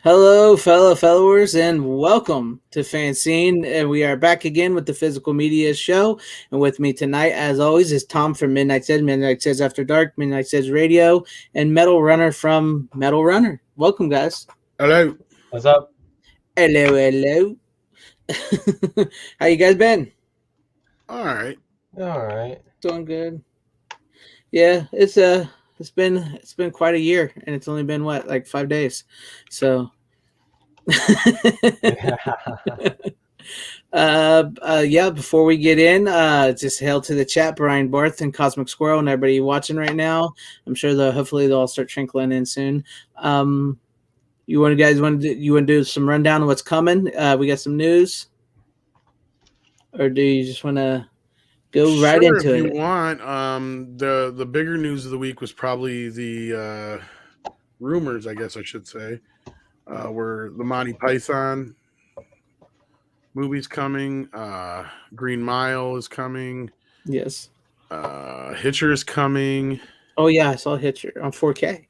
Hello, fellow followers, and welcome to FanZcene. And we are back again with the Physical Media Show. And with me tonight, as always, is Tom from Midnight Says After Dark, Midnight Says Radio, and Metal Runner from Metal Runner. Welcome, guys. Hello. What's up? Hello. How you guys been? All right. Doing good. Yeah, it's been quite a year, and it's only been like 5 days. So before we get in, just hail to the chat, Brian Barth and Cosmic Squirrel and everybody watching right now. I'm sure hopefully they'll all start trickling in soon. You want to do some rundown of what's coming? We got some news, or do you just want to go right into it? If you want. The bigger news of the week was probably the rumors, I guess I should say, were the Monty Python movie's coming. Green Mile is coming. Yes. Hitcher is coming. Oh yeah, I saw Hitcher on 4K.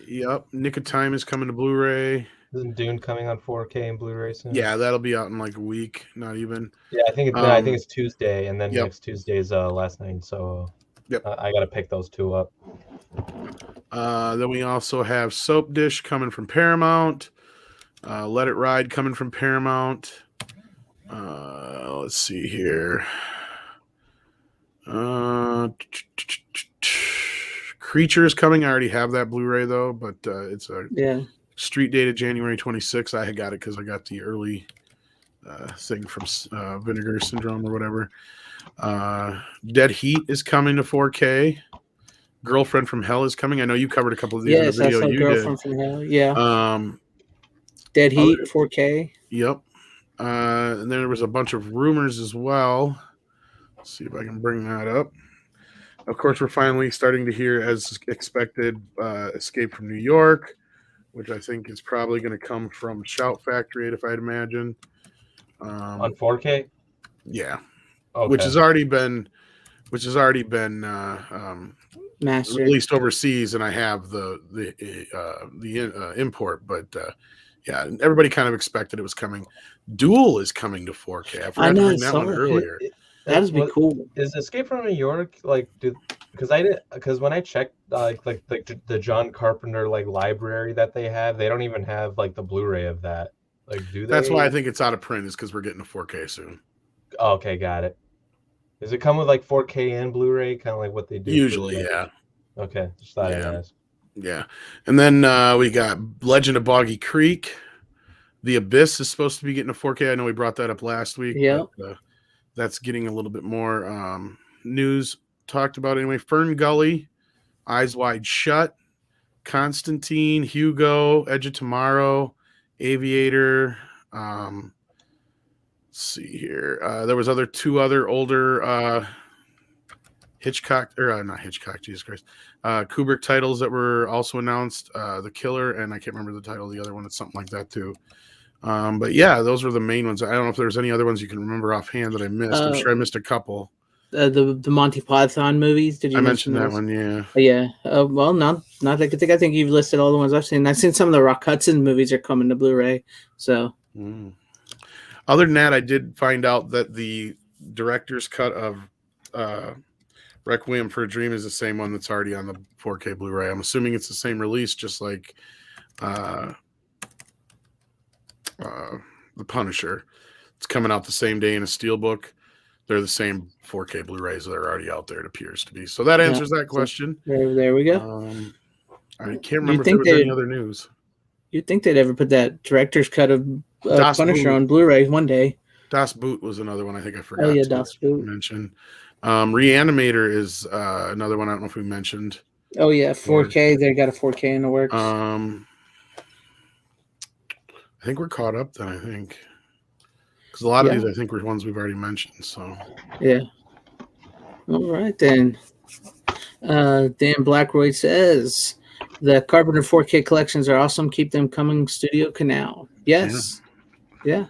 Yep. Nick of Time is coming to Blu-ray. Isn't Dune coming on 4K and Blu-ray soon? Yeah, that'll be out in like a week, not even. Yeah, I think it's Tuesday, and then next Tuesday is last night. So I got to pick those two up. Then we also have Soap Dish coming from Paramount. Let It Ride coming from Paramount. Let's see here. Creatures coming. I already have that Blu-ray though, but it's a street dated January 26th. I got it because I got the early thing from Vinegar Syndrome or whatever. Dead Heat is coming to 4K. Girlfriend from Hell is coming. I know you covered a couple of these in the video. Yes, I saw Girlfriend from Hell. Yeah. Dead Heat 4K. Yep. And then there was a bunch of rumors as well. Let's see if I can bring that up. Of course, we're finally starting to hear, as expected, Escape from New York, which I think is probably going to come from Shout Factory, if I'd imagine. On 4K? Yeah. Okay. Which has already been released overseas, and I have the import, but everybody kind of expected it was coming. Duel is coming to 4K. I forgot to bring that one earlier. That'd be cool. Is Escape from New York because when I checked the John Carpenter library that they have, they don't even have the Blu-ray of that. Do they? That's why I think it's out of print, is because we're getting a 4K soon. Oh, okay, got it. Does it come with 4K and Blu-ray, kind of like what they do? Usually, yeah. Okay, just thought I'd ask. Yeah, and then we got Legend of Boggy Creek. The Abyss is supposed to be getting a 4K. I know we brought that up last week. Yeah. That's getting a little bit more news talked about anyway. Fern Gully, Eyes Wide Shut, Constantine, Hugo, Edge of Tomorrow, Aviator. Let's see here. There was two other older Hitchcock, or not Hitchcock, Jesus Christ, Kubrick titles that were also announced. The Killer, and I can't remember the title of the other one. It's something like that too. But yeah, those were the main ones. I don't know if there's any other ones you can remember offhand that I missed. I'm sure I missed a couple. The Monty Python movies. Did you? I mentioned that one? Yeah. Yeah. Well, not I think you've listed all the ones I've seen. I've seen some of the Rock Hudson movies are coming to Blu-ray. So. Other than that, I did find out that the director's cut of Requiem for a Dream is the same one that's already on the 4K Blu-ray. I'm assuming it's the same release, just like The Punisher. It's coming out the same day in a steelbook. They're the same 4K Blu-rays that are already out there, it appears to be. So that answers that question. There we go. I can't remember if there was any other news. You'd think they'd ever put that director's cut of Punisher on Blu-ray one day. Das Boot was another one I think I forgot to mention. Reanimator is another one I don't know if we mentioned. Oh yeah, 4K. They got a 4K in the works. I think we're caught up then. I think because a lot of these I think were ones we've already mentioned. So yeah. All right then. Dan Blackroyd says the Carpenter 4K collections are awesome. Keep them coming. Studio Canal. Yes. Yeah.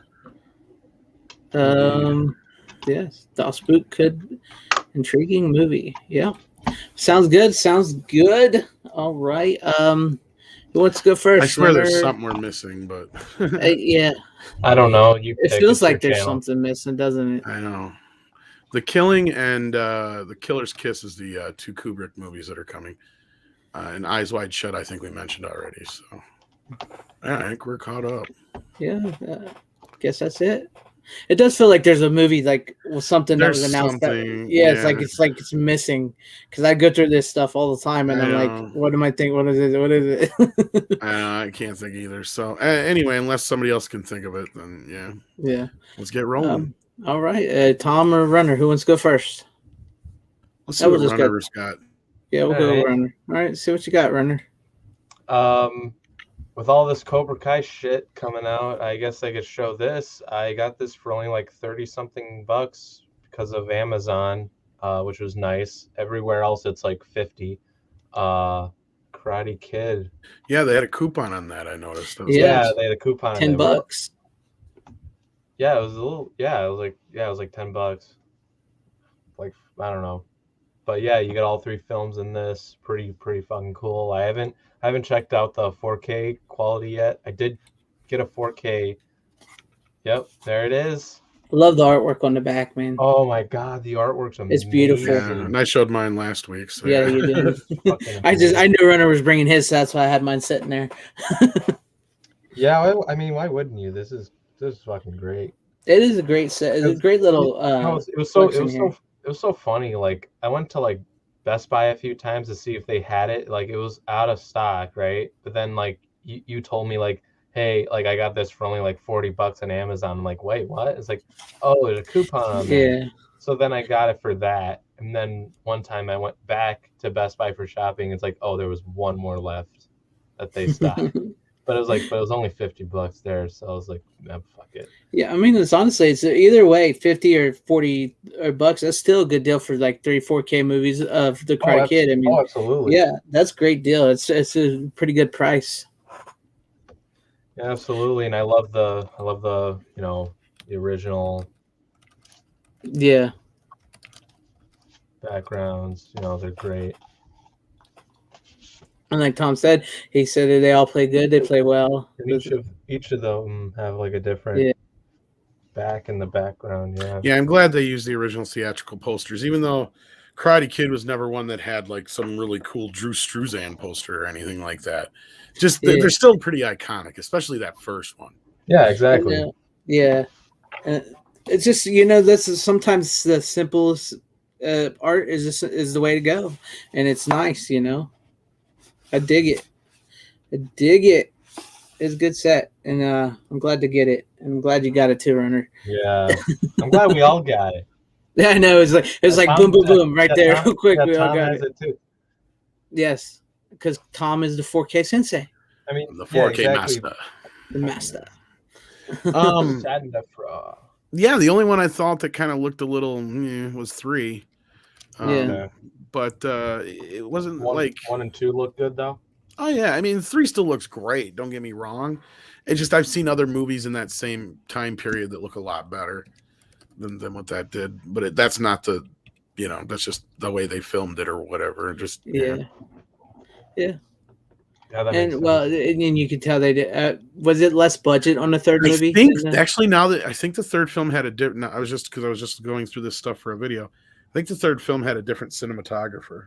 Yes. Das Boot could intriguing movie. Yeah. Sounds good. All right. Who wants to go first? I swear there's Runner? something we're missing, but Yeah. I don't know. You It pick. feels It's your like there's channel. something missing, doesn't it? I know. The Killing and The Killer's Kiss is the two Kubrick movies that are coming. And Eyes Wide Shut, I think we mentioned already. So I think we're caught up. Yeah. Guess that's it. It does feel like there's a movie like something that was There's announced. something, Yeah, yeah. it's like it's missing because I go through this stuff all the time, and I I'm like, know. what am I thinking? What is it? What is it? I can't think either. So anyway, unless somebody else can think of it, then Yeah. let's get rolling. All right, Tom or Runner, who wants to go first? Let's see what Runner's got. Yeah, we'll All go right. Runner. All right, see what you got, Runner. With all this Cobra Kai shit coming out, I guess I could show this. I got this for only like 30 something bucks because of Amazon, which was nice. Everywhere else it's like 50. Karate Kid. Yeah, they had a coupon on that. I noticed. That was Yeah. nice. They had a coupon. on $10. it. Yeah, it was a little. Yeah, it was like $10. Like I don't know, but yeah, you get all three films in this. Pretty fucking cool. I haven't checked out the 4K quality yet. I did get a 4K. Yep, there it is. I love the artwork on the back, man. Oh my god, the artwork's amazing. It's beautiful. Yeah, and I showed mine last week. So Yeah, you did. Fucking I amazing. knew Runner was bringing his, so that's why I had mine sitting there. Yeah, I mean, why wouldn't you? This is fucking great. It is a great set. It's a great little. It was so funny. Like I went to like Best Buy a few times to see if they had it. Like it was out of stock, right? But then like you told me like, hey, like I got this for only like 40 bucks on Amazon. I'm like, wait, what? It's like, oh, there's a coupon on there. Yeah. So then I got it for that. And then one time I went back to Best Buy for shopping. It's like, oh, there was one more left that they stocked. But it was only 50 bucks there. So I was like, nah, fuck it. Yeah, I mean, it's either way, 50 or 40 or bucks. That's still a good deal for like 4K movies of the Karate Kid. I mean, absolutely. yeah, that's a great deal. It's a pretty good price. Yeah, absolutely. And I love the the original Yeah. backgrounds. They're great. And like Tom said, he said that they all play good. They play well. And each of them have like a different back in the background. Yeah. Yeah, I'm glad they used the original theatrical posters, even though Karate Kid was never one that had like some really cool Drew Struzan poster or anything like that. Just they're still pretty iconic, especially that first one. Yeah, exactly. Yeah. It's just that's sometimes the simplest art is the way to go, and it's nice. I dig it. It's a good set, and I'm glad to get it. And I'm glad you got it too, Runner. Yeah, I'm glad we all got it. Yeah, I know. It's like Tom, boom, boom, boom, right there, Tom, real quick. Yeah, We all Tom got has it. it too. Yes, because Tom is the 4K sensei, I mean, The 4K exactly. the master. Yeah, the only one I thought that kind of looked a little was 3. Yeah. But it wasn't 1 and 2 look good though. Oh yeah, I mean 3 still looks great. Don't get me wrong. It's just I've seen other movies in that same time period that look a lot better than what that did. But that's not that's just the way they filmed it or whatever. Just Yeah. Yeah, that And makes well, sense. and you could tell they did. Was it less budget on the third movie? I think actually now that I think the third film had a different. I was just going through this stuff for a video. I think the third film had a different cinematographer.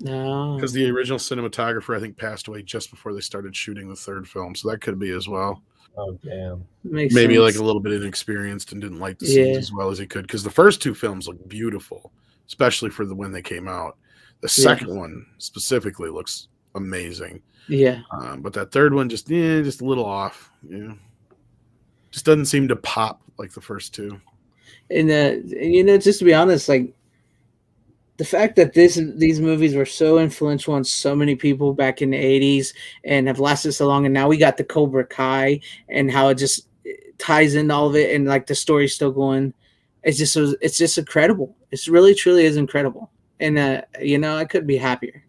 No, Because the original cinematographer, I think, passed away just before they started shooting the third film, so that could be as well. Oh damn. makes Maybe sense. like a little bit inexperienced and didn't like the scenes as well as he could. Because the first 2 films look beautiful, especially for when they came out. The second one specifically looks amazing. Yeah. But that third one just a little off. Yeah, just doesn't seem to pop like the first 2. And just to be honest, like the fact that these movies were so influential on so many people back in the 80s and have lasted so long, and now we got the Cobra Kai and how it just ties into all of it, and like the story's still going. It's just incredible. It's really truly is incredible, and I couldn't be happier.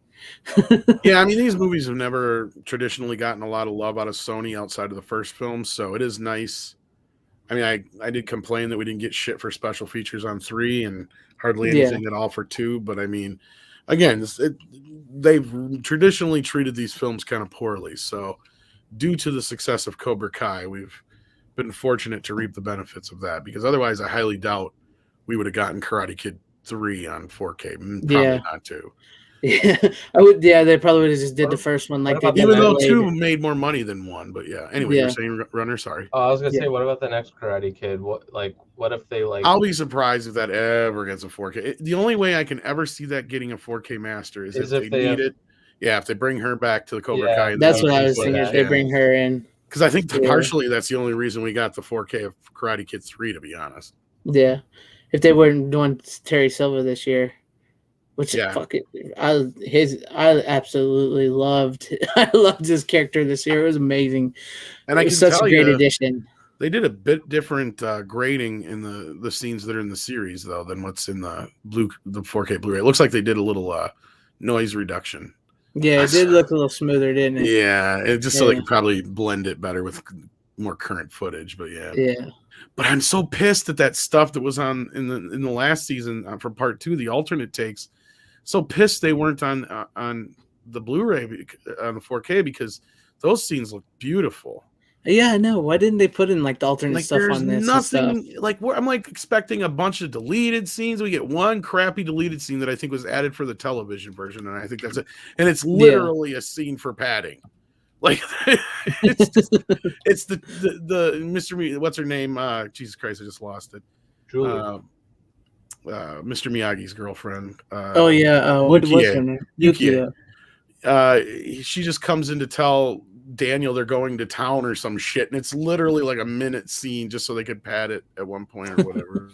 Yeah, I mean these movies have never traditionally gotten a lot of love out of Sony outside of the first film, so it is nice. I mean, I did complain that we didn't get shit for special features on 3 and hardly anything at all for 2, but I mean, again, they've traditionally treated these films kind of poorly. So, due to the success of Cobra Kai, we've been fortunate to reap the benefits of that. Because otherwise, I highly doubt we would have gotten Karate Kid 3 on 4K. Probably not 2. Yeah, I would. Yeah, they probably would have just did the first one like they did. Even though next- 2 made more money than 1, but yeah. Anyway, Yeah. you're saying Runner. Sorry. Oh, I was gonna say, what about the next Karate Kid? What if they like? I'll be surprised if that ever gets a 4K. The only way I can ever see that getting a 4K master is if they need it. Yeah, if they bring her back to the Cobra Kai. That's what I was thinking. If they bring her in, because I think partially that's the only reason we got the 4K of Karate Kid 3. To be honest. Yeah, if they weren't doing Terry Silver this year. Which fucking I absolutely loved. I loved his character this year. It was amazing. And it was such a great addition. They did a bit different grading in the scenes that are in the series though than what's in the 4K Blu-ray. It looks like they did a little noise reduction. Yeah, it did look a little smoother, didn't it? Yeah, it just so they could probably blend it better with more current footage. But yeah. But I'm so pissed at that stuff that was on in the last season for part 2, the alternate takes. So pissed they weren't on the Blu-ray on the 4K because those scenes look beautiful. Yeah, I know. Why didn't they put in like the alternate stuff on this? Nothing like I'm like expecting a bunch of deleted scenes. We get one crappy deleted scene that I think was added for the television version, and I think that's it. And it's literally a scene for padding. Like it's the Mr. What's her name? Jesus Christ, I just lost it. Julie. Mr. Miyagi's girlfriend. What's her name? Yuki. She just comes in to tell Daniel they're going to town or some shit, and it's literally like a minute scene just so they could pad it at one point or whatever.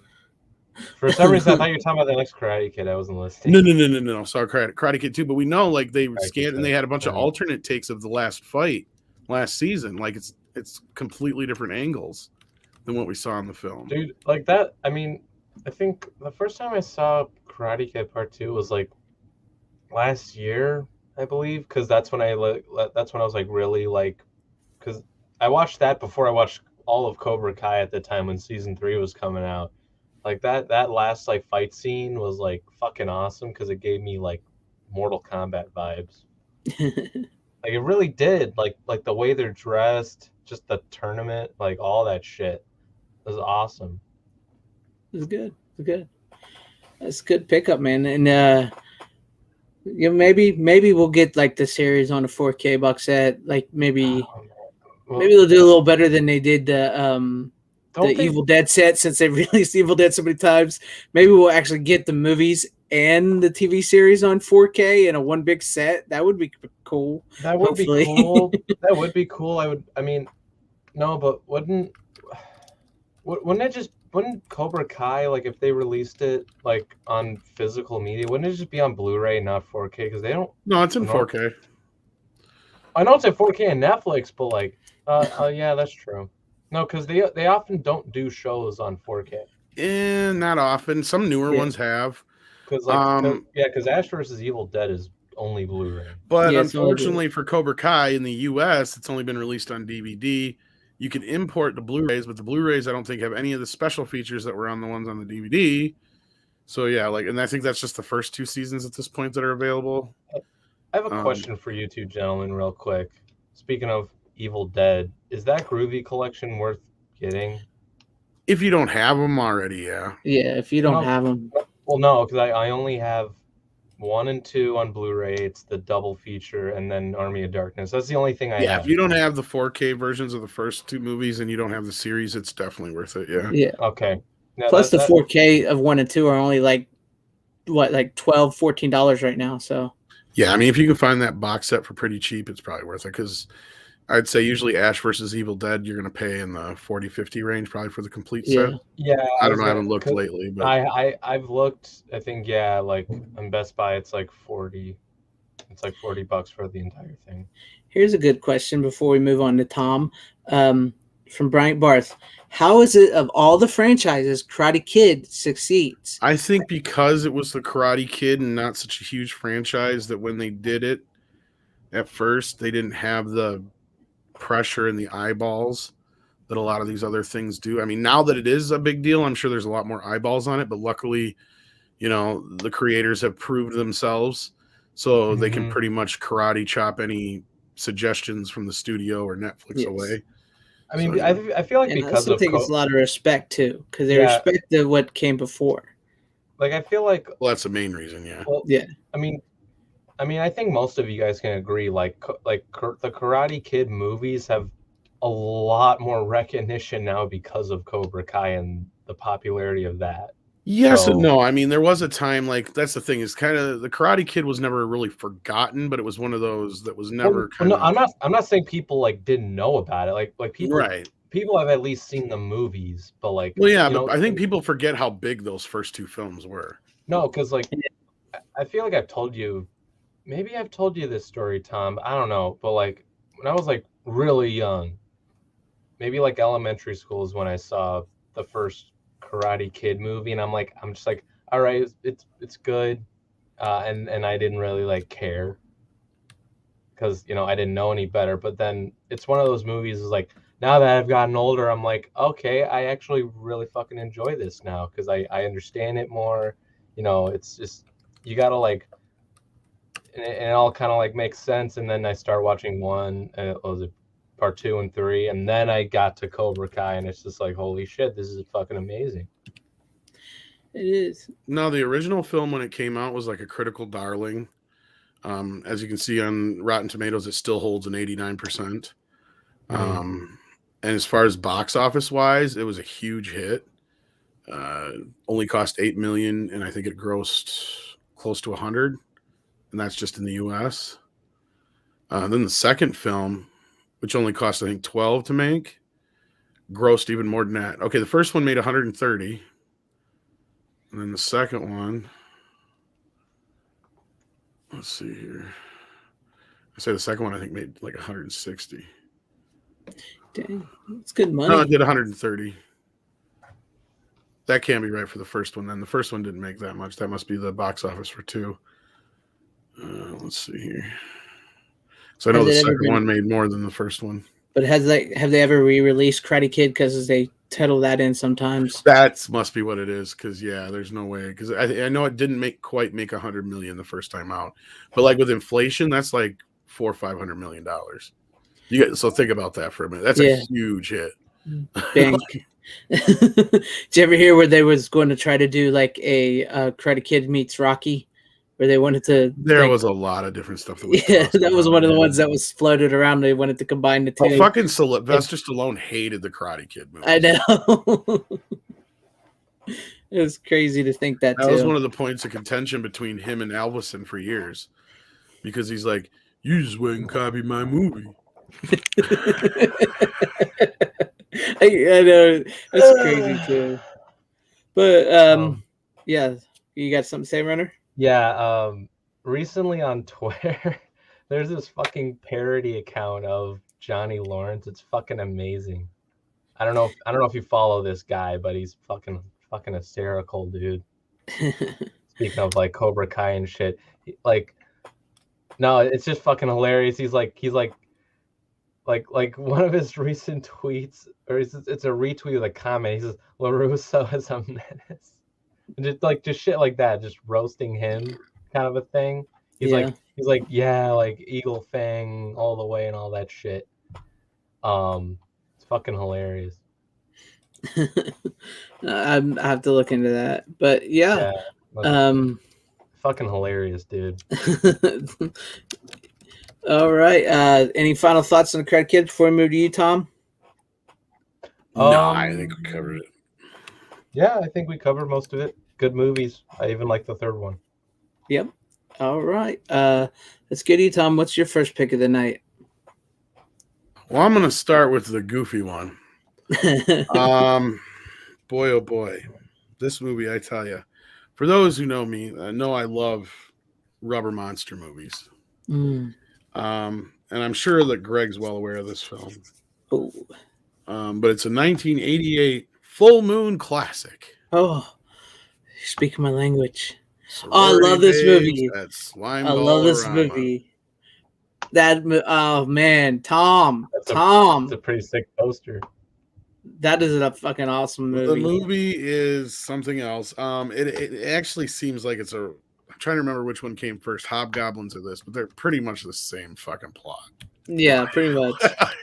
For some reason, I thought you were talking about the next Karate Kid. I wasn't listening. No. Sorry, Karate Kid 2. But we know like they scanned and they had a bunch of alternate takes of the last fight last season. Like it's completely different angles than what we saw in the film. Dude, like that. I mean, I think the first time I saw Karate Kid Part 2 was like last year, I believe, because that's when I was like really like, because I watched that before I watched all of Cobra Kai at the time when season 3 was coming out. Like that last like fight scene was like fucking awesome because it gave me like Mortal Kombat vibes. Like it really did. Like the way they're dressed, just the tournament, like all that shit was awesome. It's good. That's a good pickup, man. And maybe we'll get like the series on a 4K box set. Like maybe they'll do a little better than they did the Evil Dead set, since they released Evil Dead so many times. Maybe we'll actually get the movies and the TV series on 4K in a one big set. That would be cool. That would be cool. That would be cool. Wouldn't Cobra Kai, like if they released it like on physical media, wouldn't it just be on Blu-ray, not 4K? Because they don't. No, it's in 4K. I know it's in 4K on Netflix, but like, yeah, that's true. No, because they often don't do shows on 4K. Not often. Some newer ones have. Because Ash vs. Evil Dead is only Blu-ray. But unfortunately for Cobra Kai in the US, it's only been released on DVD. You can import the Blu-rays, but the Blu-rays I don't think have any of the special features that were on the ones on the DVD. So yeah, and I think that's just the first 2 seasons at this point that are available. I have a question for you two gentlemen real quick. Speaking of Evil Dead, is that Groovy collection worth getting? If you don't have them already, yeah. Yeah, if you don't have them. Well, no, because I only have 1 and 2 on Blu-ray. It's the double feature, and then Army of Darkness. That's the only thing I have. Yeah, if you don't have the 4K versions of the first 2 movies and you don't have the series, it's definitely worth it, yeah. Yeah. Okay. Now, plus the 4K of 1 and 2 are only like $12, $14 right now, so. Yeah, I mean, if you can find that box set for pretty cheap, it's probably worth it, because I'd say usually Ash vs. Evil Dead, you're going to pay in the 40, 50 range probably for the complete set. Yeah. I don't know. I haven't looked lately. But I've looked, I think, like on Best Buy, it's like 40. It's like $40 for the entire thing. Here's a good question before we move on to Tom. From Bryant Barth. How is it of all the franchises Karate Kid succeeds? I think because it was the Karate Kid and not such a huge franchise that when they did it at first, they didn't have the pressure and the eyeballs that a lot of these other things do. I mean, now that it is a big deal, I'm sure there's a lot more eyeballs on it, but luckily the creators have proved themselves, so they can pretty much karate chop any suggestions from the studio or Netflix away. I mean, I feel like because of it's a lot of respect too, because they respect what came before. Like I feel like that's the main reason, yeah. Well, yeah. I mean, I think most of you guys can agree. Like the Karate Kid movies have a lot more recognition now because of Cobra Kai and the popularity of that. Yes and no. I mean, there was a time, like, that's the thing, is kind of the Karate Kid was never really forgotten, but it was one of those that was never I'm not saying people like didn't know about it. Like people people have at least seen the movies, but like but I think people forget how big those first two films were. No, because like I feel like I've told you this story, Tom. I don't know, but like when I was like really young, maybe like elementary school is when I saw the first Karate Kid movie, and I'm just like, all right, it's good, and I didn't really like care because I didn't know any better. But then it's one of those movies is like now that I've gotten older, I'm like, okay, I actually really fucking enjoy this now because I understand it more. It's just you gotta like, and it all kind of like makes sense. And then I start watching one, and it was part 2 and 3, and then I got to Cobra Kai, and it's just like, holy shit, this is fucking amazing. It is. No, the original film when it came out was like a critical darling. As you can see on Rotten Tomatoes, it still holds an 89%. And as far as box office wise, it was a huge hit. Only cost $8 million, and I think it grossed close to 100, and that's just in the U.S. Then the second film, which only cost I think 12 to make, grossed even more than that. Okay, the first one made 130, and then the second one, let's see here. I say the second one I think made like 160. Dang, that's good money. No, it did 130. That can't be right for the first one. Then the first one didn't make that much. That must be the box office for 2. Let's see here. So I know the second one made more than the first one. But have they ever re-released Karate Kid because they title that in sometimes? That must be what it is. Because there's no way. Because I know it didn't quite make 100 million the first time out, but like with inflation, that's like $400 or $500 million. So think about that for a minute. That's a huge hit. Bang. Did you ever hear where they was going to try to do like a Karate Kid meets Rocky, where they wanted to? There was a lot of different stuff that was. That was one of the ones that was floated around. They wanted to combine the two. Oh, fucking Sylvester Stallone hated the Karate Kid movie. I know. It was crazy to think that. That was one of the points of contention between him and Elvison for years, because he's like, "You just went and copied my movie." I know that's crazy too, but yeah, you got something to say, Runner? Yeah, recently on Twitter, there's this fucking parody account of Johnny Lawrence. It's fucking amazing. I don't know if you follow this guy, but he's fucking hysterical, dude. Speaking of like Cobra Kai and shit, no, it's just fucking hilarious. He's like one of his recent tweets, or it's a retweet with a comment. He says LaRusso is a menace, and just shit like that, just roasting him, kind of a thing. He's like Eagle Fang all the way and all that shit. It's fucking hilarious. I have to look into that, but yeah. Fucking hilarious, dude. All right. Any final thoughts on the Karate Kid before we move to you, Tom? No, I think we covered it. Yeah, I think we covered most of it. Good movies. I even like the third one. Yep. All right. Let's get to you, Tom. What's your first pick of the night? Well, I'm going to start with the goofy one. Boy, oh boy. This movie, I tell you. For those who know me, know I love rubber monster movies. And I'm sure that Greg's well aware of this film. Oh. But it's a 1988 full moon classic. Oh, speaking my language. I love this movie. I love this movie. Oh man, Tom. It's a pretty sick poster. That is a fucking awesome movie. The movie is something else. It actually seems like it's a. I'm trying to remember which one came first, Hobgoblins or this, but they're pretty much the same fucking plot. Yeah, pretty much.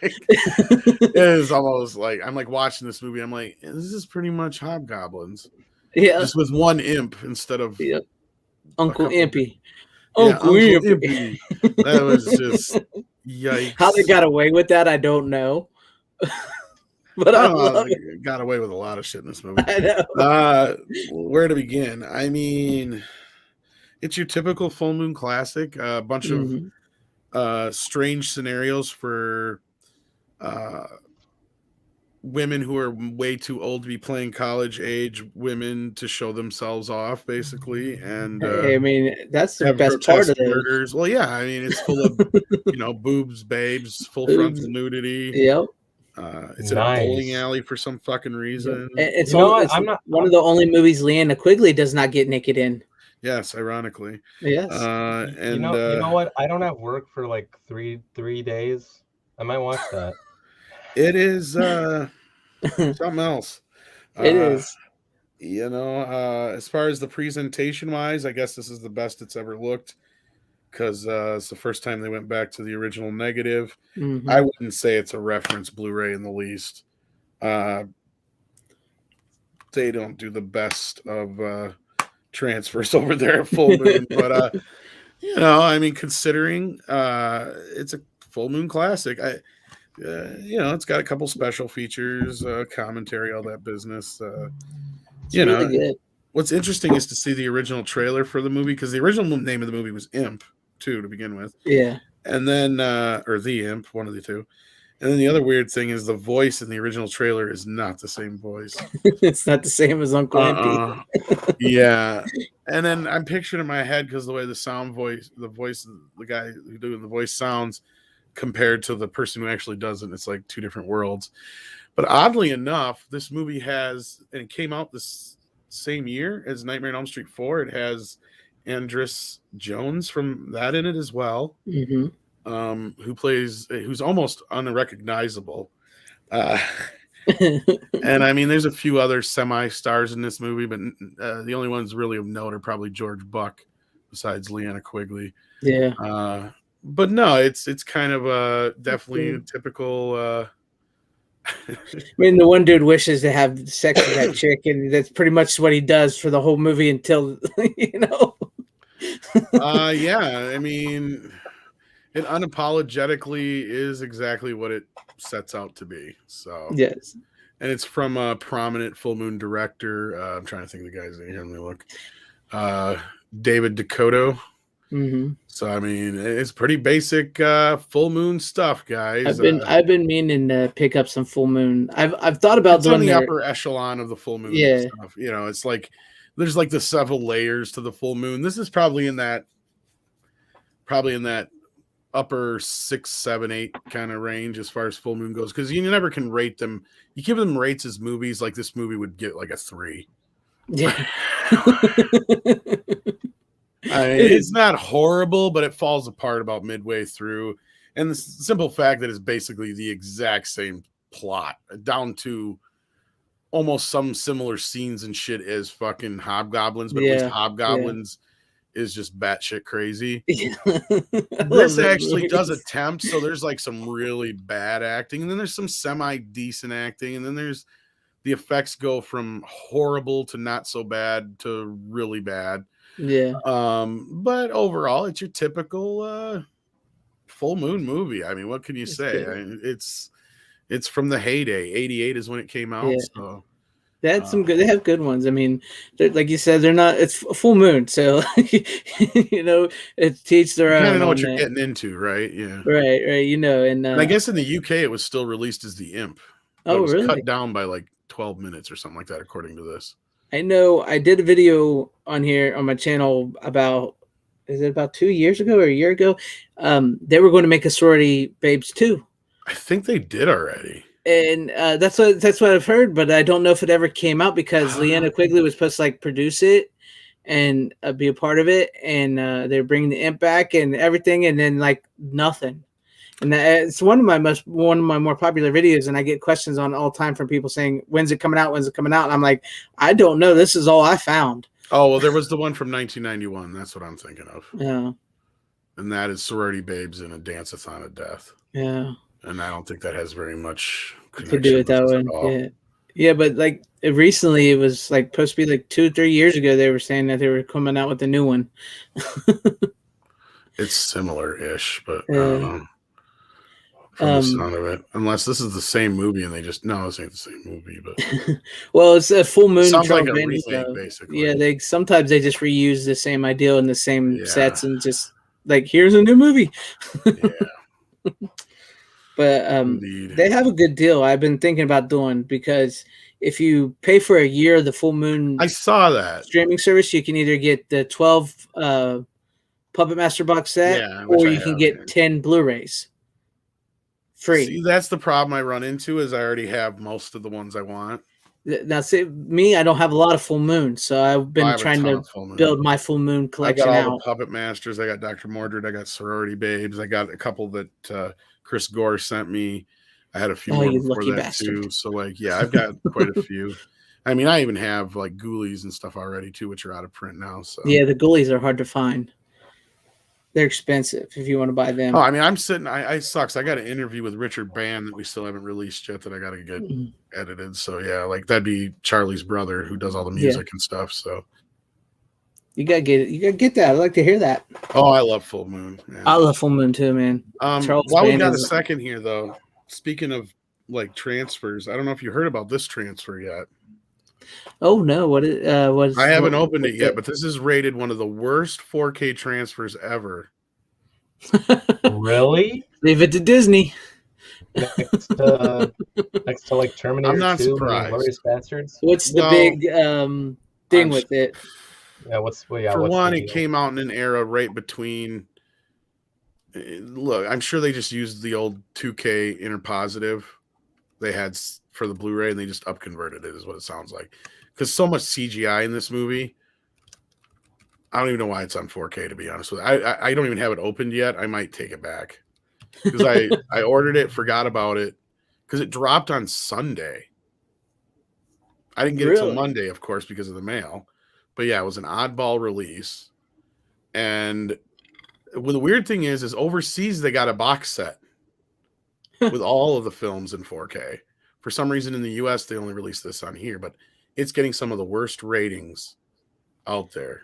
It is almost like I'm like watching this movie. I'm like, this is pretty much Hobgoblins, Yeah, just with one imp instead of Uncle Impy. Yeah, Uncle Impy. That was just yikes. How they got away with that, I don't know. But I love it. Got away with a lot of shit in this movie. I know. Where to begin? I mean, it's your typical full moon classic. A bunch of strange scenarios for women who are way too old to be playing college age women to show themselves off, basically. And I mean, that's the best part of it. Murders. Well, yeah, I mean, it's full of boobs, babes, full frontal nudity. Yep. It's in a bowling alley for some fucking reason. It's one of the only movies Leanna Quigley does not get naked in. Yes, ironically. Yes. And you know what? I don't have work for like three days. I might watch that. It is something else. It is. As far as the presentation wise, I guess this is the best it's ever looked. Because it's the first time they went back to the original negative. Mm-hmm. I wouldn't say it's a reference Blu-ray in the least. They don't do the best of transfers over there at Full Moon. But, I mean, considering it's a Full Moon classic, it's got a couple special features, commentary, all that business. It's really good. What's interesting is to see the original trailer for the movie, because the original name of the movie was Imp. To begin with, and then or the Imp, one of the two, and then the other weird thing is the voice in the original trailer is not the same voice. It's not the same as Uncle Impy. Yeah, and then I'm picturing in my head because the way the voice of the guy who doing the voice sounds compared to the person who actually does it, it's like two different worlds. But oddly enough, this movie has, and it came out this same year as Nightmare on Elm Street 4. It has Andris Jones from that in it as well, who's almost unrecognizable. And I mean, there's a few other semi-stars in this movie, but the only ones really of note are probably George Buck, besides Leanna Quigley. Yeah. But no, it's kind of definitely a typical. I mean, the one dude wishes to have sex with that chick, and that's pretty much what he does for the whole movie until, Yeah, I mean, it unapologetically is exactly what it sets out to be. So yes, and it's from a prominent Full Moon director. I'm trying to think of the guy's name. Here, let me look. David Dakota. Mm-hmm. So I mean, it's pretty basic Full Moon stuff, guys. I've been meaning to pick up some Full Moon. I've thought about doing the upper echelon of the Full Moon stuff. It's like there's like the several layers to the Full Moon. This is probably in that upper 6, 7, 8 kind of range as far as Full Moon goes, because you never can rate them. You give them rates as movies, like this movie would get like a 3. Yeah. It's not horrible, but it falls apart about midway through. And the simple fact that it's basically the exact same plot, down to almost some similar scenes and shit as fucking Hobgoblins, but at least Hobgoblins is just batshit crazy. This actually does attempt, so there's like some really bad acting, and then there's some semi-decent acting, and then there's the effects go from horrible to not so bad to really bad. Yeah. But overall, it's your typical Full Moon movie. I mean, what can you say? I mean, it's from the heyday. 88 is when it came out. Yeah. So they had some good. They have good ones. I mean, like you said, they're not. It's Full Moon, so it teach their own. You kind of know what you're getting into, right? Yeah. Right. And I guess in the UK it was still released as the Imp. Oh, it was really? Cut down by like 12 minutes or something like that, according to this. I know I did a video on here on my channel about 2 years ago or a year ago? They were going to make a Sorority Babes 2. I think they did already. And that's what I've heard, but I don't know if it ever came out because Leanna Quigley was supposed to like produce it and be a part of it, and they're bringing the Imp back and everything, and then like nothing. And it's one of my more popular videos, and I get questions on all the time from people saying, "When's it coming out? When's it coming out?" And I'm like, I don't know. This is all I found. Oh well, there was the one from 1991. That's what I'm thinking of. Yeah, And that is Sorority Babes in a Dance-a-thon of Death. yeah. And I don't think that has very much To do it that way. Yeah, yeah. But like recently, it was like supposed to be like 2-3 years ago. They were saying that they were coming out with a new one. It's similar-ish, but I don't know. From the sound of it, unless this is the same movie and they just this ain't the same movie. But well, it's a full moon. Sounds like a remake, basically. Yeah, they just reuse the same idea and the same sets and just like here's a new movie. Yeah. But they have a good deal. I've been thinking about doing because if you pay for a year of the full moon, I saw that streaming service, you can either get the 12 Puppet Master box set, or you can get 10 Blu-rays. Free. See, that's the problem I run into is I already have most of the ones I want. Now, see, me, I don't have a lot of full moon, so I've been trying to build my full moon collection out. I got all the Puppet Masters. I got Dr. Mordred. I got Sorority Babes. I got a couple that Chris Gore sent me. I had a few more before that bastard. Too. So, like, yeah, I've got quite a few. I mean, I even have like Ghoulies and stuff already too, which are out of print now. So yeah, the Ghoulies are hard to find. They're expensive if you want to buy them. Oh, I mean, I'm sitting. I sucks. I got an interview with Richard Band that we still haven't released yet that I got to get edited. So yeah, like that'd be Charlie's brother who does all the music and stuff. So you gotta get it. You gotta get that. I'd like to hear that. Oh, I love Full Moon. Man. I love Full Moon too, man. While we got a second here, though, speaking of like transfers, I don't know if you heard about this transfer yet. Oh no! What is? I haven't opened it yet, but this is rated one of the worst 4K transfers ever. Really? Leave it to Disney. Next to like Terminator. I'm not 2, surprised. Glorious Bastards. What's the big thing with it? Yeah, for one, it came out in an era right between. Look, I'm sure they just used the old 2K interpositive they had for the Blu-ray, and they just upconverted it, is what it sounds like. Because so much CGI in this movie, I don't even know why it's on 4K. To be honest with you, I don't even have it opened yet. I might take it back because I ordered it, forgot about it, because it dropped on Sunday. I didn't get it till Monday, of course, because of the mail. But yeah, it was an oddball release, and the weird thing is overseas they got a box set with all of the films in 4K. For some reason in the US they only released this on here, but it's getting some of the worst ratings out there.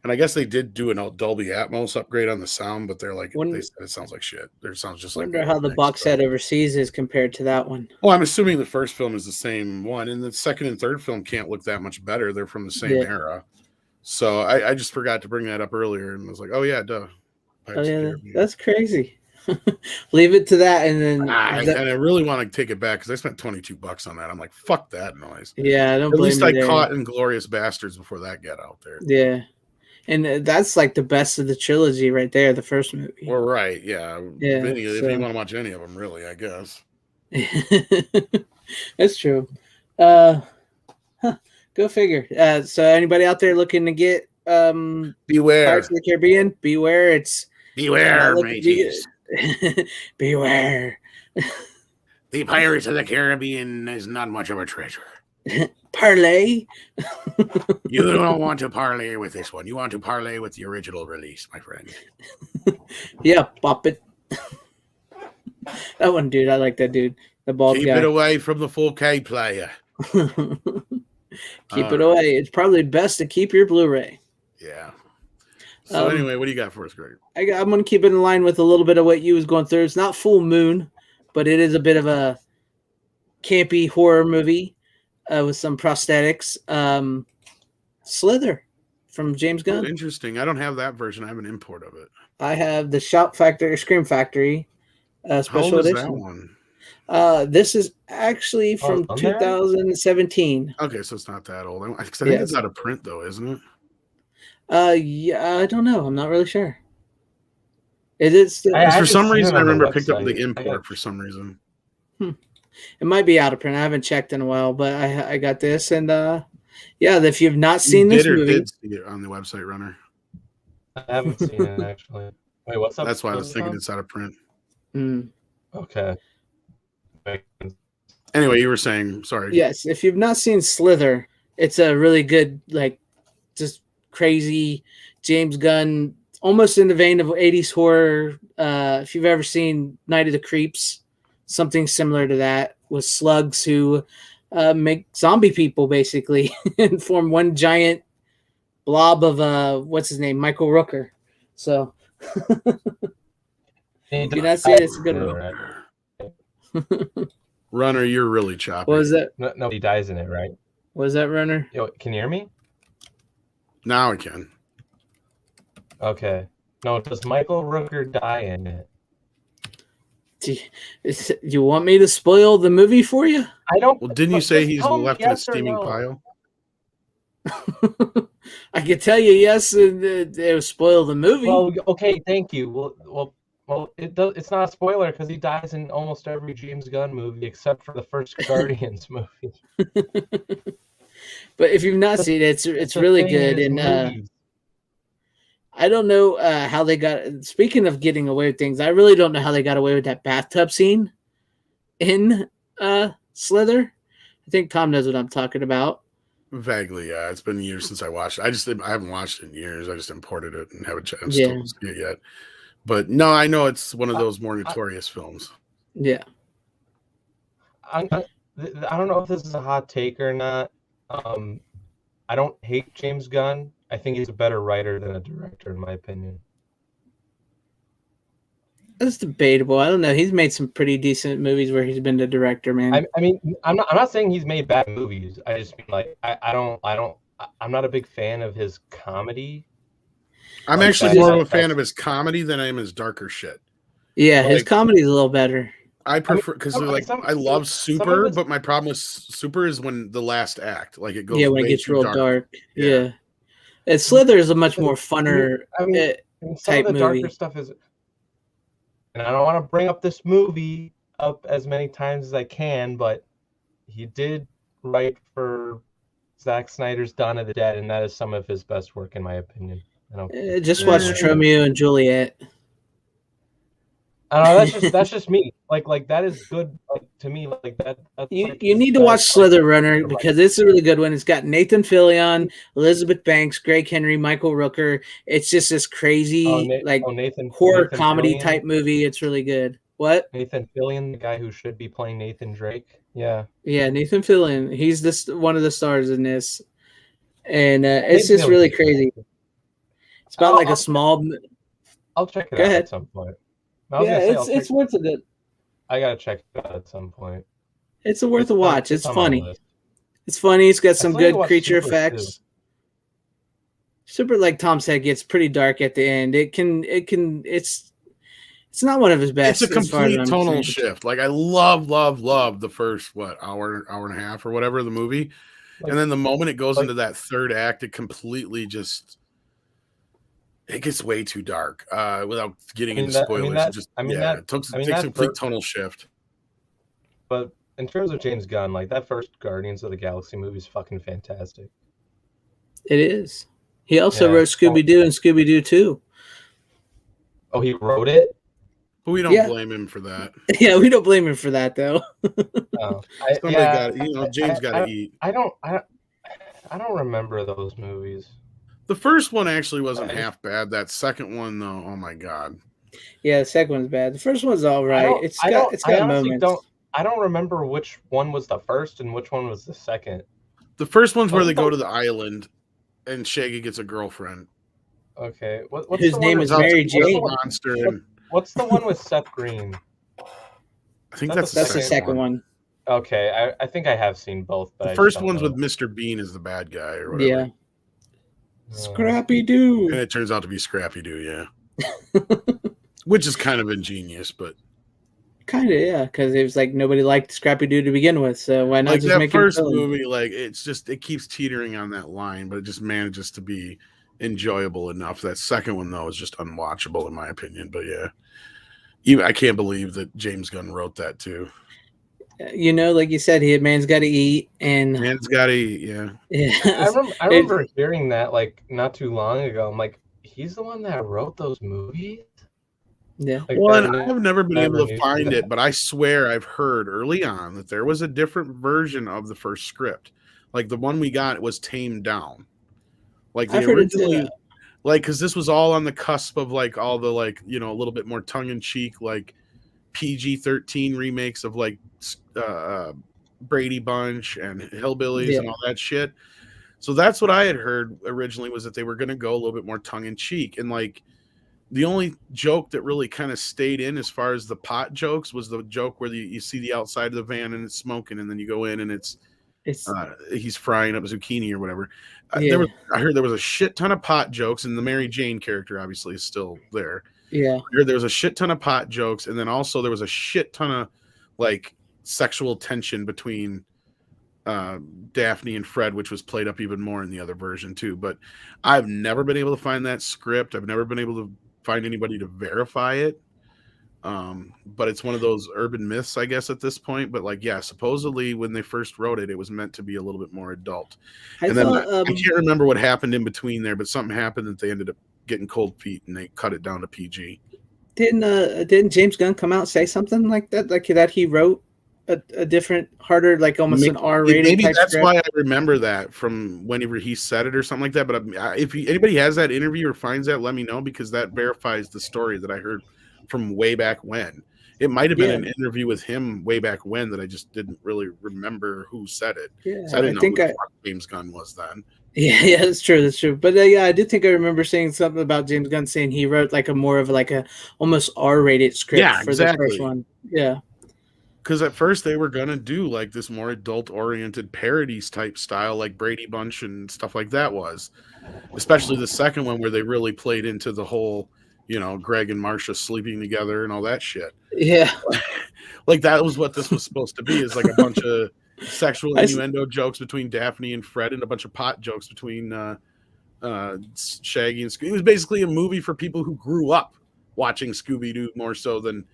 And I guess they did do an Dolby Atmos upgrade on the sound, but they're like they said it sounds like shit. It sounds just like. I wonder how the box set overseas is compared to that one. Well, I'm assuming the first film is the same one, and the second and third film can't look that much better. They're from the same era. So I just forgot to bring that up earlier, and was like, oh yeah, duh. That's crazy. Leave it to that, and then and I really want to take it back because I spent $22 on that. I'm like, fuck that noise. Yeah, I don't. At least I caught Inglorious Bastards before that got out there. Yeah, and that's like the best of the trilogy right there. The first movie. Well, right, yeah. If you want to watch any of them, really, I guess. That's true. Go figure. So anybody out there looking to get Beware Pirates of the Caribbean? Beware! It's beware, mateys. Beware. The Pirates of the Caribbean is not much of a treasure. Parlay. You don't want to parlay with this one. You want to parlay with the original release, my friend. Yeah, pop it. That one, dude. I like that dude. The bald guy. Keep it away from the 4K player. Keep it away. It's probably best to keep your Blu-ray. Yeah. So anyway, what do you got for us, Greg? I'm going to keep it in line with a little bit of what you was going through. It's not Full Moon, but it is a bit of a campy horror movie with some prosthetics. Slither from James Gunn. Oh, interesting. I don't have that version. I have an import of it. I have the Scream Factory special edition. That one? This is actually from 2017. Okay, so it's not that old. I think it's out of print, though, isn't it? Yeah, I don't know. I'm not really sure. It is still, for some reason I remember I picked up the import for some reason. It might be out of print. I haven't checked in a while, but I got this, and if you've not seen this movie, did see it on the website runner. I haven't seen it actually. Wait, what's up? That's why I was thinking it's out of print. Mm. Okay. Anyway, you were saying, sorry. Yes, if you've not seen Slither, it's a really good, like, just crazy James Gunn, almost in the vein of 80s horror. If you've ever seen Night of the Creeps, something similar to that, with slugs who make zombie people basically and form one giant blob of what's his name, Michael Rooker. So if you're not seeing it, it's a good one. Runner, you're really choppy. What was that? Nobody dies in it, right? What was that, Runner? Yo, can you hear me? Now I can. Okay. No, does Michael Rooker die in it? Do you want me to spoil the movie for you? I don't. Well, didn't you say he's left in a yes steaming no. pile? I can tell you yes, and it will spoil the movie. Well, okay, thank you. Well, it's not a spoiler because he dies in almost every James Gunn movie except for the first Guardians movie. But if you've not seen it, it's really good. And I don't know how they got. Speaking of getting away with things, I really don't know how they got away with that bathtub scene in Slither. I think Tom knows what I'm talking about. Vaguely, yeah. It's been years since I watched it. I haven't watched it in years. I just imported it and haven't still seen it yet. But no, I know it's one of those more notorious films. Yeah. I don't know if this is a hot take or not. I don't hate James Gunn. I think he's a better writer than a director, in my opinion. That's debatable. I don't know. He's made some pretty decent movies where he's been the director, man. I mean, I'm not saying he's made bad movies. I just mean like I'm not a big fan of his comedy. I'm actually more of a fan of his comedy than I am his darker shit. Yeah, his comedy's a little better. I prefer because I love Super, but my problem with Super is when the last act, like it goes. Yeah, when it gets real dark. Yeah. And Slither is a much more funner type of the movie. Darker stuff is, and I don't want to bring up this movie up as many times as I can, but he did write for Zack Snyder's Dawn of the Dead, and that is some of his best work, in my opinion. Just watch Romeo and Juliet. I don't know, that's just me. Like that is good to me. Like that. You need to watch Slither Runner because it's a really good one. It's got Nathan Fillion, Elizabeth Banks, Greg Henry, Michael Rooker. It's just this crazy horror comedy type movie. It's really good. What? Nathan Fillion, the guy who should be playing Nathan Drake. Yeah. Yeah, Nathan Fillion. He's one of the stars in this, and it's just really crazy. It's about a small. I'll check it out at some point. It's worth it. I gotta check it out at some point. It's worth a watch. It's funny. It's funny. It's got some good creature effects. Super, like Tom said, gets pretty dark at the end. It's not one of his best. It's a complete tonal shift. Like I love the first hour and a half or whatever of the movie, and then the moment it goes into that third act, it completely just. It gets way too dark. Without getting into spoilers, it takes a complete tonal shift. But in terms of James Gunn, like that first Guardians of the Galaxy movie is fucking fantastic. It is. He also wrote Scooby-Doo and Scooby-Doo 2. Oh, he wrote it? But we don't blame him for that. Yeah, we don't blame him for that though. James got to eat. I don't remember those movies. The first one actually wasn't half bad. That second one, though, oh my god. Yeah, the second one's bad. The first one's all right. It's got moments. I don't remember which one was the first and which one was the second. The first one's where they go to the island, and Shaggy gets a girlfriend. Okay, his name is Mary Jane. What's the one with Seth Green? I think that's the second one. Okay, I think I have seen both. But the first one's with Mr. Bean as the bad guy or whatever. Yeah. Scrappy Doo. And it turns out to be Scrappy Doo, yeah. Which is kind of ingenious, but kind of, yeah, because it was like nobody liked Scrappy Doo to begin with, so why not just make that first movie? Like it keeps teetering on that line, but it just manages to be enjoyable enough. That second one though is just unwatchable in my opinion. But yeah, I can't believe that James Gunn wrote that too. Like you said, man's got to eat, and man's got to eat. Yeah. I remember hearing that like not too long ago. I'm like, he's the one that wrote those movies. Yeah. Like, Well, and I I've never been never able to knew find that. it, but I swear I've heard early on that there was a different version of the first script. Like the one we got was tamed down. Like they I've heard it too. originally, like, because this was all on the cusp of like all the like a little bit more tongue in cheek, like PG-13 remakes of like Brady Bunch and Hillbillies Yeah. and all that shit. So that's what I had heard originally, was that they were going to go a little bit more tongue in cheek, and like the only joke that really kind of stayed in as far as the pot jokes was the joke where you see the outside of the van and it's smoking, and then you go in and it's It's he's frying up zucchini or whatever. yeah. I heard there was a shit ton of pot jokes, and the Mary Jane character obviously is still there. Yeah. I heard there was a shit ton of pot jokes, and then also there was a shit ton of like sexual tension between Daphne and Fred, which was played up even more in the other version too. But I've never been able to find that script. I've never been able to find anybody to verify it. But it's one of those urban myths, I guess, at this point. But like, yeah, supposedly when they first wrote it, it was meant to be a little bit more adult. I And then thought I can't remember what happened in between there, but something happened that they ended up getting cold feet and they cut it down to PG. didn't James Gunn come out and say something like that? Like that he wrote a different, harder, like almost an R-rated Maybe type that's script? why I remember that from whenever he said it or something like that. But if anybody has that interview or finds that, let me know, because that verifies the story that I heard from way back when. It might have been an interview with him way back when that I just didn't really remember who said it. Yeah, So I didn't I know think who the fuck James Gunn was then. Yeah, that's true. That's true. But yeah, I do think I remember saying something about James Gunn saying he wrote like a more of like a almost R-rated script Yeah, for the first exactly. one. Yeah. Because at first they were gonna do like this more adult-oriented parodies type style, like Brady Bunch and stuff like that was. Especially the second one, where they really played into the whole, Greg and Marcia sleeping together and all that shit. Yeah. Like that was what this was supposed to be, is like a bunch of sexual I innuendo jokes between Daphne and Fred, and a bunch of pot jokes between Shaggy and Scooby. It was basically a movie for people who grew up watching Scooby-Doo more so than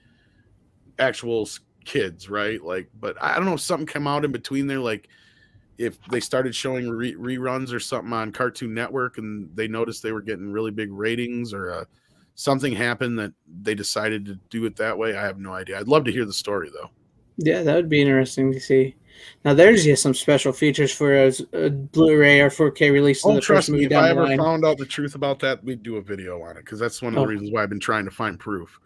actual kids, right? Like, but I don't know if something came out in between there, like if they started showing reruns or something on Cartoon Network and they noticed they were getting really big ratings, or something happened that they decided to do it that way. I have no idea. I'd love to hear the story though. Yeah, that would be interesting to see. Now, there's just some special features for a Blu-ray or 4K release of the Trust first me, movie if down I the ever line. found out the truth about that, we'd do a video on it, because that's one of the reasons why I've been trying to find proof.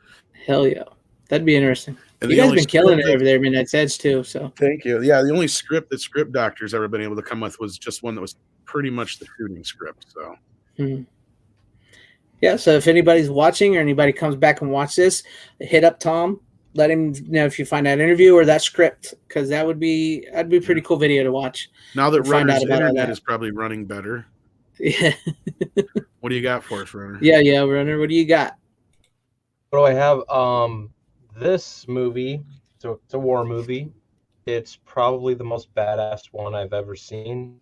Hell yeah. That'd be interesting. And you guys been killing it over there, Midnight's Edge, too. So thank you. Yeah, the only script that Script Doctor's ever been able to come with was just one that was pretty much the shooting script. So yeah, so if anybody's watching or anybody comes back and watch this, hit up Tom. Let him know if you find that interview or that script, because that'd be a pretty cool video to watch. Now that Runner's about internet is probably running better. Yeah. What do you got for us, Runner? Yeah, Runner. What do you got? What do I have? This movie, so it's a war movie. It's probably the most badass one I've ever seen.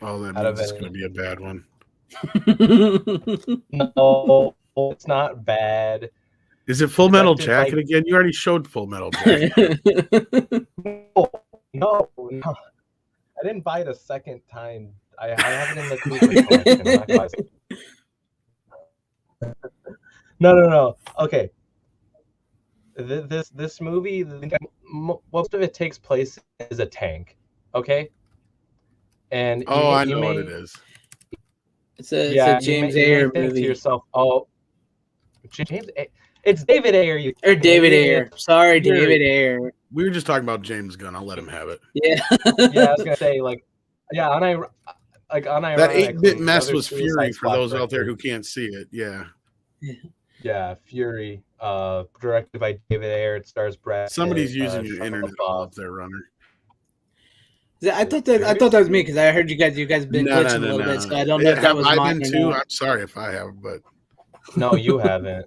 Oh, that means it's going to be a bad one. No, it's not bad. Is it Full Metal Jacket again? You already showed Full Metal Jacket. No. I didn't buy it a second time. I have it in the collection. No. Okay. This movie, most of it takes place as a tank. Okay. And I know what it is. It's a James Ayer movie. To yourself, James. It's David Ayer. David Ayer. Sorry, David Ayer. We were just talking about James Gunn. I'll let him have it. Yeah. Yeah, I was gonna say on that 8-bit mess was Fury for those out there who can't see it. Yeah. Yeah, Fury. Directed by David Ayer. It stars Brad. Somebody's using your internet up there, Runner. I thought that was me, because I heard you guys been glitching a little bit, so I don't know if that was mine or not. I'm sorry if I have, but no, you haven't.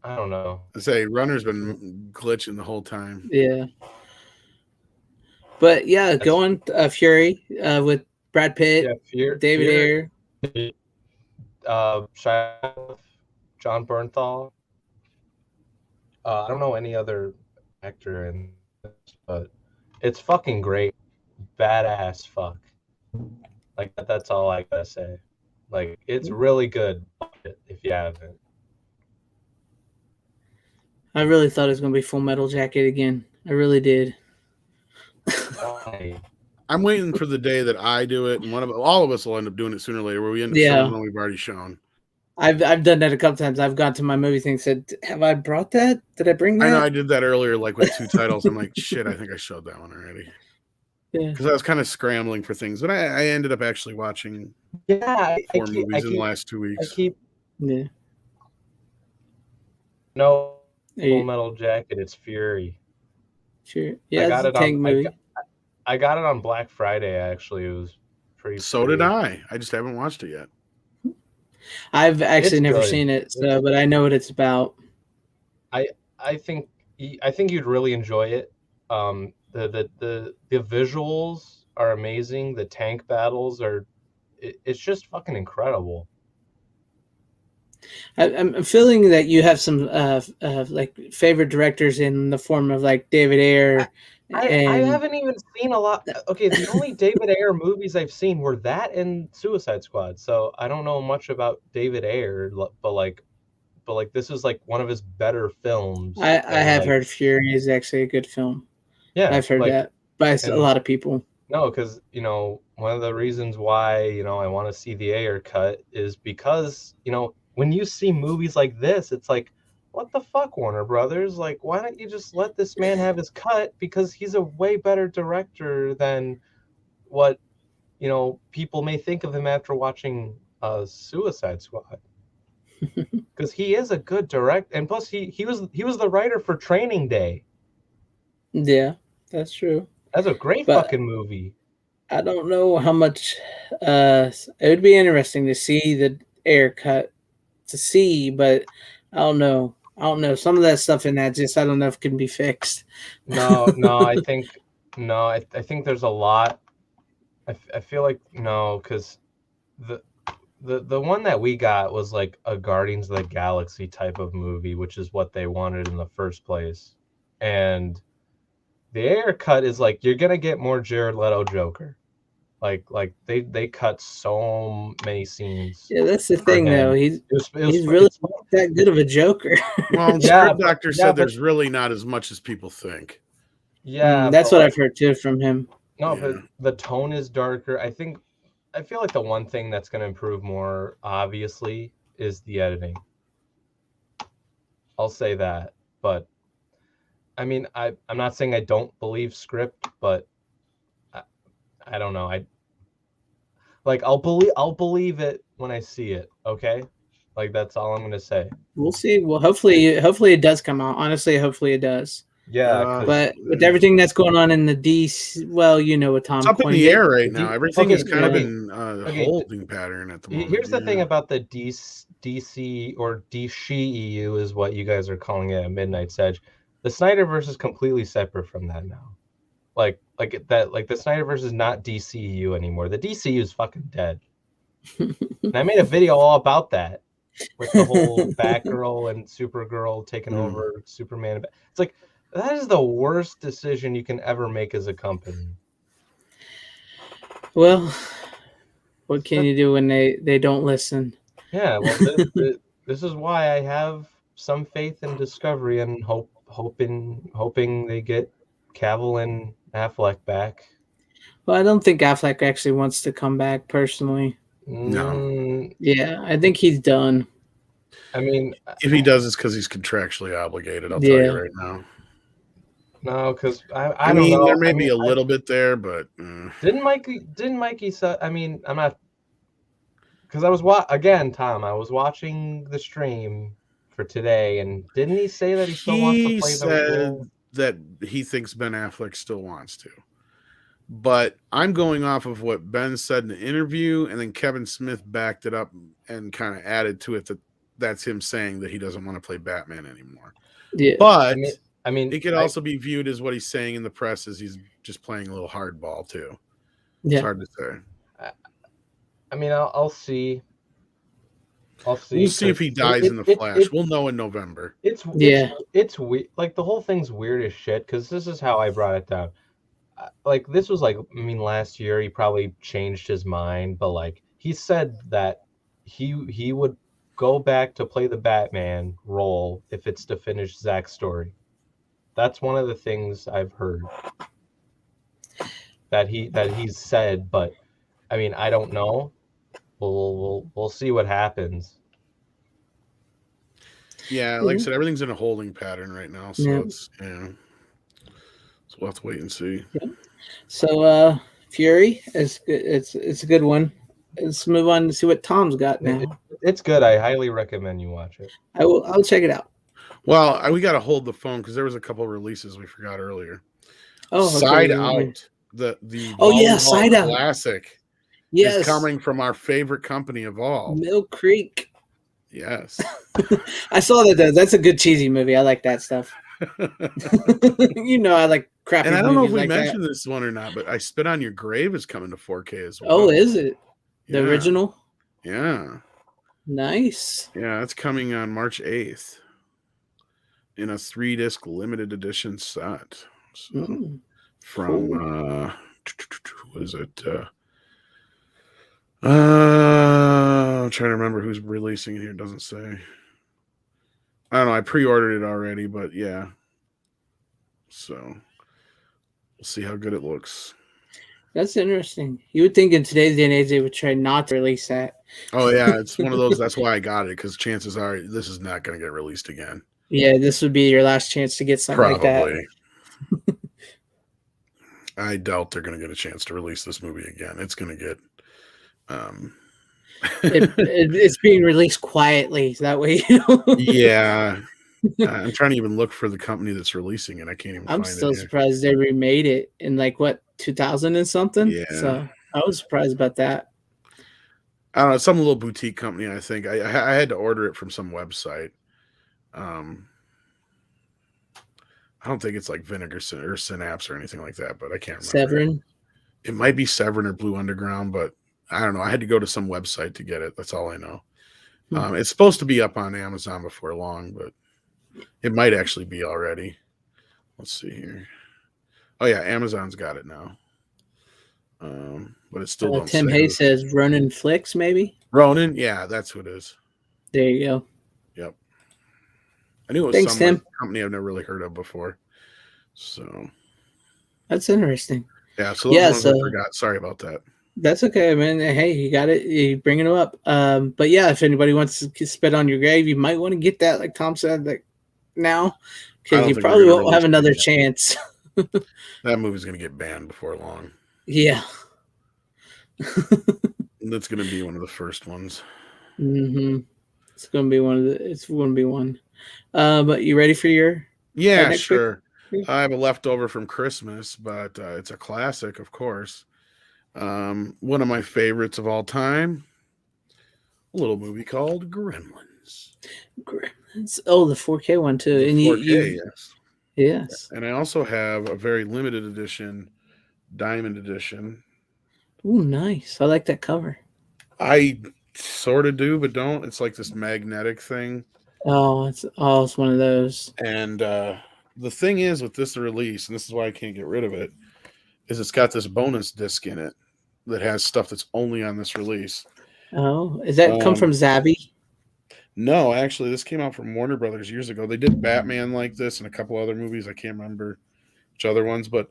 I don't know. I say Runner's been glitching the whole time. Yeah. But yeah, going Fury with Brad Pitt, David Ayer, John Bernthal. I don't know any other actor in this, but it's fucking great. Badass fuck. Like, that's all I gotta say. Like, it's really good if you haven't. I really thought it was going to be Full Metal Jacket again. I really did. Why? I'm waiting for the day that I do it, and all of us will end up doing it sooner or later, where we end up Yeah. showing what we've already shown. I've done that a couple times. I've gone to my movie thing and said, "Have I brought that? Did I bring that?" I know I did that earlier, like with 2 titles. I'm like, shit, I think I showed that one already. Yeah. Because I was kind of scrambling for things, but I ended up actually watching 4 movies in the last 2 weeks. Yeah. No Are you- Full Metal Jacket. It's Fury. Sure. Yeah, I it's got a it tank on. movie. I got it on Black Friday. Actually, it was pretty. So did I. I just haven't watched it yet. I've actually It's never good. seen it, so but I know what it's about. I think you'd really enjoy it. The visuals are amazing. The tank battles are. It's just fucking incredible. I'm feeling that you have some like favorite directors in the form of like David Ayer. I And haven't even seen a lot. Okay, the only David Ayer movies I've seen were that and Suicide Squad. So I don't know much about David Ayer, but this is like one of his better films. I And have like, heard Fury is actually a good film. yeah, I've heard like, that by a and lot of people. no, because one of the reasons why I want to see the Ayer cut is because when you see movies like this, it's like, what the fuck, Warner Brothers? Like, why don't you just let this man have his cut? Because he's a way better director than what people may think of him after watching Suicide Squad. Because he is a good director, and plus he was the writer for Training Day. Yeah, that's true. That's a great fucking movie. I don't know how much. It would be interesting to see the Ayer cut but I don't know. Some of that stuff in that I don't know if it can be fixed. No, I think I think there's a lot. I feel like no, because the one that we got was like a Guardians of the Galaxy type of movie, which is what they wanted in the first place. And the Ayer cut is like, you're gonna get more Jared Leto Joker. Like they cut so many scenes. Yeah, that's the thing though. He's really not that good of a Joker. Well, Script Doctor said there's really not as much as people think. Yeah, that's what I've heard too from him. No, but the tone is darker. I feel like the one thing that's going to improve more, obviously, is the editing. I'll say that. But, I mean, I'm not saying I don't believe script, but I don't know. I'll believe it when I see it, okay? Like, that's all I'm going to say. We'll see. Well, hopefully it does come out. Honestly, hopefully it does. Yeah, but with everything that's going on in the DC, well, what Tom. It's up in the air right now. Everything is kind of in a holding pattern at the moment. Here's the thing about the DC or DC EU is what you guys are calling it at Midnight's Edge. The Snyderverse is completely separate from that now. Like the Snyderverse is not DCU anymore. The DCU is fucking dead. And I made a video all about that, with the whole Batgirl and Supergirl taking over Superman. It's like, that is the worst decision you can ever make as a company. Well, what can you do when they don't listen? Yeah, well, this is why I have some faith in Discovery and hoping they get Cavill and Affleck back. Well, I don't think Affleck actually wants to come back personally. No. Yeah, I think he's done. I mean, if he does, it's because he's contractually obligated. I'll tell you right now. No, because I don't know. There may be a little bit there, but didn't Mikey say? I mean, I'm not, because I was Tom. I was watching the stream for today, and didn't he say that he still wants to play the role? That he thinks Ben Affleck still wants to. But I'm going off of what Ben said in the interview, and then Kevin Smith backed it up and kind of added to it that's him saying that he doesn't want to play Batman anymore. Yeah, but I mean, it could also be viewed as what he's saying in the press as he's just playing a little hardball too. Yeah. It's hard to say. I mean, I'll see. We'll see if he dies in the Flash. We'll know in November. It's weird. Like, the whole thing's weird as shit, because this is how I brought it down. Like, this was like, I mean, last year he probably changed his mind, but like, he said that he would go back to play the Batman role if it's to finish Zack's story. That's one of the things I've heard that he's said, but I mean, I don't know. We'll see what happens. Yeah, like I said, everything's in a holding pattern right now, so Yeah. it's so we'll have to wait and see. So Fury is it's a good one. Let's move on to see what Tom's got now. It's good. I highly recommend you watch it. I'll check it out. Well, we got to hold the phone because there was a couple of releases we forgot earlier. Oh, Side okay. Out, the yeah, volleyball Side Out. classic, Yes, is coming from our favorite company of all. Mill Creek. Yes, I saw that. That's a good cheesy movie. I like that stuff. I like crappy. And I don't know if movies we like mentioned that. this one or not, but I Spit on Your Grave is coming to 4K as well. Oh, is it the Yeah. original? Yeah, Nice. yeah, it's coming on March 8th in a 3-disc limited edition set. So, from what is it? I'm trying to remember who's releasing it here. It doesn't say. I don't know. I pre-ordered it already, but yeah. So we'll see how good it looks. That's interesting. You would think in today's day and age they would try not to release that. Oh yeah, it's one of those. That's why I got it, because chances are this is not going to get released again. Yeah, this would be your last chance to get something like that. Probably. I doubt they're going to get a chance to release this movie again. It's going to get. It's being released quietly. That way, Yeah. I'm trying to even look for the company that's releasing it. I can't even I'm find still it. surprised they remade it in 2000 and something. Yeah. So I was surprised about that. I don't know, some little boutique company. I think I had to order it from some website. I don't think it's like Vinegar or Synapse or anything like that, but I can't remember. Severin. It might be Severin or Blue Underground, but I don't know. I had to go to some website to get it. That's all I know. It's supposed to be up on Amazon before long, but it might actually be already. Let's see here. Oh yeah, Amazon's got it now. But it's still don't Tim say Hayes says Ronin Flicks, maybe. Ronin, yeah, that's who it is. There you go. Yep. I knew it was Thanks, some Tim. like, company I've never really heard of before. So that's interesting. Yeah, so those ones I forgot. Sorry about that. That's okay, man. Hey, you got it. You're bringing them up. But yeah, if anybody wants to spit on your grave, you might want to get that, like Tom said, like now, because you probably won't have another chance. That movie's going to get banned before long. Yeah. That's going to be one of the first ones. Mm-hmm. It's going to be one of the. It's going to be one. But you ready for your? Yeah, sure. I have a leftover from Christmas, but it's a classic, of course. One of my favorites of all time. A little movie called Gremlins. Gremlins. Oh, the 4K one too. And 4K, yes. Yes. And I also have a very limited edition, diamond edition. Oh, nice. I like that cover. I sort of do, but don't. It's like this magnetic thing. Oh, it's one of those. And the thing is with this release, and this is why I can't get rid of it, is it's got this bonus disc in it that has stuff that's only on this release. Oh, is that come from Zabby? No, actually, this came out from Warner Brothers years ago. They did Batman like this and a couple other movies. I can't remember which other ones, but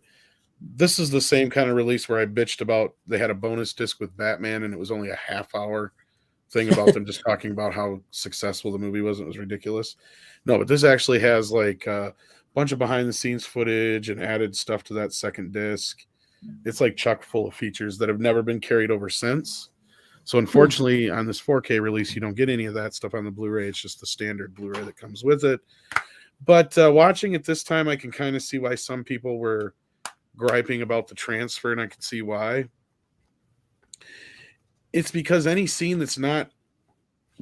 this is the same kind of release where I bitched about they had a bonus disc with Batman and it was only a half-hour thing about them just talking about how successful the movie was. It was ridiculous. No, but this actually has like a bunch of behind-the-scenes footage and added stuff to that second disc. It's like chock full of features that have never been carried over since. So unfortunately, on this 4K release, you don't get any of that stuff on the Blu-ray. It's just the standard Blu-ray that comes with it. But watching it this time, I can kind of see why some people were griping about the transfer, and I can see why. It's because any scene that's not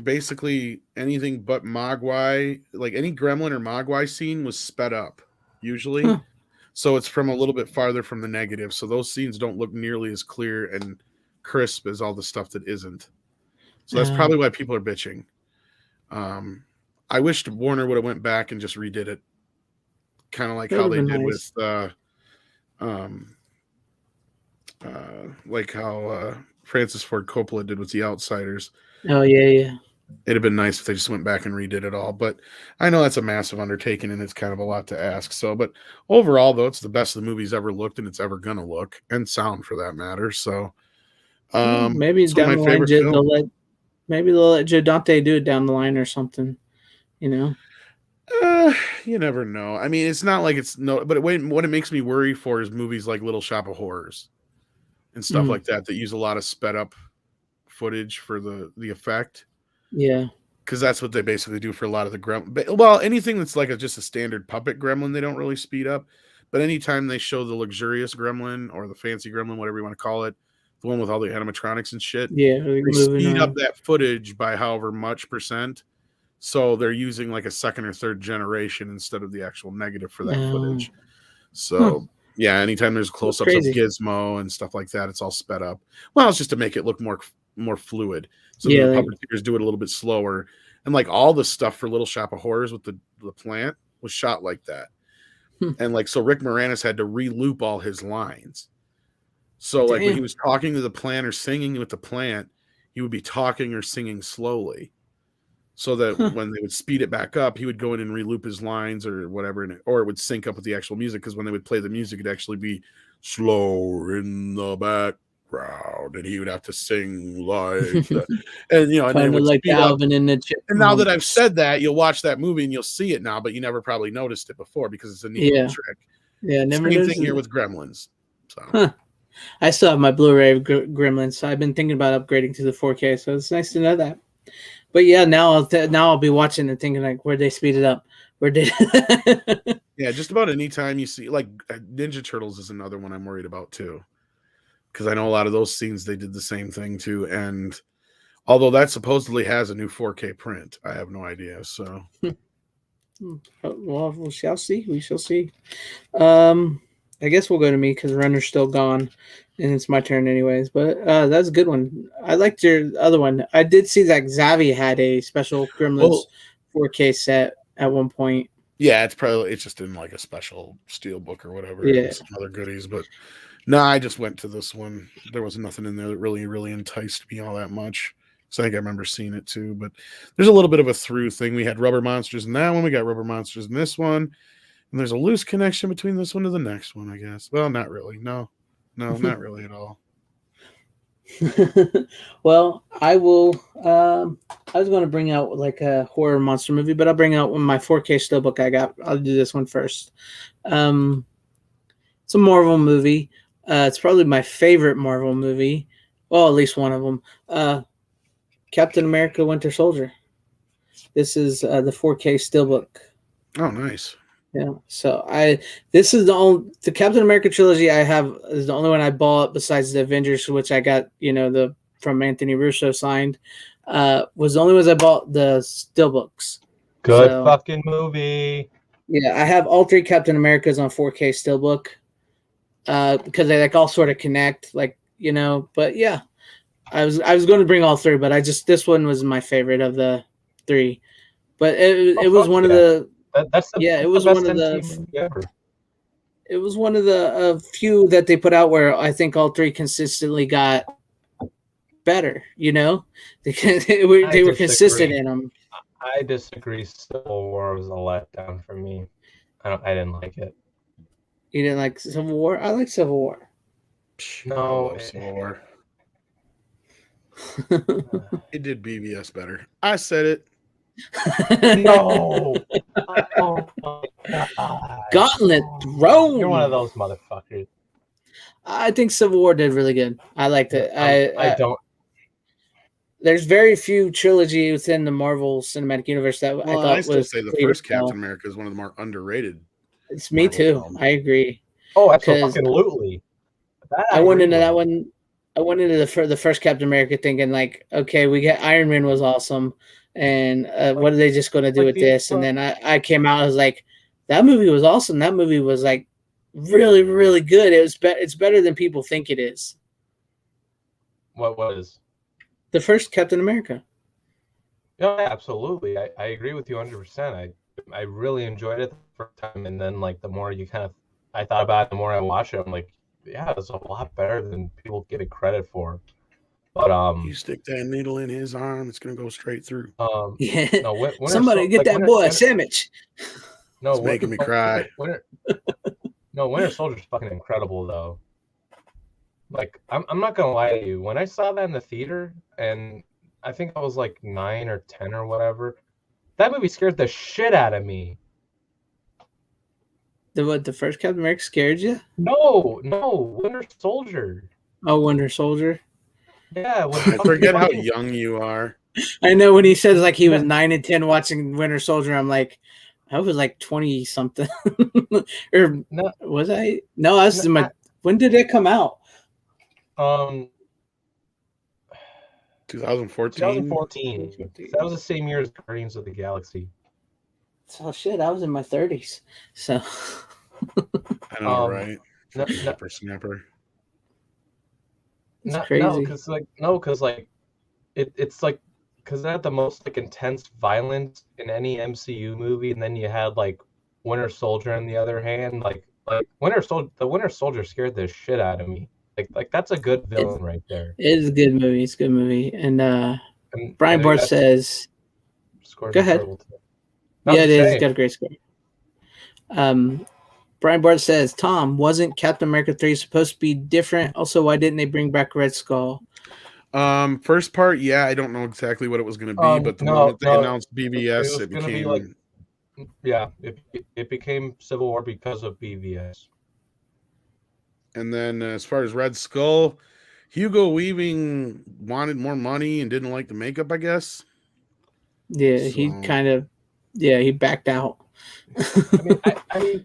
basically anything but Mogwai, like any Gremlin or Mogwai scene was sped up, usually. So it's from a little bit farther from the negative. So those scenes don't look nearly as clear and crisp as all the stuff that isn't. So that's probably why people are bitching. I wished Warner would have went back and just redid it, kind of like how they did with like how Francis Ford Coppola did with The Outsiders. Oh yeah. It'd have been nice if they just went back and redid it all. But I know that's a massive undertaking and it's kind of a lot to ask. So, but overall, though, it's the best the movie's ever looked and it's ever going to look and sound for that matter. So, Maybe it's one down of the my line, favorite films. maybe they'll let Joe Dante do it down the line or something. You know? Uh, you never know. I mean, it's not like it's no, but what it makes me worry for is movies like Little Shop of Horrors and stuff Mm, like that that use a lot of sped up footage for the effect. yeah. Because that's what they basically do for a lot of the gremlin. Well, anything that's like just a standard puppet gremlin, they don't really speed up. But anytime they show the luxurious gremlin or the fancy gremlin, whatever you want to call it, the one with all the animatronics and shit, Yeah. Like they moving speed up around. that footage by however much percent. So they're using like a second or third generation instead of the actual negative for that footage. Huh. So yeah, anytime there's That's close-ups of crazy. Gizmo and stuff like that, it's all sped up. Well, it's just to make it look more fluid, so that Yeah. the Like, puppeteers do it a little bit slower. And like all the stuff for Little Shop of Horrors with the plant was shot like that. hmm, And like so, Rick Moranis had to re-loop all his lines. So like when he damn. was talking to the plant or singing with the plant, he would be talking or singing slowly so that Huh. when they would speed it back up, he would go in and reloop his lines or whatever, or it would sync up with the actual music. Because when they would play the music, it'd actually be slower in the background, and he would have to sing like that. And and then it Kind of would like speed up. Alvin and the And now that I've Chipmunks. said that, you'll watch that movie and you'll see it now, but you never probably noticed it before because it's a neat little Yeah. trick. Yeah. Never Same thing noticed here it. with Gremlins. So Huh. I still have my Blu-ray of Gremlins, so I've been thinking about upgrading to the 4K. So it's nice to know that. But yeah, now I'll be watching and thinking like, where they speed it up? Where did? yeah, just about any time you see like Ninja Turtles is another one I'm worried about too. Because I know a lot of those scenes they did the same thing too. And although that supposedly has a new 4K print, I have no idea. So Well, we shall see. We shall see. Um, I guess we'll go to me because Runner's still gone, and it's my turn anyways. But that's a good one. I liked your other one. I did see that Xavi had a special Gremlins well, 4K set at one point. yeah, it's just in like a special steel book or whatever and Yeah. some other goodies. But no, I just went to this one. There was nothing in there that really enticed me all that much. So I think I remember seeing it too. But there's a little bit of a through thing. We had rubber monsters in that one. We got rubber monsters in this one. And there's a loose connection between this one to the next one, I guess. Well, not really. No, not really at all. Well, I will. I was going to bring out like a horror monster movie, but I'll bring out my 4K steelbook I got. I'll do this one first. Um, it's a Marvel movie. It's probably my favorite Marvel movie. Well, at least one of them. Captain America: Winter Soldier. This is the 4K steelbook. Oh, nice. Yeah. So this is the Captain America trilogy I have is the only one I bought besides the Avengers, which I got the from Anthony Russo signed. Was the only ones I bought the steelbooks. Good So fucking movie. yeah, I have all three Captain Americas on 4K steelbook. Because they like all sort of connect, But yeah, I was going to bring all three, but this one was my favorite of the three. But it was fuck one of yeah. the That's yeah, it the was best one of MCU the movie ever. it was one of the few that they put out where I think all three consistently got better. They were consistent disagree. in them. I disagree. Civil War was a letdown for me. I didn't like it. You didn't like Civil War? I like Civil War. No, I love Civil War. It did BVS better. I said it. No. Oh my god. Gauntlet Throne. You're one of those motherfuckers. I think Civil War did really good. I liked it. I don't. There's very few trilogy within the Marvel Cinematic Universe that I thought still was say the completed first well. Captain America is one of the more underrated. It's me Marvel too. film. I agree. Oh, absolutely. I went into that one. I went into the first Captain America thinking like, okay, we get Iron Man was awesome, and what are they just going to do with this? And then I came out, I was like, that movie was awesome. That movie was like really, really good. It's better than people think it is. What is? The first Captain America. Yeah, absolutely. I agree with you 100%. I really enjoyed it the first time, and then like the more I thought about it, the more I watched it, I'm like, yeah, it's a lot better than people give it credit for. But You stick that needle in his arm, it's gonna go straight through. Yeah. no, Somebody get that boy a sandwich. It's making me cry. Winter Soldier's fucking incredible though. Like I'm not gonna lie to you. When I saw that in the theater, and I think I was like 9 or 10 or whatever, that movie scared the shit out of me. The first Captain America scared you? No, Winter Soldier. Oh, Winter Soldier. Yeah, I forget how young you are. I know when he says like he was 9 and 10 watching Winter Soldier, I'm like, I was like 20 something. Or No, was I? No, I was in my. When did it come out? 2014. 2014. That was the same year as Guardians of the Galaxy. Oh shit! I was in my 30s. So. I know, right? No, Snapper. It's crazy. Because it's like because they had the most like intense violence in any MCU movie, and then you had like Winter Soldier on the other hand, like the Winter Soldier scared the shit out of me. Like that's a good villain right there. It is a good movie. It's a good movie. And Brian Barth says, "Go ahead." Yeah, it is. It's got a great score. Brian Barth says, "Tom, wasn't Captain America 3 supposed to be different? Also, why didn't they bring back Red Skull?" First part, yeah, I don't know exactly what it was going to be, but the moment they announced BVS, it became like, yeah, it became Civil War because of BVS. And then as far as Red Skull, Hugo Weaving wanted more money and didn't like the makeup, I guess. Yeah, so, he kind of, he backed out. I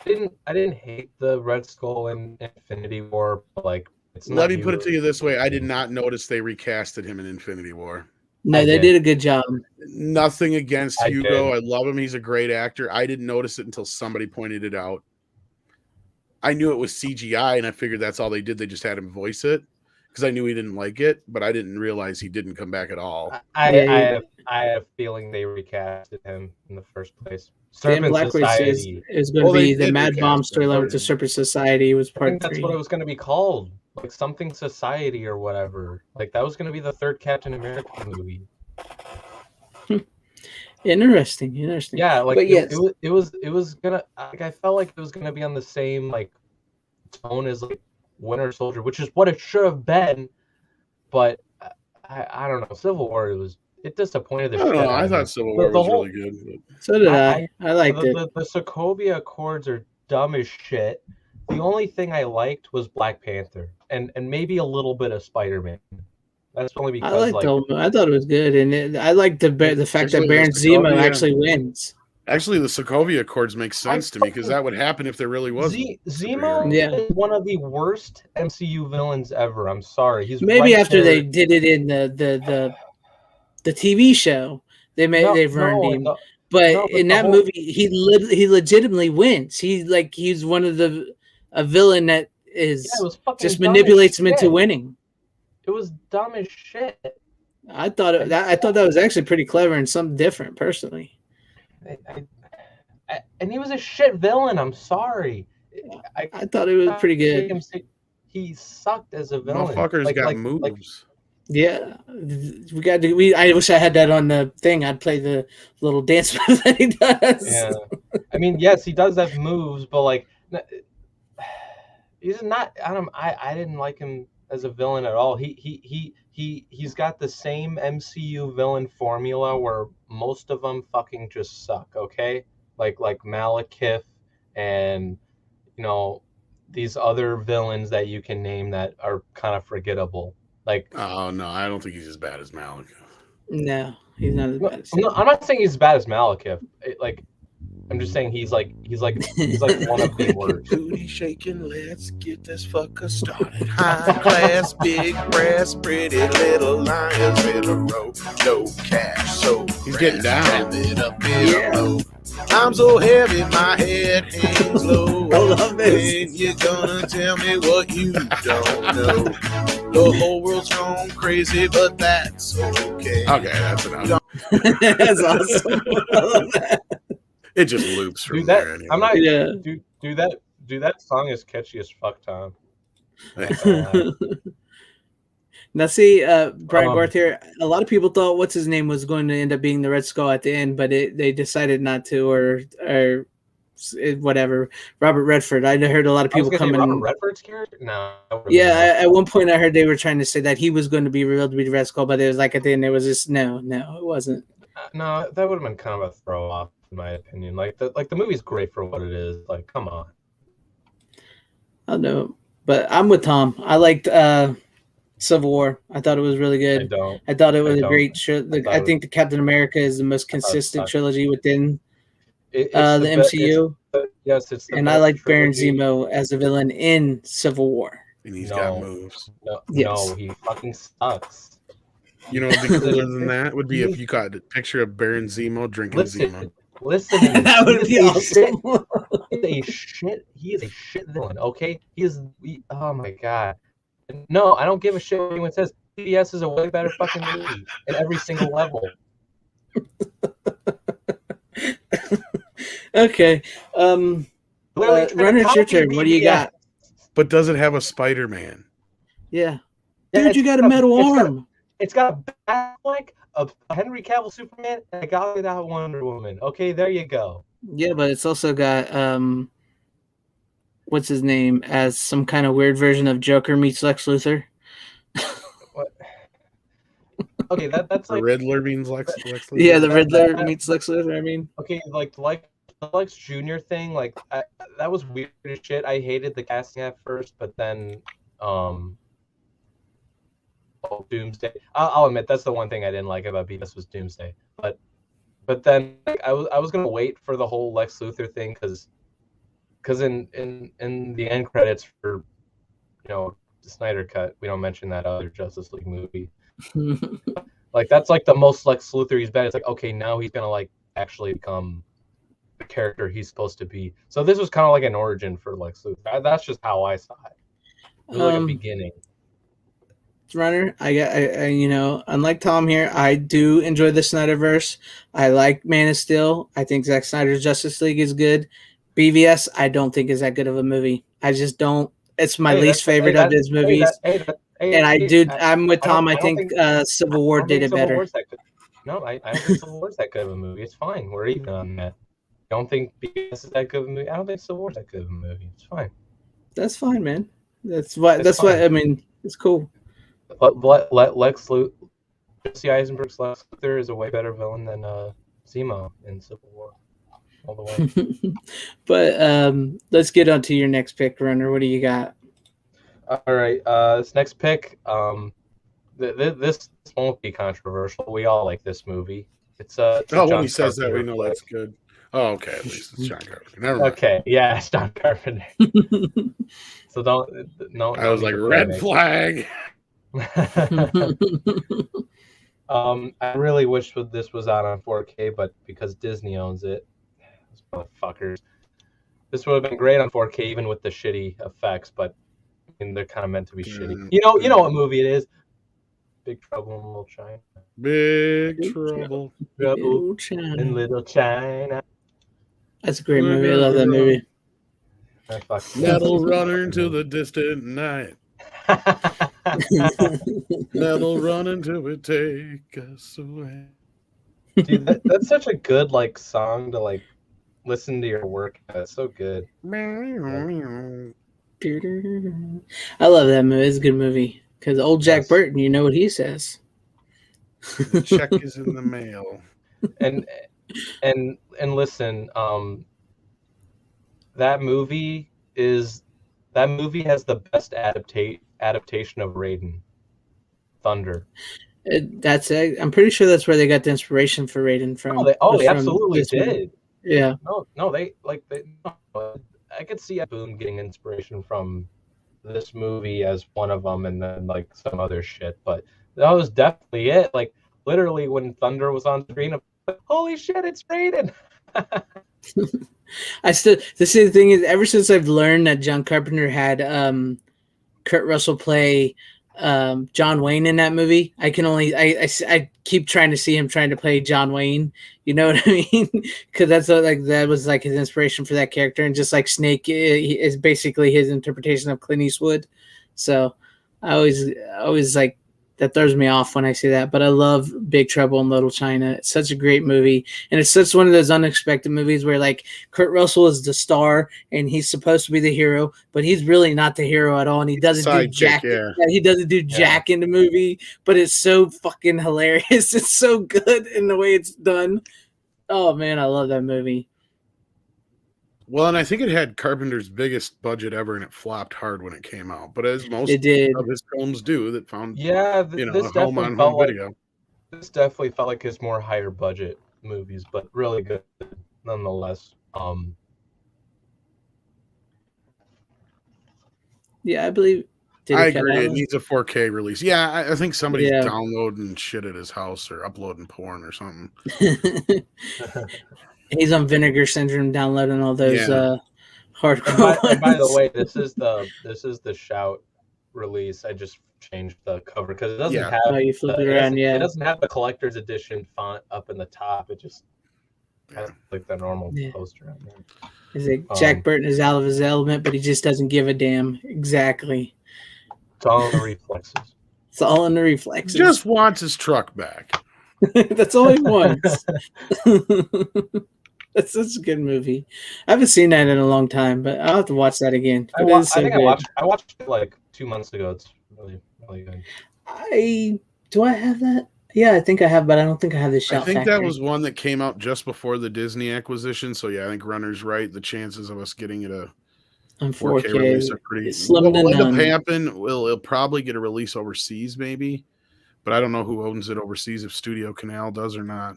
didn't hate the Red Skull in Infinity War, but like, let me put it to you this way: I did not notice they recasted him in Infinity War. No, they did a good job. Nothing against Hugo. I love him. He's a great actor. I didn't notice it until somebody pointed it out. I knew it was CGI, and I figured that's all they did. They just had him voice it because I knew he didn't like it, but I didn't realize he didn't come back at all. I have a feeling they recasted him in the first place. Serpent Society is going to be the Mad Bomb storyline with the Serpent Society. Was part 3. I think that's what it was going to be called, like something Society or whatever. Like that was going to be the third Captain America movie. Interesting. Yeah, like it was gonna. Like I felt like it was gonna be on the same like tone as like Winter Soldier, which is what it should have been. But I don't know. Civil War it disappointed the shit. I thought Civil War was really good. But... So did I. I liked it. The Sokovia Accords are dumb as shit. The only thing I liked was Black Panther and maybe a little bit of Spider-Man. That's only because I thought it was good, and I liked the fact that Baron Zemo actually wins. Actually, the Sokovia Accords make sense to me because that would happen if there really was. Zemo is one of the worst MCU villains ever. I'm sorry. He's maybe after they did it in the TV show, they've ruined him. But in that movie, he legitimately wins. He's one of a villain that is just manipulates him into winning. It was dumb as shit. I thought that was actually pretty clever and something different, personally. And he was a shit villain. I'm sorry. I thought it was pretty good. He sucked as a villain. Motherfuckers got moves. Yeah, I wish I had that on the thing. I'd play the little dance move that he does. Yeah, I mean, yes, he does have moves, but like, he's not. I didn't like him as a villain at all. He's got the same MCU villain formula where most of them fucking just suck. Okay, like Malekith and these other villains that you can name that are kind of forgettable. Like, oh no, I don't think he's as bad as Malekith. No, he's not as bad as I'm not saying he's as bad as Malekith. I'm just saying he's like one of the worst. Booty shaking, let's get this fucker started. High class, big brass, pretty little lions in a row. No cash, so he's getting down. It up in a row. I'm so heavy, my head hangs low. I love this. And you're gonna tell me what you don't know. The whole world's gone crazy, but that's okay. Okay, that's enough. That's awesome. I love that. It just loops from there. Anyway. I'm not. Do that song is catchy as fuck, Tom. Now, see, Brian Barth here. A lot of people thought what's his name was going to end up being the Red Skull at the end, but they decided not to, or whatever. Robert Redford. I heard a lot of people coming. Robert Redford's character? No. Yeah, at one point I heard they were trying to say that he was going to be revealed to be the Red Skull, but it was like at the end it was just no, it wasn't. No, that would have been kind of a throw off, in my opinion. Like the movie's great for what it is. Like, come on. I don't know, but I'm with Tom. I liked Civil War. I thought it was really good. I thought it was a great show. I think the Captain America is the most consistent trilogy within the MCU. Yes, it's and I like Baron Zemo as a villain in Civil War. And he's got moves. No, he fucking sucks. You know, what would be cooler than that would be if you got a picture of Baron Zemo drinking Zemo. Listen, that would be awesome. He is a shit villain. Okay, oh my god. No, I don't give a shit what anyone says. BBS is a way better fucking movie in every single level. Okay. Runner, it's your turn. What do you got? But does it have a Spider-Man? Yeah. Dude, you got a metal arm. It's got a back like a Henry Cavill Superman and a guy without Wonder Woman. Okay, there you go. Yeah, but it's also got what's his name as some kind of weird version of Joker meets Lex Luthor. What? Okay, that's like Riddler means Lex Luthor. Yeah, the Riddler meets Lex Luthor. I mean, okay, like the Lex Jr. thing, like that was weird as shit. I hated the casting at first, but then Doomsday. I'll admit that's the one thing I didn't like about BS was Doomsday. But then like, I was gonna wait for the whole Lex Luthor thing because in the end credits for the Snyder Cut, we don't mention that other Justice League movie. Like that's like the most Lex Luthor he's been. It's like, okay, now he's gonna like actually become the character he's supposed to be. So this was kind of like an origin for Lex Luthor. That's just how I saw it. It was like a beginning. Runner, I unlike Tom here, I do enjoy the Snyderverse. I like Man of Steel. I think Zack Snyder's Justice League is good. BVS, I don't think is that good of a movie. I just don't. It's my least favorite of his movies. I'm with Tom. I think Civil War did it better. No, I don't think Civil War's that good of a movie. It's fine. We're even on that. I don't think BVS is that good of a movie. I don't think Civil War's that good of a movie. It's fine. That's fine, man. That's what I mean. It's cool. But Lex Luthor, Jesse Eisenberg's Lex Luthor is a way better villain than Zemo in Civil War. All the way. But let's get on to your next pick, Runner. What do you got? All right. This next pick, this won't be controversial. We all like this movie. It's when he says that, we know that's good. Oh, okay. At least it's John Carpenter. Never mind. Okay, yeah, it's John Carpenter. So no. I was like, red flag. I really wish this was out on 4K, but because Disney owns it, those motherfuckers. This would have been great on 4K, even with the shitty effects. But I mean, they're kind of meant to be shitty. You know what movie it is? Big Trouble in Little China. Big Trouble in Little China. That's a great movie. I love that movie. Metal runner into the distant night. Metal running till it take us away. Dude, that's such a good song to listen to your work. It's so good. I love that movie. It's a good movie because old Jack Burton, you know what he says. The check is in the mail. And listen, that movie has the best adaptation of Raiden, Thunder. That's it. I'm pretty sure that's where they got the inspiration for Raiden from. They absolutely did. Yeah. I could see Boone getting inspiration from this movie as one of them, and then some other shit. But that was definitely it. Literally, when Thunder was on screen, I'm like, holy shit, it's Raiden. The thing is, ever since I've learned that John Carpenter had Kurt Russell play John Wayne in that movie, I keep trying to see him trying to play John Wayne. You know what I mean? Because that's that was his inspiration for that character, and just Snake is basically his interpretation of Clint Eastwood. So I always that throws me off when I see that. But I love Big Trouble in Little China. It's such a great movie, and it's such one of those unexpected movies where like Kurt Russell is the star and he's supposed to be the hero, but he's really not the hero at all, and he doesn't do Sidekick, jack. yeah. He doesn't do jack in the movie, but it's so fucking hilarious. It's so good in the way it's done. Oh man, I love that movie. Well, and I think it had Carpenter's biggest budget ever, and it flopped hard when it came out. But as most It did. of his films do, that found Yeah, a home on home video. This definitely felt like his more higher budget movies, but really good nonetheless. Yeah, I believe. I agree. It needs a 4K release. Yeah, I think somebody's Yeah. downloading shit at his house or uploading porn or something. He's on Vinegar Syndrome downloading all those hardcore and by the way, this is the Shout release. I just changed the cover because it doesn't have. Oh, you flip it around, It doesn't have the collector's edition font up in the top. It just has like the normal poster on there. Is it Jack Burton is out of his element, but he just doesn't give a damn. Exactly. It's all in the reflexes. It's all in the reflexes. Just wants his truck back. That's all he wants. That's such a good movie. I haven't seen that in a long time, but I'll have to watch that again. I watched it like 2 months ago. It's really, really good. Do I have that? Yeah, I think I have, but I don't think I have the Shout I think Factory. that was one that came out just before the Disney acquisition. So yeah, I think Runner's right. The chances of us getting it on 4K release are pretty slim. What will end up happen? It'll probably get a release overseas, maybe, but I don't know who owns it overseas. If Studio Canal does or not,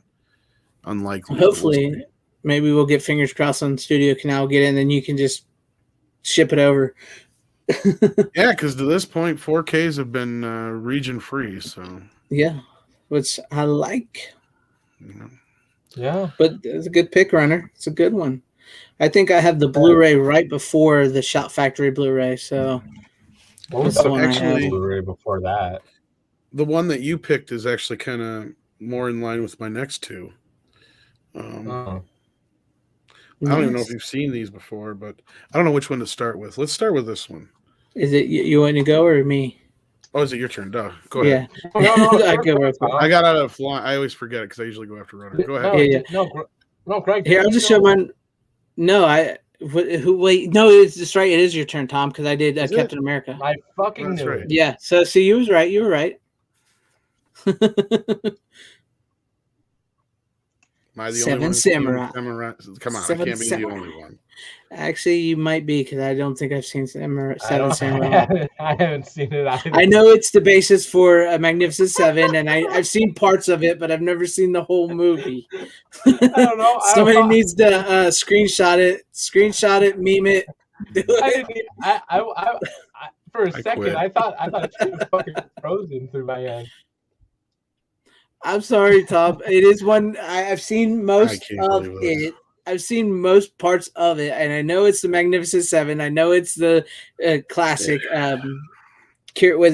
unlikely. Hopefully, maybe we'll get fingers crossed on Studio Canal get in, then you can just ship it over. Yeah, because to this point, 4Ks have been region free. So yeah, which I like. Yeah, but it's a good pick, Runner. It's a good one. I think I have the Blu-ray right before the Shout Factory Blu-ray. So what was the one actually Blu-ray before that? The one that you picked is actually kind of more in line with my next two. I don't even know if you've seen these before, but I don't know which one to start with. Let's start with this one. Is it you want to go or me? Oh, is it your turn? Duh. Go ahead. Yeah. I got out of fly. I always forget it because I usually go after Runner. Go ahead. No, Greg. Here, I'll just show mine. No, wait. No, it's just right. It is your turn, Tom, because I did Captain America. I fucking knew right. it. Yeah. So, see, you was right. You were right. Am I the Seven only one Samurai. Come on, Seven I can't be Samurai. the only one. Actually, you might be because I don't think I've seen Seven Samurai. I haven't seen it either. I know it's the basis for a Magnificent Seven, and I've seen parts of it, but I've never seen the whole movie. I don't know. Somebody needs to screenshot it, meme it. Do it. I for a second, I thought it was fucking frozen through my end. I'm sorry, Tom. It is one I've seen most of it. I've seen most parts of it, and I know it's the Magnificent Seven. I know it's the classic. Was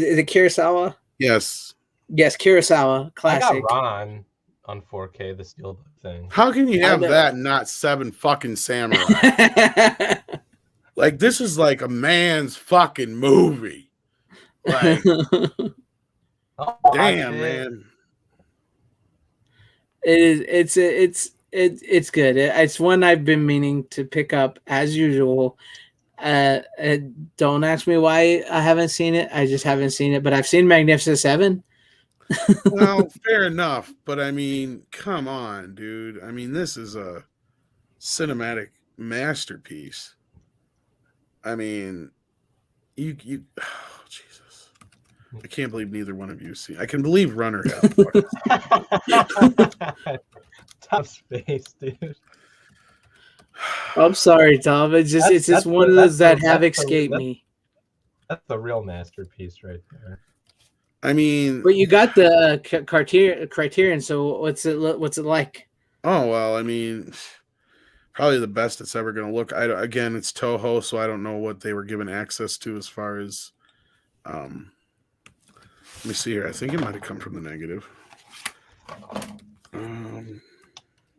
it Kurosawa? Yes. Yes, Kurosawa classic. I got Ron on 4K, the Steelbook thing. How can you have that and not Seven fucking Samurai? Like, this is like a man's fucking movie. Like, damn, man. It is. It's good. It's one I've been meaning to pick up as usual. Don't ask me why I haven't seen it. I just haven't seen it. But I've seen Magnificent Seven. Well, fair enough. But I mean, come on, dude. I mean, this is a cinematic masterpiece. I mean, you oh, Jesus. I can't believe neither one of you see. I can believe Runner has. Tough space, dude. I'm sorry, Tom. It's just one of those that have escaped me. That's the real masterpiece right there. I mean, but you got the Criterion. So what's it like? Oh well, I mean, probably the best it's ever going to look. Again, it's Toho, so I don't know what they were given access to as far as. Let me see here. I think it might have come from the negative.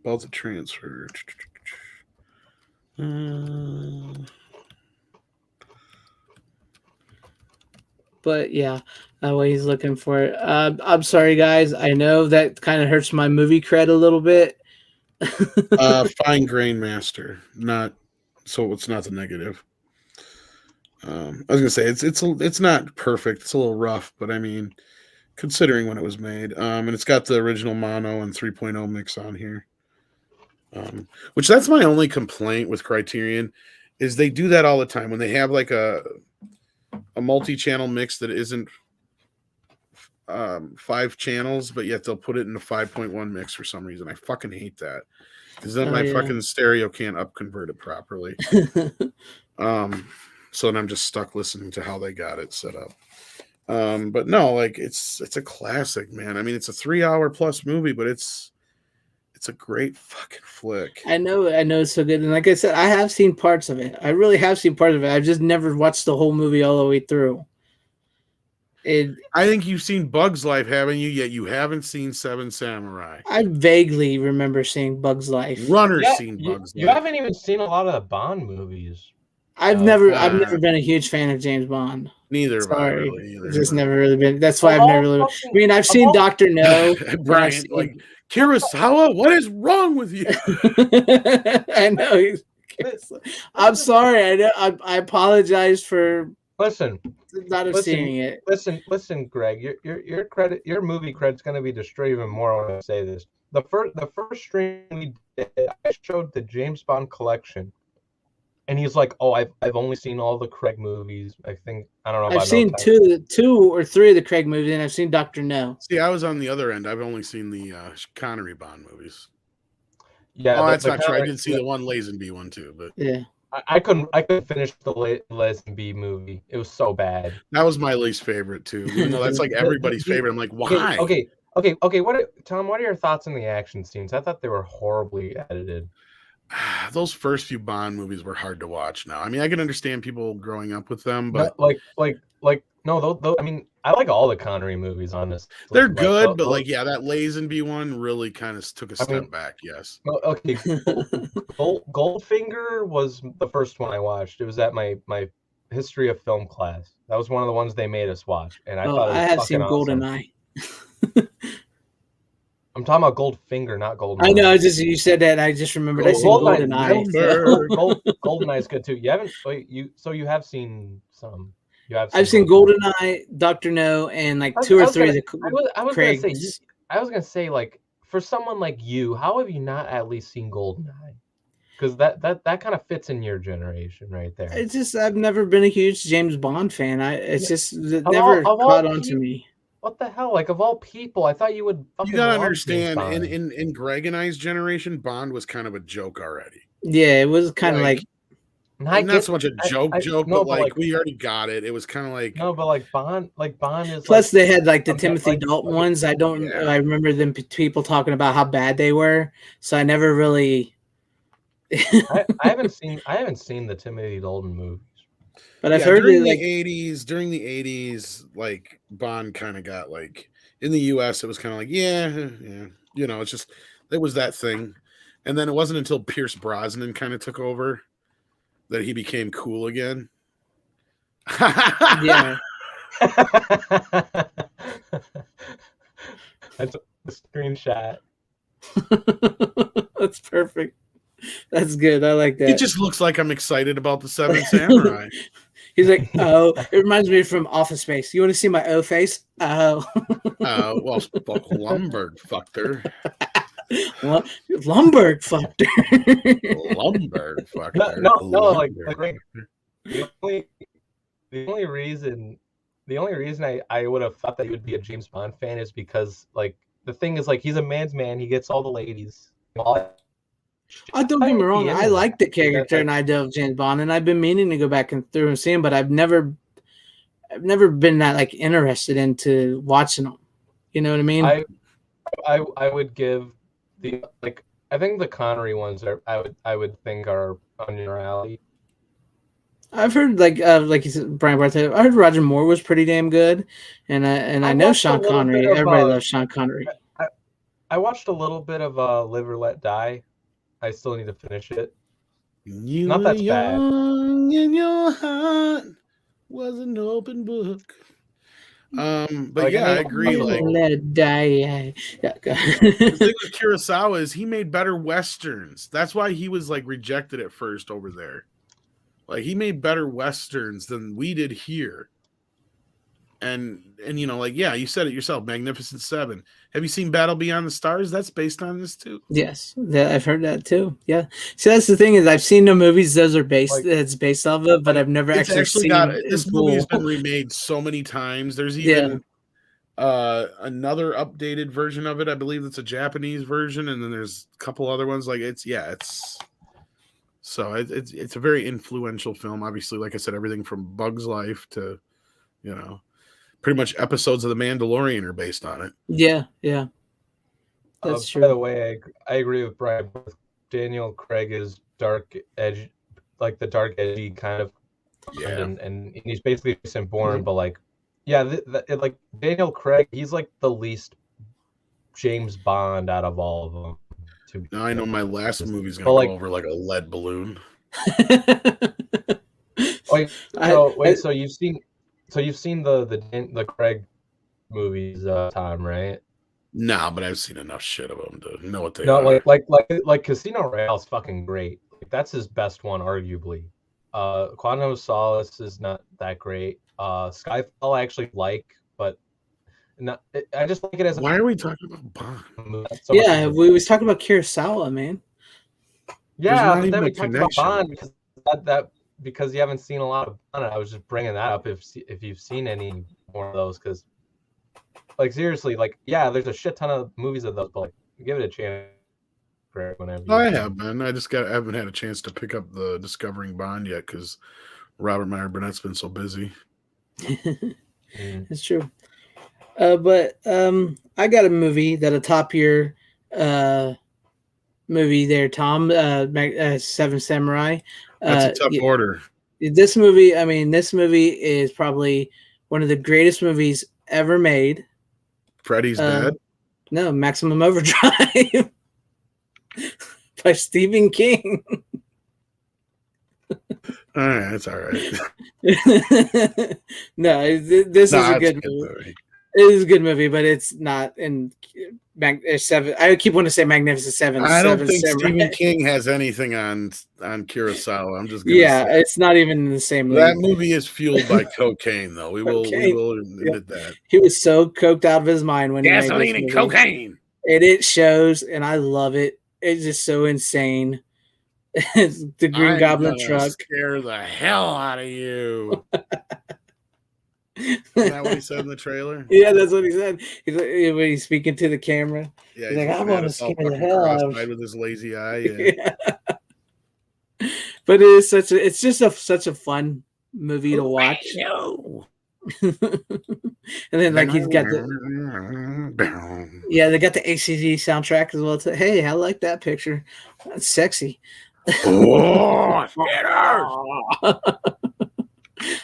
About the transfer. But yeah, what he's looking for. I'm sorry, guys. I know that kind of hurts my movie cred a little bit. Fine grain master, not so it's not the negative. I was gonna say it's not perfect. It's a little rough, but I mean, considering when it was made, and it's got the original mono and 3.0 mix on here. Which that's my only complaint with Criterion, is they do that all the time when they have like a multi-channel mix that isn't 5 channels, but yet they'll put it in a 5.1 mix for some reason. I fucking hate that because then my fucking stereo can't upconvert it properly. So then I'm just stuck listening to how they got it set up. But no, like it's a classic, man. I mean, it's a 3-hour plus movie, but it's a great fucking flick. I know it's so good. And like I said, I have seen parts of it. I really have seen parts of it. I've just never watched the whole movie all the way through. I think you've seen Bug's Life, haven't you? Yet you haven't seen Seven Samurai. I vaguely remember seeing Bug's Life. Runner's seen Bug's Life. You haven't even seen a lot of the Bond movies. I've never been a huge fan of James Bond. Neither have I Sorry. really. Either. Just never really been. That's why I've never really. I mean, I've seen Dr. No. Brian, like, Kurosawa, what is wrong with you? I know. I'm sorry. I know. I apologize for not seeing it. Listen, Greg. Your movie credit's going to be destroyed even more when I say this. The first stream we did, I showed the James Bond collection. And he's like, "Oh, I've only seen all the Craig movies. I don't know. I've seen two or three of the Craig movies, and I've seen Dr. No. See, I was on the other end. I've only seen the Connery Bond movies. Yeah, that's not true. I did see the one Lazenby one too, but yeah, I couldn't finish the Lazenby movie. It was so bad. That was my least favorite too. Even though that's like everybody's favorite. I'm like, why? Okay. Tom, what are your thoughts on the action scenes? I thought they were horribly edited. Those first few Bond movies were hard to watch now. I mean, I can understand people growing up with them, but no, I mean, I like all the Connery movies, honestly. They're good, but that Lazenby one really kind of took a step back, yes. Okay. Goldfinger was the first one I watched. It was at my history of film class. That was one of the ones they made us watch, and I thought it was I have seen awesome. GoldenEye. I'm talking about Goldfinger, not Goldeneye. I know. You said that. I just remembered. I seen GoldenEye. GoldenEye is good too. You haven't. You have seen some. I've seen GoldenEye, Dr. No, and like two or three of the Craigs. I was gonna say, like, for someone like you, how have you not at least seen GoldenEye? Because that kind of fits in your generation right there. It's just I've never been a huge James Bond fan. It's never caught on to me. What the hell? Like, of all people, I thought you would. You gotta understand, in Greg and I's generation, Bond was kind of a joke already. Yeah, it was kind of like not so much a joke, but we already got it. It was kind of like Bond is. Plus, they had like the Timothy Dalton ones. I remember them people talking about how bad they were, so I never really. I haven't seen the Timothy Dalton movies. But I've heard during the 80s, like Bond kind of got like in the US, it was kind of like, it's just, it was that thing. And then it wasn't until Pierce Brosnan kind of took over that he became cool again. Yeah. That's a screenshot. That's perfect. That's good. I like that. It just looks like I'm excited about the Seven Samurai. He's like, oh, it reminds me from Office Space. You want to see my O face? Oh. Well, Lumberg fucked her. Lumberg fucked her. Lumberg fucked her. No, like the only reason I would have thought that you would be a James Bond fan is because, like, the thing is, like, he's a man's man. He gets all the ladies. Don't get me wrong. I like the character and I love James Bond, and I've been meaning to go back and through and see him, but I've never been that like interested into watching them. You know what I mean? I would give I think the Connery ones I would think are on your alley. I've heard like you said, Brian Barth. I heard Roger Moore was pretty damn good, and I know Sean Connery. Everybody loves Sean Connery. I watched a little bit of Live or Let Die. I still need to finish it. You Not that bad. And your heart was an open book. But Like, yeah, I I agree. mean, Like Let it die. Yeah. the thing with Kurosawa is he made better westerns. That's why he was like rejected at first over there. Like he made better westerns than we did here. And you know, like yeah, you said it yourself, Magnificent Seven. Have you seen Battle Beyond the Stars? That's based on this too. Yes, I've heard that too. Yeah. So that's the thing is I've seen the movies those are based like, it's based off of, but like I've never It's actually actually seen got them in this movie has full. been remade so many times. There's Yeah. even another updated version of it. I believe it's a Japanese version, and then there's a couple other ones. Like it's it's a very influential film. Obviously, like I said, everything from Bug's Life to you know pretty much episodes of The Mandalorian are based on it. Yeah, yeah. That's by the true. way, I agree with Brian. Daniel Craig is dark edge, like the dark edgy kind of, Yeah, and he's basically Jason Bourne, but like, yeah, like Daniel Craig, he's like the least James Bond out of all of them. now I know my last movie's But gonna like, go over like a lead balloon. wait, I, so you've seen, the Craig movies, Tom, right? Nah, but I've seen enough shit of them to know what they No, are. like Casino Royale is fucking great. Like, that's his best one, arguably. Quantum of Solace is not that great. Skyfall I actually like, but not. I just like it as Why are we talking about Bond? not so much yeah, as a, we was talking about Kurosawa, man. There's yeah, not but even then a we talked about connection. Bond because because you haven't seen a lot of Bond. I was just bringing that up if you've seen any more of those, because like seriously, like yeah, there's a shit ton of movies of those, but like give it a chance for whenever you I can. have, man. I haven't had a chance to pick up the Discovering Bond yet because Robert Meyer Burnett's been so busy. It's true. But I got a movie that'll top your movie there, Tom. Seven Samurai. That's a tough order. This movie, I mean, this movie is probably one of the greatest movies ever made. Freddy's Dead? No, Maximum Overdrive by Stephen King. All right, it's all right. No, this is a good movie. It is a good movie, but it's not in Seven. I keep wanting to say Magnificent Seven. I don't think Samurai. Stephen King has anything on Kurosawa. I'm just gonna say. It's not even in the same league. That movie is fueled by cocaine, though. We will admit that. He was so coked out of his mind when gasoline he made and this movie. cocaine. And it shows, and I love it. It's just so insane. The Green Goblin truck. Scare the hell out of you. Isn't that what he said in the trailer? Yeah, that's what he said. When he's speaking to the camera. Yeah, he's like, I want to scare the hell out of with his lazy eye. Yeah. But it's just such a fun movie to watch. And then like he's got they got the ACG soundtrack as well. Hey, I like that picture. That's sexy. Oh,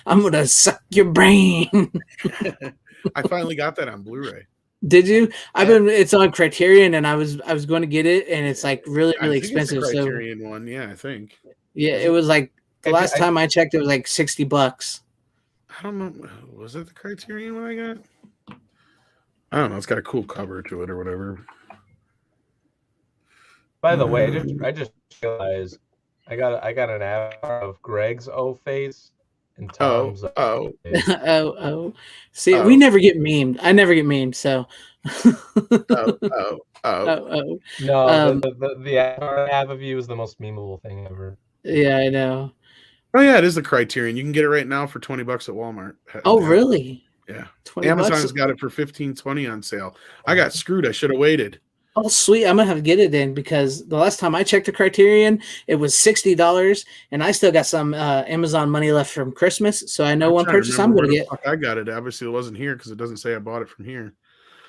I'm gonna suck your brain. I finally got that on Blu-ray. Did you? It's on Criterion, and I was going to get it, and it's like really expensive. It's the Criterion one, yeah, I think. Yeah, it was like the last time I checked, it was like $60. I don't know. Was it the Criterion one I got? I don't know. It's got a cool cover to it or whatever. By the way, I just realized I got an avatar of Greg's O face and Tom's face. See, we never get memed. I never get memed, so. No, the avatar I have of you is the most memeable thing ever. Yeah, I know. Oh yeah, it is the Criterion. You can get it right now for $20 at Walmart. Oh really? Yeah. $20. Amazon's got it for $15.20 on sale. I got screwed. I should have waited. Oh sweet, I'm gonna have to get it then because the last time I checked the Criterion, it was $60, and I still got some Amazon money left from Christmas. So I know one purchase I'm gonna get. I got it. Obviously, it wasn't here because it doesn't say I bought it from here.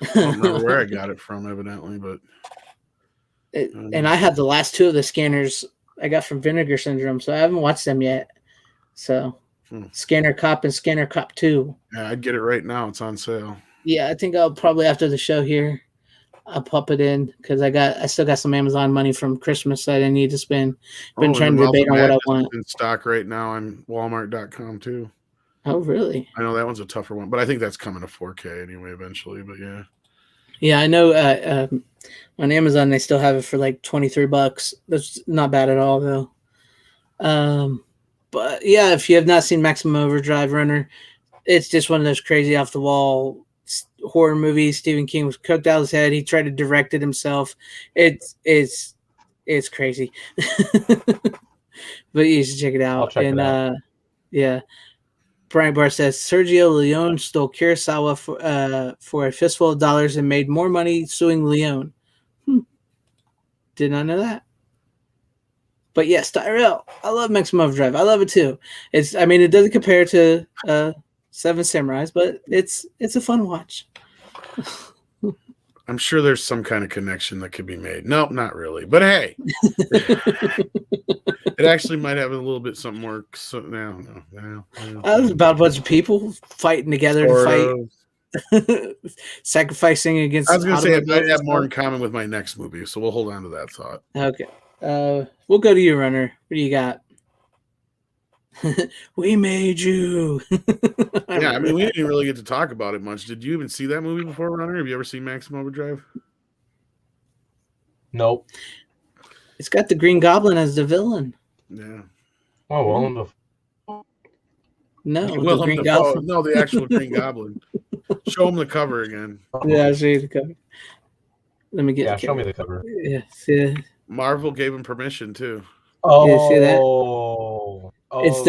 I don't remember where I got it from, evidently, but. And I have the last two of the scanners I got from Vinegar Syndrome, so I haven't watched them yet. So, Scanner Cop and Scanner Cop 2. Yeah, I'd get it right now. It's on sale. Yeah, I think I'll probably after the show here, I'll pop it in because I still got some Amazon money from Christmas that I need to spend. Been trying to debate on what I want. In stock right now on Walmart.com too. Oh, really? I know that one's a tougher one, but I think that's coming to 4K anyway eventually. But yeah, Yeah, I know. On Amazon, they still have it for like $23. That's not bad at all, though. But yeah, if you have not seen Maximum Overdrive Runner, it's just one of those crazy off the wall horror movies. Stephen King was cooked out of his head. He tried to direct it himself. It's crazy. But you should check it out. I'll check it out. Yeah. Brian Barr says Sergio Leone stole Kurosawa for a fistful of dollars and made more money suing Leone. Did not know that. But yes, Tyrell, I love Maximum Overdrive. I love it too. It doesn't compare to Seven Samurais, but it's a fun watch. I'm sure there's some kind of connection that could be made. Nope, not really. But hey, it actually might have a little bit something more. So, no. It was about a bunch of people fighting together to fight, sacrificing against. I was going to say it might have more in common with my next movie, so we'll hold on to that thought. Okay. We'll go to you, Runner. What do you got? We made you. Yeah, I mean, we didn't really get to talk about it much. Did you even see that movie before, Runner? Have you ever seen Maximum Overdrive? Nope. It's got the Green Goblin as the villain. Yeah. Oh, well, no, the Green Goblin. No, the actual Green Goblin. Show him the cover again. Yeah, I'll show you the cover. Let me get. Yeah, show me the cover. Yeah. Marvel gave him permission too. Oh, you see that? It's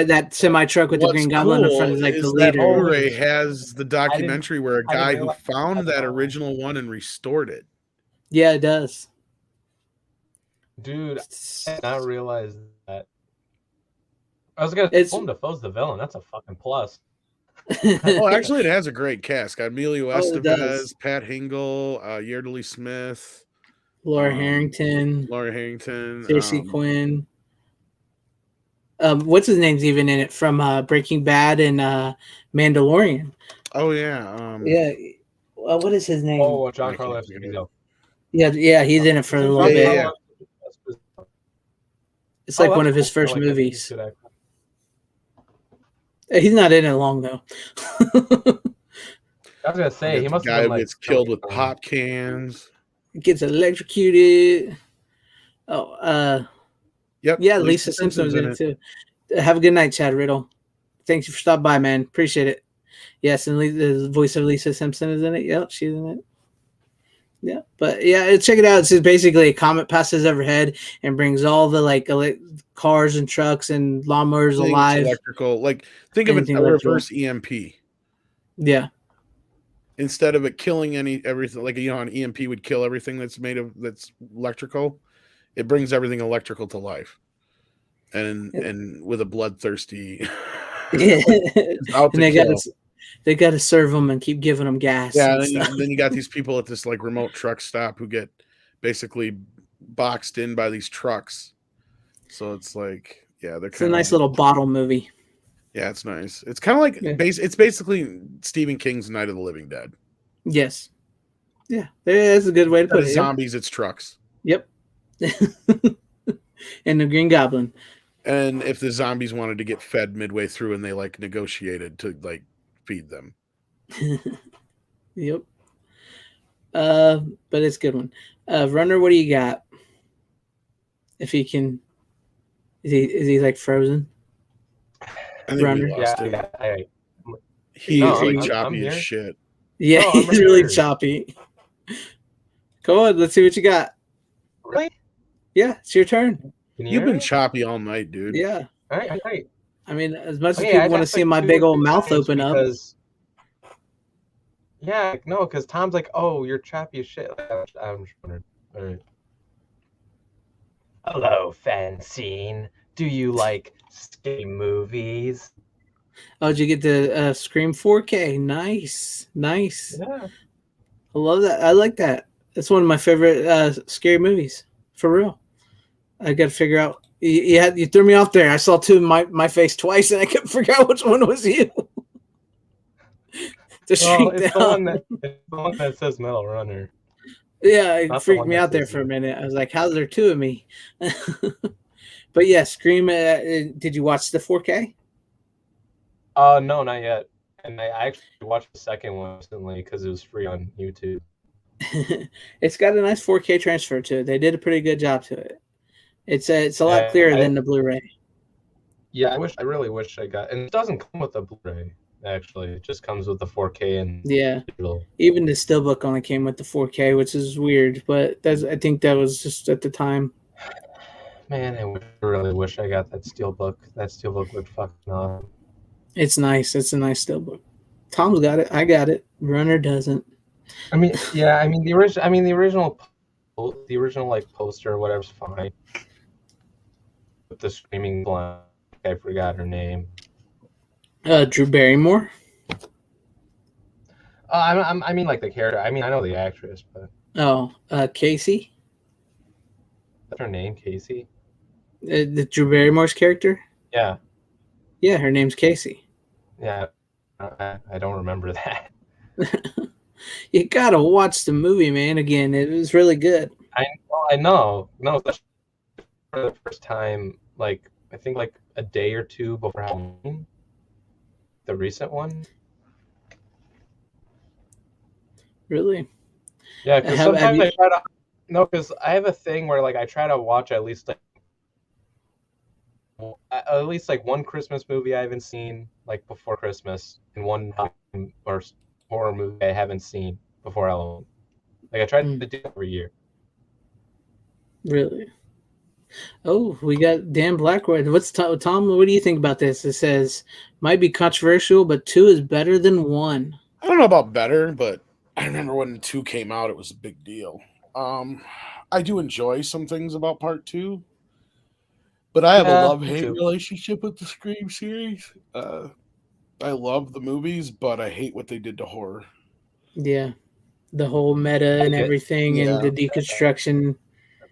that semi truck with the Green Goblin in front of like the leader. Blu-ray has the documentary where a guy who found that original one and restored it. Yeah, it does. Dude, I did not realize that. I was gonna Willem Dafoe's the villain. That's a fucking plus. Oh, actually, it has a great cast. Got Emilio Estevez, Pat Hingle, Yeardley Smith, Laura Harrington, Stacey Quinn. What's his name's even in it from Breaking Bad and Mandalorian? Oh yeah, yeah. What is his name? Oh, John Carlos. Yeah, he's in it for a little bit. Yeah. It's like one of his first movies. He's not in it long though. I was gonna say he must have been gets killed with pop cans. Gets electrocuted. Oh, yep. Yeah, Lisa Simpson's in it too. Have a good night, Chad Riddle. Thanks for stopping by, man. Appreciate it. Yes, and the voice of Lisa Simpson is in it. Yep, she's in it. Yeah, but yeah, check it out. It's just basically a comet passes overhead and brings all the cars and trucks and lawnmowers alive. Electrical, think of it as a reverse EMP. Yeah. Instead of it killing everything, an EMP would kill everything that's electrical, it brings everything electrical to life, and with a bloodthirsty. They got to serve them and keep giving them gas. Yeah, and then you got these people at this remote truck stop who get basically boxed in by these trucks. So it's it's a nice little bottle movie. Yeah, it's nice. It's kind of it's basically Stephen King's Night of the Living Dead. Yes. Yeah, that's a good way to put it. Zombies, it's trucks. Yep. And the Green Goblin. And if the zombies wanted to get fed midway through and they negotiated to feed them. Yep. But it's a good one. Runner, what do you got? If he can, is he frozen? I think we lost him. He is choppy as shit. Yeah, he's really choppy. Go on, let's see what you got. Really? Yeah, it's your turn. You've been choppy all night, dude. Yeah. All right. I mean, as much as people want to see my big old mouth open up. Yeah, no, because Tom's like, oh, you're choppy as shit. I'm just wondering. All right. Hello, FanZcene. Do you like scary movies? Oh, did you get the Scream 4K? Nice. Yeah. I love that. I like that. It's one of my favorite scary movies. For real. I got to figure out. You threw me off there. I saw two in my face twice, and I couldn't figure out which one was you. It's the one that says Metal Runner. Yeah, it freaked me out there for a minute. I was like, how's there two of me? But yeah, Scream. Did you watch the 4K? No, not yet. And I actually watched the second one recently because it was free on YouTube. It's got a nice 4K transfer to it. They did a pretty good job to it. It's a lot clearer than the Blu-ray. Yeah, I really wish I got, and it doesn't come with a Blu-ray. Actually, it just comes with the 4K and digital. Even the steelbook only came with the 4K, which is weird, but I think that was just at the time. Man, I really wish I got that steelbook. That steelbook looked fucking awesome. It's nice. It's a nice steelbook. Tom's got it. I got it. Runner doesn't. I mean, yeah. I mean, the original like poster or whatever's fine. With the screaming blonde, I forgot her name. Drew Barrymore. I mean, like the character. I mean, I know the actress, but Casey. That's her name, Casey. The Drew Barrymore's character. Yeah. Yeah, her name's Casey. Yeah, I don't remember that. You gotta watch the movie, man. Again, it was really good. I know. No, for the first time, like I think like a day or two before Halloween, the recent one. Really? Yeah, because sometimes I try to. No, because I have a thing where like I try to watch at least like one Christmas movie I haven't seen like before Christmas, and one or horror movie I haven't seen before Halloween. Like I try to do it every year. Really? Oh, we got Dan Blackwood. Tom? What do you think about this? It says might be controversial, but 2 is better than 1. I don't know about better, but I remember when 2 came out, it was a big deal. I do enjoy some things about part 2, but I have a love-hate relationship with the Scream series. I love the movies, but I hate what they did to horror. Yeah, the whole meta and everything, and the deconstruction.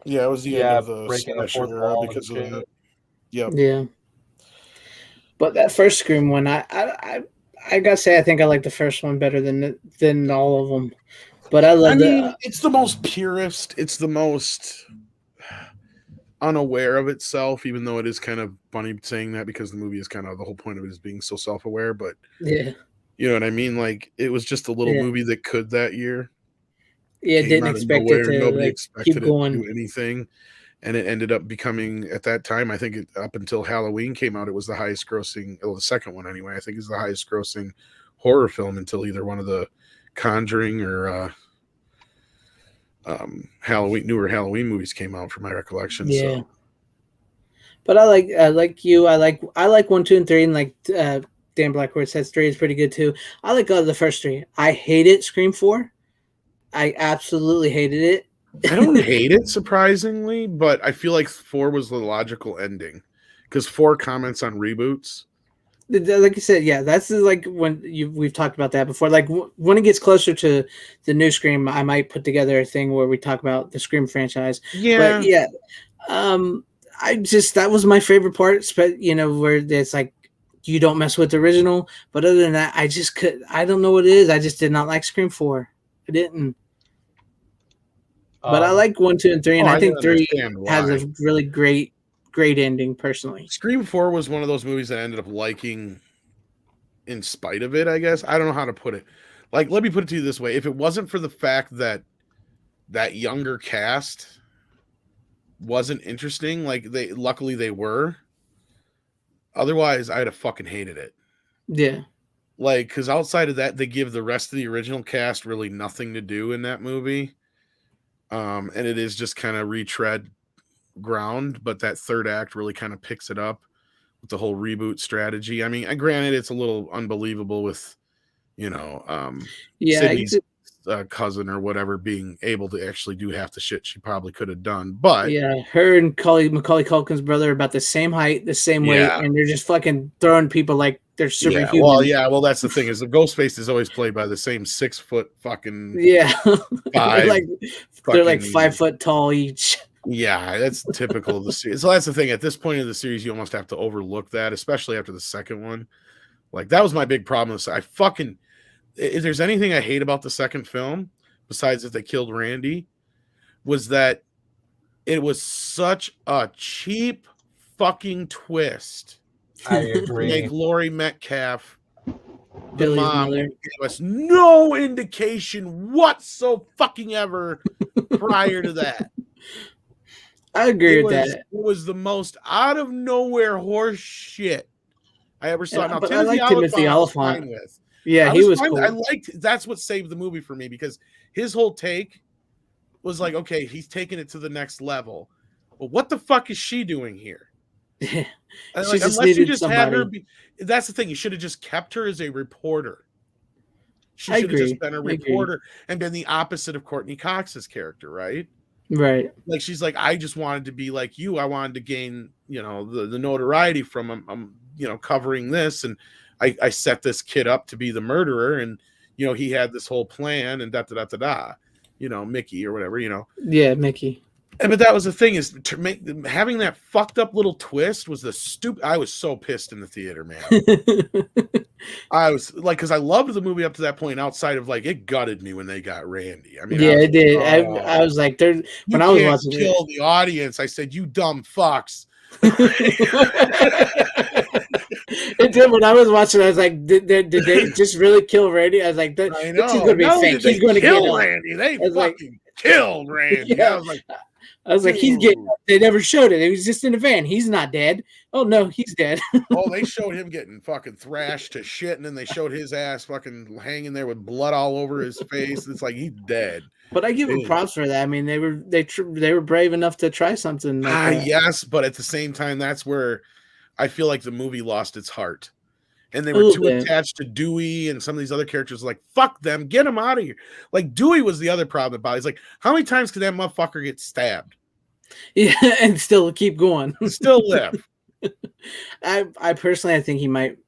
Yeah, it was the end of the slasher era because of that. Yep. Yeah. But that first Scream one, I gotta say, I think I like the first one better than all of them. But I love it's the most purist. It's the most unaware of itself, even though it is kind of funny saying that because the movie is kind of the whole point of it is being so self-aware. But yeah, you know what I mean? Like it was just a little movie that could that year. Yeah, didn't expect it to nobody like, expected keep going. It to do anything. And it ended up becoming, at that time, I think up until Halloween came out, it was the highest grossing, well, the second one anyway, I think is the highest grossing horror film until either one of the Conjuring or newer Halloween movies came out, from my recollection. Yeah. So. But I like 1, 2, and 3, and like Dan Blackwood says 3 is pretty good too. I like the first 3. I hated Scream 4. I absolutely hated it. I don't hate it, surprisingly, but I feel like 4 was the logical ending because 4 comments on reboots. Like you said, yeah, that's like when we've talked about that before. Like when it gets closer to the new Scream, I might put together a thing where we talk about the Scream franchise. Yeah, but yeah, that was my favorite part. You know, where it's like you don't mess with the original. But other than that, I don't know what it is. I just did not like Scream 4. I didn't. But I like 1, 2, and 3, and I think 3 has a really great ending. Personally, Scream 4 was one of those movies that I ended up liking in spite of it. I guess I don't know how to put it. Like, let me put it to you this way: if it wasn't for the fact that that younger cast wasn't interesting, luckily they were. Otherwise, I'd have fucking hated it. Yeah. Like, because outside of that, they give the rest of the original cast really nothing to do in that movie. And it is just kind of retread ground, but that third act really kind of picks it up with the whole reboot strategy. I mean, granted, it's a little unbelievable with, Sydney's cousin or whatever being able to actually do half the shit she probably could have done. But yeah, her and Macaulay Culkin's brother are about the same height, the same weight, and they're just fucking throwing people like they're superhuman. Well, that's the thing is the Ghostface is always played by the same 6 foot fucking they're like 5 foot tall each. Yeah, that's typical of the series. So that's the thing. At this point in the series, you almost have to overlook that, especially after the second one. Like that was my big problem. If there's anything I hate about the second film, besides that they killed Randy, was that it was such a cheap fucking twist I to agree. make Laurie Metcalf the Billy's mom mother. who gave us no indication whatsoever prior to that. I agree with that. It was the most out of nowhere horse shit I ever saw. Now But I Timothy like Timothy Olyphant I was fine Olyphant. with. Yeah, I he was fine. cool. I liked that's what saved the movie for me because his whole take was like, okay, he's taking it to the next level. But what the fuck is she doing here? She Like, just unless you needed just somebody. had her be, that's the thing. You should have just kept her as a reporter. She should have just been a reporter and been the opposite of Courtney Cox's character, right? Right. Like she's like, I just wanted to be like you. I wanted to gain, the notoriety from covering this, and I set this kid up to be the murderer, and he had this whole plan, and Mickey or whatever, Yeah, Mickey. But that was the thing is having that fucked up little twist was the stupid. I was so pissed in the theater, man. I was like, because I loved the movie up to that point. Outside of like, it gutted me when they got Randy. I mean, yeah, it did. Oh, I was like, when I was watching kill the audience. I said, you dumb fucks. It did. When I was watching, I was like, did they just really kill Randy? I was like, this is going to be fake. He's going to kill Randy. They fucking killed Randy. Yeah. I was like, he's getting. They never showed it. He was just in a van. He's not dead. Oh no, he's dead. They showed him getting fucking thrashed to shit, and then they showed his ass fucking hanging there with blood all over his face. It's like he's dead. But I give him props for that. I mean, they were brave enough to try something like that. Yes, but at the same time, that's where I feel like the movie lost its heart. And they were too attached to Dewey and some of these other characters. Like, fuck them, get them out of here. Like, Dewey was the other problem about it. He's like, how many times could that motherfucker get stabbed? Yeah, and still keep going. Still live. I personally, I think he might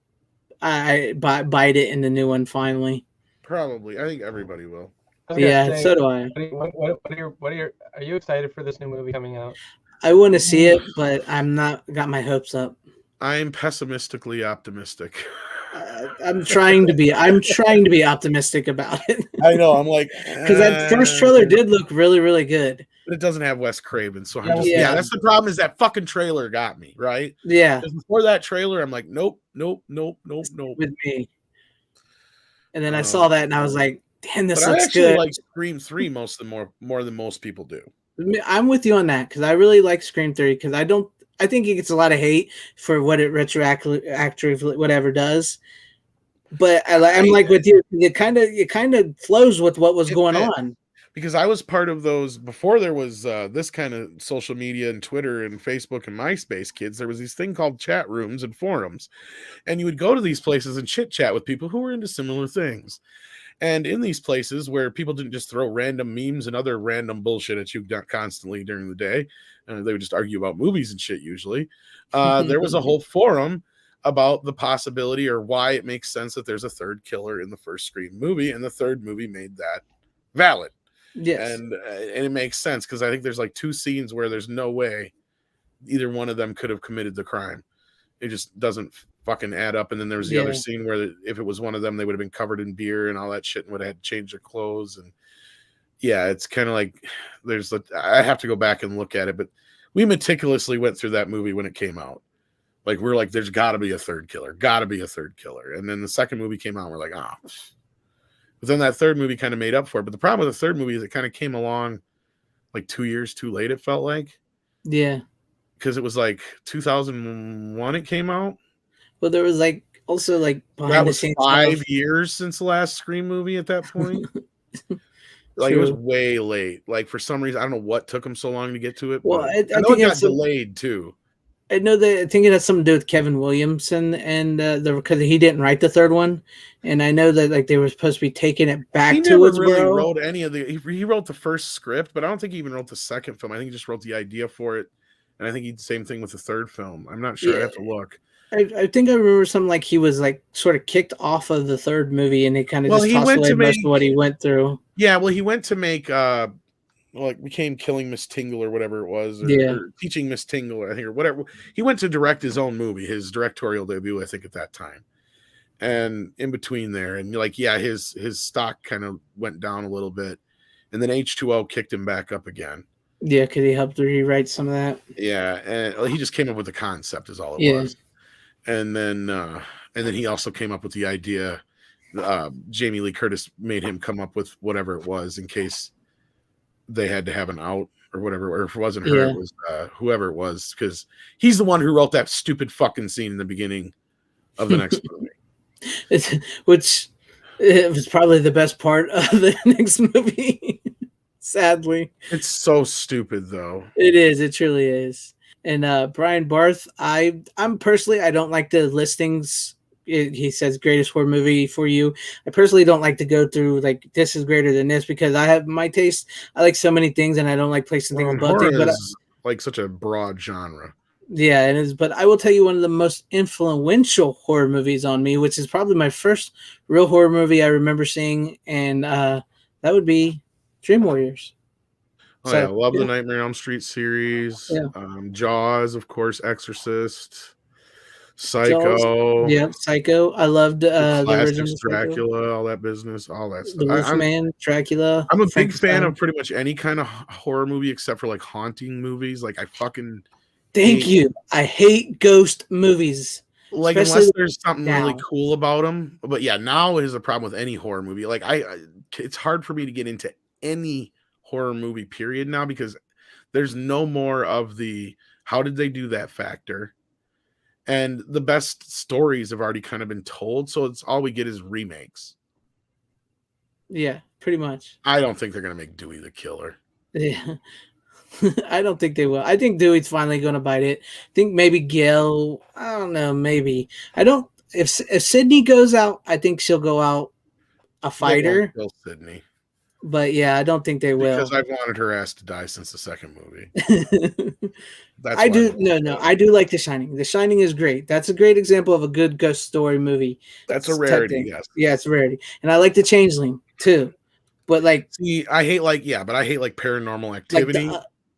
bite it in the new one finally. Probably. I think everybody will. Yeah, so do I. Are you excited for this new movie coming out? I want to see it, but I'm not got my hopes up. I'm pessimistically optimistic. I'm trying to be optimistic about it. I know. I'm like, because that first trailer did look really, really good. But it doesn't have Wes Craven, so I'm just that's the problem. Is that fucking trailer got me right? Yeah. Before that trailer, I'm like, nope. With me. And then I saw that, and I was like, damn, this looks actually good. Like Scream 3 more than most people do. I'm with you on that because I really like Scream 3 because I think it gets a lot of hate for what it retroactively whatever does. But I'm like with you, it kind of flows with what was going on. Because I was part of those before there was this kind of social media and Twitter and Facebook and MySpace kids. There was these thing called chat rooms and forums, and you would go to these places and chit chat with people who were into similar things. And in these places where people didn't just throw random memes and other random bullshit at you constantly during the day, they would just argue about movies and shit usually. There was a whole forum about the possibility or why it makes sense that there's a third killer in the first Scream movie, and the third movie made that valid. Yes. And it makes sense because I think there's like two scenes where there's no way either one of them could have committed the crime. It just doesn't fucking add up. And then there was the other scene where if it was one of them, they would have been covered in beer and all that shit and would have had to change their clothes. And yeah, it's kind of like I have to go back and look at it, but we meticulously went through that movie when it came out. Like, we're like, there's got to be a third killer. And then the second movie came out, and we're like, But then that third movie kind of made up for it. But the problem with the third movie is it kind of came along like 2 years too late, it felt like. Yeah. Because it was like 2001 it came out. Well, there was like also like behind the scenes 5 years since the last Scream movie at that point. Like, it was way late. Like, for some reason, I don't know what took them so long to get to it. Well, I know it got delayed too. I know that I think it has something to do with Kevin Williamson and because he didn't write the third one, and I know that like they were supposed to be taking it back to Woodsboro. He never really wrote any of the. He wrote the first script, but I don't think he even wrote the second film. I think he just wrote the idea for it, and I think he did the same thing with the third film. I'm not sure. I have to look. I think I remember something like he was like sort of kicked off of the third movie, and he kind of just tossed away most of what he went through. Yeah, well, he went to make became Killing Miss Tingle or whatever it was, or Teaching Miss Tingle, I think, or whatever. He went to direct his own movie, his directorial debut, I think, at that time. And in between there, and like, yeah, his stock kind of went down a little bit, and then H2O kicked him back up again. Yeah, because he helped rewrite some of that. Yeah, and he just came up with the concept, is all it was. and then he also came up with the idea. Jamie Lee Curtis made him come up with whatever it was in case they had to have an out or whatever, or if it wasn't her, it was whoever it was, because he's the one who wrote that stupid fucking scene in the beginning of the next movie. Which it was probably the best part of the next movie. Sadly, it's so stupid though. It is. It truly is. And Brian Barth, I'm personally, I don't like the listings. He says greatest horror movie for you. I personally don't like to go through like this is greater than this, because I have my taste. I like so many things, and I don't like placing things above things. But like such a broad genre. Yeah, it is. But I will tell you one of the most influential horror movies on me, which is probably my first real horror movie I remember seeing, and that would be Dream Warriors. Oh, so, yeah, love the Nightmare on Elm Street series. Yeah. Jaws, of course, Exorcist, Psycho. Jaws. Yeah, Psycho. I loved the original Dracula, Psycho. All that business, all that stuff. The Wolfman, Dracula. I'm a big fan of pretty much any kind of horror movie except for like haunting movies. Like I fucking Thank you. I hate ghost movies. Like unless there's something really cool about them. But yeah, now is a problem with any horror movie. Like it's hard for me to get into any horror movie period now, because there's no more of the how did they do that factor, and the best stories have already kind of been told, so it's all we get is remakes. Yeah, pretty much. I don't think they're gonna make Dewey the Killer. Yeah. I don't think they will. I think Dewey's finally gonna bite it. I think maybe Gail, I don't know, maybe. I don't if Sydney goes out, I think she'll go out a fighter. Kill Sydney. But yeah, I don't think they will. Because I've wanted her ass to die since the second movie. I do like The Shining. The Shining is great. That's a great example of a good ghost story movie. That's a rarity, yes. Yeah, it's a rarity. And I like The Changeling too. But like, see, I hate Paranormal Activity.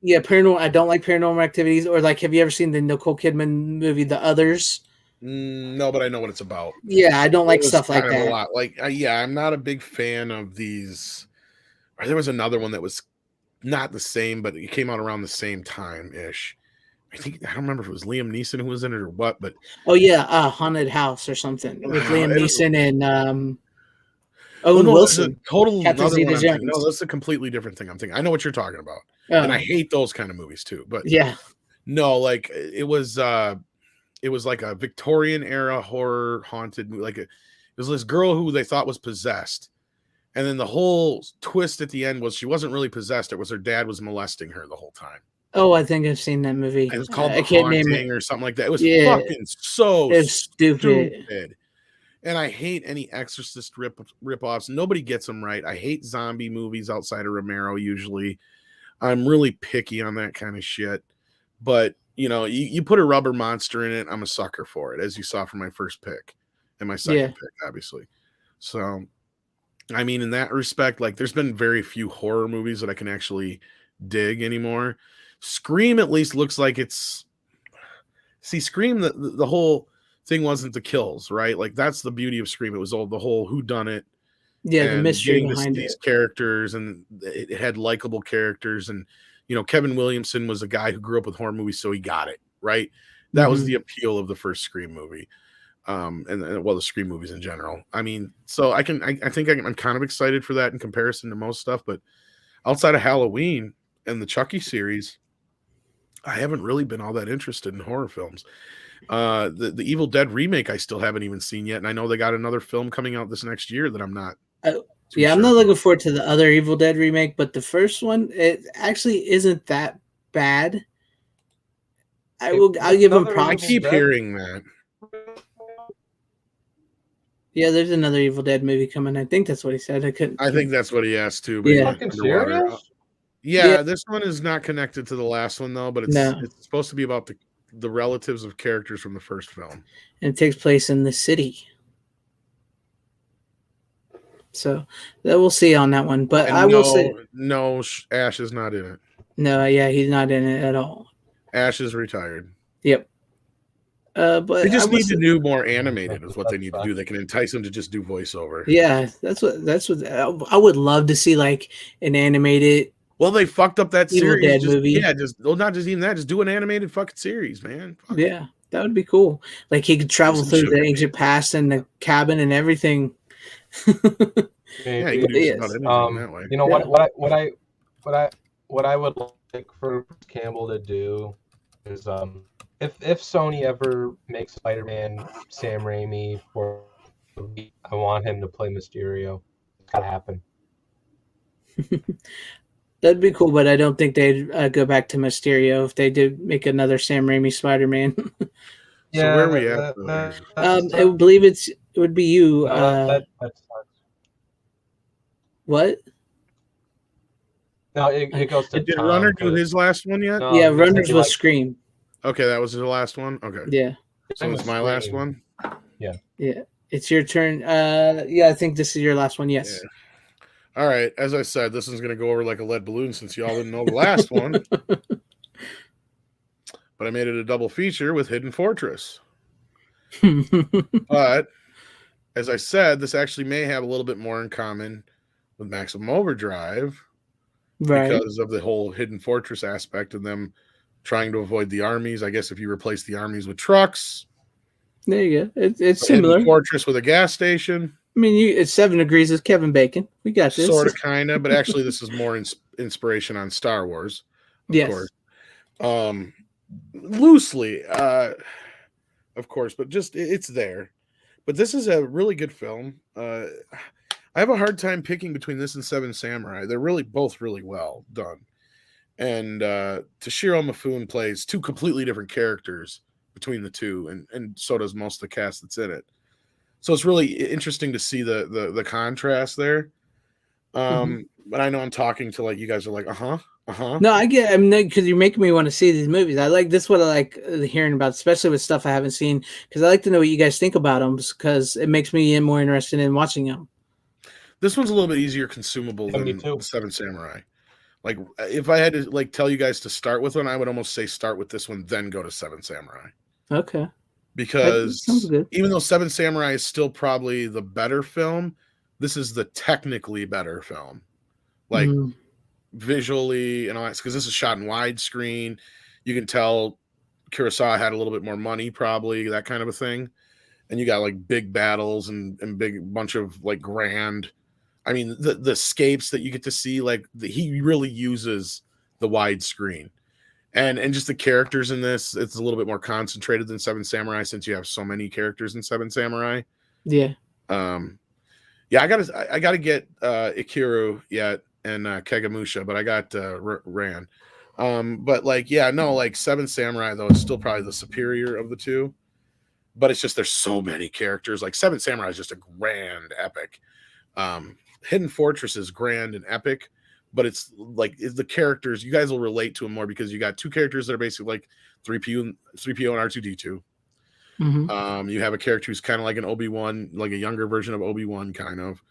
Paranormal. I don't like Paranormal Activities. Or like, have you ever seen the Nicole Kidman movie, The Others? No, but I know what it's about. Yeah, I don't like stuff like that. A lot. Like, I'm not a big fan of these. Or there was another one that was not the same, but it came out around the same time ish. I don't remember if it was Liam Neeson who was in it or what, but Haunted House or something with Liam Neeson and Owen Wilson. No, that's a completely different thing. I'm thinking. I know what you're talking about, and I hate those kind of movies too. But yeah, no, like it was like a Victorian era horror haunted movie. Like it was this girl who they thought was possessed. And then the whole twist at the end was she wasn't really possessed. It was her dad was molesting her the whole time. Oh, I think I've seen that movie. And it was called The Haunting or something like that. It was fucking so stupid. And I hate any Exorcist rip-offs. Nobody gets them right. I hate zombie movies outside of Romero usually. I'm really picky on that kind of shit. But, you put a rubber monster in it, I'm a sucker for it, as you saw from my first pick and my second pick, obviously. So... I mean, in that respect, like there's been very few horror movies that I can actually dig anymore. Scream at least looks like it's. See, Scream, the whole thing wasn't the kills, right? Like that's the beauty of Scream. It was all the whole whodunit. Yeah, the mystery behind these characters, and it had likable characters, and Kevin Williamson was a guy who grew up with horror movies, so he got it right. That was the appeal of the first Scream movie. And the Scream movies in general. I mean, so I think I'm kind of excited for that in comparison to most stuff, but outside of Halloween and the Chucky series, I haven't really been all that interested in horror films. The Evil Dead remake I still haven't even seen yet, and I know they got another film coming out this next year that I'm not. I'm not looking forward to the other Evil Dead remake, but the first one, it actually isn't that bad. I'll give them props. I keep hearing that. Yeah, there's another Evil Dead movie coming. I think that's what he said. I think that's what he asked too. But yeah, this one is not connected to the last one though. But it's supposed to be about the relatives of characters from the first film. And it takes place in the city. So we'll see on that one. But I will say Ash is not in it. No, yeah, he's not in it at all. Ash is retired. Yep. But they just need to do more animated is what they need to do. They can entice them to just do voiceover. Yeah, that's what I would love to see, like an animated. Well, they fucked up that Evil series. Dead movie. Yeah, not just even that. Just do an animated fucking series, man. Yeah, That would be cool. Like he could travel Some through sugar the ancient past and the cabin and everything. Yeah, you Maybe. can do just about Yes. anything that way. You know Yeah. what I would like for Bruce Campbell to do is if Sony ever makes Spider-Man Sam Raimi for I want him to play Mysterio. It's gotta happen. That'd be cool, but I don't think they'd go back to Mysterio if they did make another Sam Raimi Spider-Man. So where Yeah, are we at? I would believe it would be you. no, that sucks. What? No, it goes to Did Tom. Runner do 'Cause, his last one yet? Yeah, he said Runners he was liked Scream. Okay, that was his last one. Okay, Yeah, so it's my last one. Yeah. yeah. It's your turn. Yeah, I think this is your last one. Yes. Yeah. All right. As I said, this one's going to go over like a lead balloon since y'all didn't know the last one. But I made it a double feature with Hidden Fortress. But as I said, this actually may have a little bit more in common with Maximum Overdrive Right. because of the whole Hidden Fortress aspect of them trying to avoid the armies. I guess if you replace the armies with trucks, There you go. It's a similar. Hidden Fortress with a gas station. I mean, it's 7 Degrees with Kevin Bacon. We got this. Sort of, kind of, but actually, this is more inspiration on Star Wars, of Yes. course. Loosely, of course, but just it's there. But this is a really good film. I have a hard time picking between this and Seven Samurai. They're really both really well done. And Toshiro Mifune plays two completely different characters between the two, and so does most of the cast that's in it. So it's really interesting to see the contrast there. But I know I'm talking to like you guys are like, No, I get. I mean, because you're making me want to see these movies. I like this. What I like hearing about, especially with stuff I haven't seen, because I like to know what you guys think about them, because it makes me more interested in watching them. This one's a little bit easier consumable than Seven Samurai. Like if I had to like tell you guys to start with one, I would almost say start with this one, then go to Seven Samurai. Okay. Because even though Seven Samurai is still probably the better film, this is the technically better film. Like visually and all that, because this is shot in widescreen. You can tell Kurosawa had a little bit more money, probably, that kind of a thing. And you got like big battles and big bunch of like grand. I mean, the escapes that you get to see, like he really uses the widescreen. And just the characters in this, it's a little bit more concentrated than Seven Samurai since you have so many characters in Seven Samurai. Yeah. Yeah, I gotta get Ikiru yet and Kegamusha, but I got Ran. But like, yeah, no, like Seven Samurai though is still probably the superior of the two. But it's just there's so many characters. Like Seven Samurai is just a grand epic. Hidden Fortress is grand and epic. But it's like the characters, you guys will relate to them more because you got two characters that are basically like 3PO and R2D2. You have a character who's kind of like an Obi-Wan, like a younger version of Obi-Wan, kind of.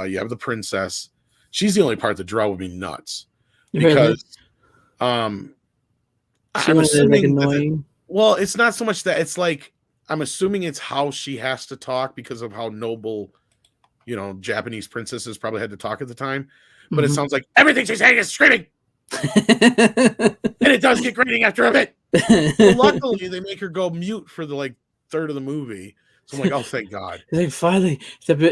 You have the princess. She's the only part that drove me nuts because I'm assuming that well, it's not so much that it's like I'm assuming it's how she has to talk because of how noble, Japanese princesses probably had to talk at the time. But it sounds like everything she's saying is screaming. And it does get grating after a bit. But luckily, they make her go mute for the like third of the movie. So I'm like, oh, thank God. Like, finally,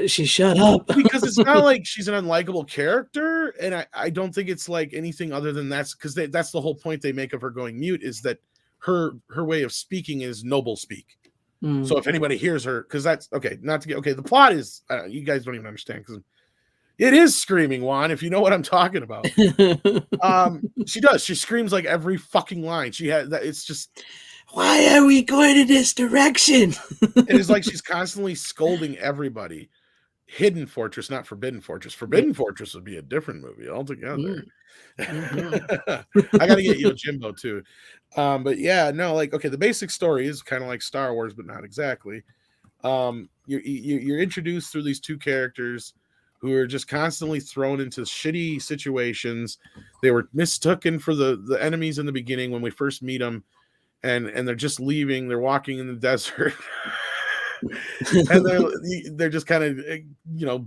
she shut up. Because it's not like she's an unlikable character. And I don't think it's like anything other than that's because that's the whole point they make of her going mute is that her way of speaking is noble speak. So if anybody hears her, because that's okay, not to get okay. The plot is you guys don't even understand because it is screaming, Juan, if you know what I'm talking about. She does. She screams like every fucking line. She had that. It's just, why are we going in this direction? It is like she's constantly scolding everybody. Hidden Fortress, not Forbidden Fortress. Forbidden Fortress would be a different movie altogether. I got to get Yojimbo too. But yeah, no, like, okay, the basic story is kind of like Star Wars, but not exactly. You're introduced through these two characters who are just constantly thrown into shitty situations. They were mistaken for the enemies in the beginning when we first meet them, and they're just leaving. They're walking in the desert, and they're just kind of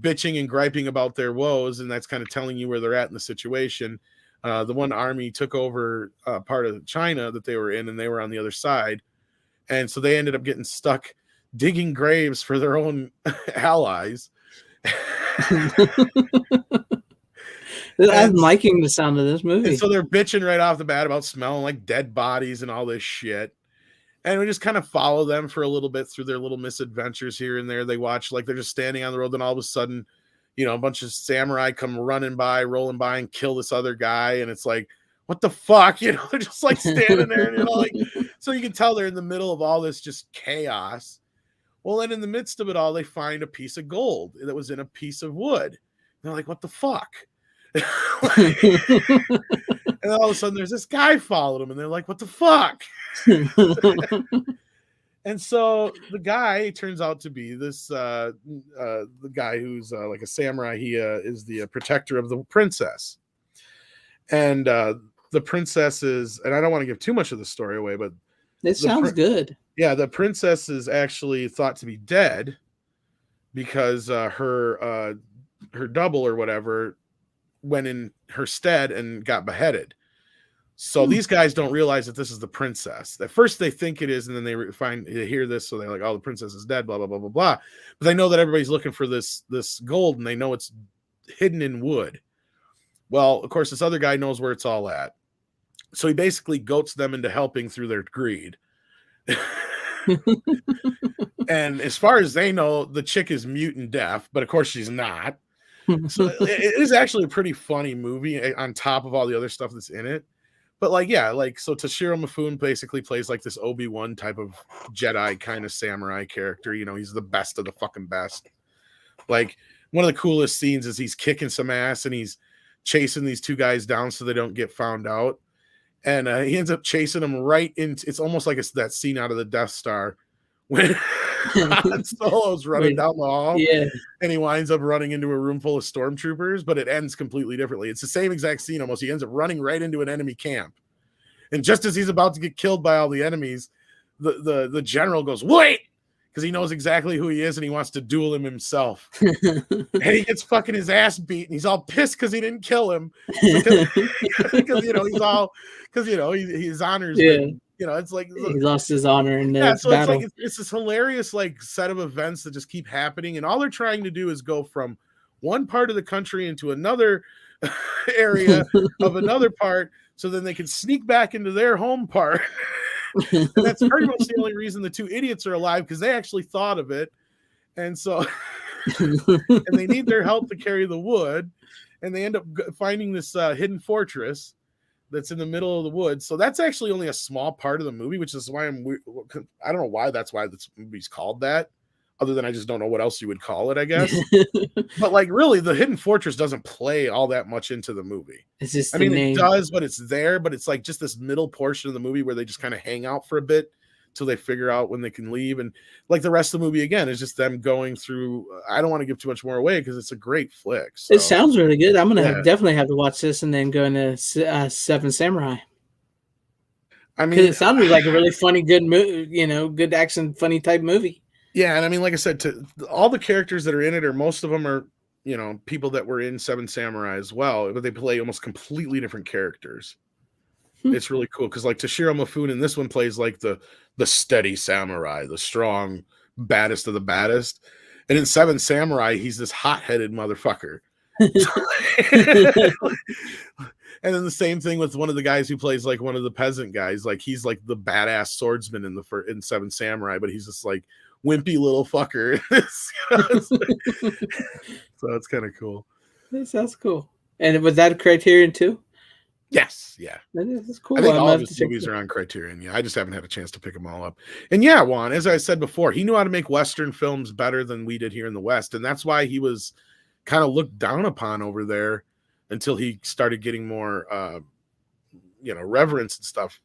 bitching and griping about their woes, and that's kind of telling you where they're at in the situation. The one army took over part of China that they were in, and they were on the other side. And so they ended up getting stuck digging graves for their own allies. I'm liking the sound of this movie. And so they're bitching right off the bat about smelling like dead bodies and all this shit. And we just kind of follow them for a little bit through their little misadventures here and there. They watch, like, they're just standing on the road, then all of a sudden, you know, a bunch of samurai come rolling by and kill this other guy. And it's like, what the fuck? You know, they're just like standing there, and, you know, like, so you can tell they're in the middle of all this just chaos. Well, then in the midst of it all, they find a piece of gold that was in a piece of wood. And they're like, what the fuck? And all of a sudden there's this guy followed them, and they're like, what the fuck? And so the guy turns out to be this the guy who's like a samurai. He is the protector of the princess. And the princess is, and I don't want to give too much of the story away, but it sounds good. Yeah, the princess is actually thought to be dead because her double or whatever went in her stead and got beheaded. So these guys don't realize that this is the princess. At first they think it is, and then they hear this, so they're like, oh, the princess is dead, blah, blah, blah, blah, blah. But they know that everybody's looking for this gold, and they know it's hidden in wood. Well, of course, this other guy knows where it's all at. So he basically goats them into helping through their greed. And as far as they know, the chick is mute and deaf, but of course she's not. So it is actually a pretty funny movie on top of all the other stuff that's in it. But like, yeah, like, so Toshiro Mifune basically plays like this Obi-Wan type of Jedi kind of samurai character. You know, he's the best of the fucking best. Like, one of the coolest scenes is he's kicking some ass and he's chasing these two guys down so they don't get found out. And he ends up chasing them right into, it's almost like it's that scene out of the Death Star when Han Solo's running down the hall, and he winds up running into a room full of stormtroopers, but it ends completely differently. It's the same exact scene almost. He ends up running right into an enemy camp. And just as he's about to get killed by all the enemies, the general goes, wait! Because he knows exactly who he is and he wants to duel him himself. And he gets fucking his ass beat, and he's all pissed because he didn't kill him. Because, you know, he's all, because, you know, his honor's been, you know, it's like he lost his honor in this battle. It's like it's this hilarious like set of events that just keep happening, and all they're trying to do is go from one part of the country into another area of another part, so then they can sneak back into their home part. And that's pretty much the only reason the two idiots are alive, because they actually thought of it, and so and they need their help to carry the wood, and they end up finding this hidden fortress that's in the middle of the woods. So that's actually only a small part of the movie, which is why I don't know why that's why this movie's called that, other than I just don't know what else you would call it, I guess. But like, really, the hidden fortress doesn't play all that much into the movie. It's just, I mean, it does, but it's there, but it's like just this middle portion of the movie where they just kind of hang out for a bit till they figure out when they can leave. And like the rest of the movie, again, is just them going through. I don't want to give too much more away because it's a great flick. So. It sounds really good. I'm gonna definitely have to watch this and then go into Seven Samurai. I mean, it sounded like a really funny, good movie. You know, good action, funny type movie. Yeah, and I mean, like I said, all the characters that are in it, or most of them are, you know, people that were in Seven Samurai as well, but they play almost completely different characters. It's really cool because, like, Toshiro Mifune in this one plays like the steady samurai, the strong, baddest of the baddest, and in Seven Samurai, he's this hot-headed motherfucker. And then the same thing with one of the guys who plays like one of the peasant guys, like he's like the badass swordsman in Seven Samurai, but he's just like wimpy little fucker. So it's kind of cool. That sounds cool. And was that a Criterion too? Yes, yeah. That's cool. I think all of his movies are on Criterion. Yeah, I just haven't had a chance to pick them all up. And yeah, Juan, as I said before, he knew how to make Western films better than we did here in the West, and that's why he was kind of looked down upon over there until he started getting more, reverence and stuff,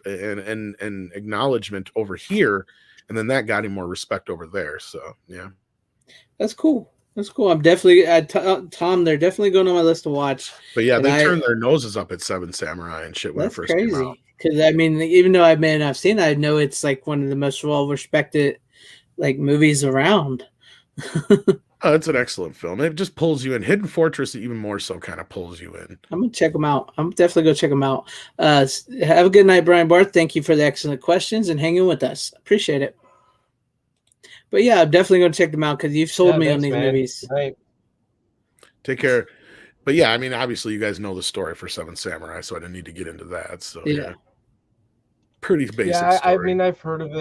and acknowledgement over here, and then that got him more respect over there. So yeah, that's cool. That's cool. I'm definitely Tom. They're definitely going on my list to watch. But yeah, they turned their noses up at Seven Samurai and shit when it first came out. Because I mean, even though I've seen it, I know it's like one of the most well respected like movies around. Oh, it's an excellent film. It just pulls you in. Hidden Fortress even more so kind of pulls you in. I'm gonna check them out. I'm definitely gonna check them out. Have a good night, Brian Barth. Thank you for the excellent questions and hanging with us. Appreciate it. But yeah, I'm definitely gonna check them out because you've sold me thanks, on these man. movies. Right. Take care. But yeah, I mean, obviously you guys know the story for Seven Samurai, so I didn't need to get into that. So yeah. Pretty basic story. I mean, I've heard of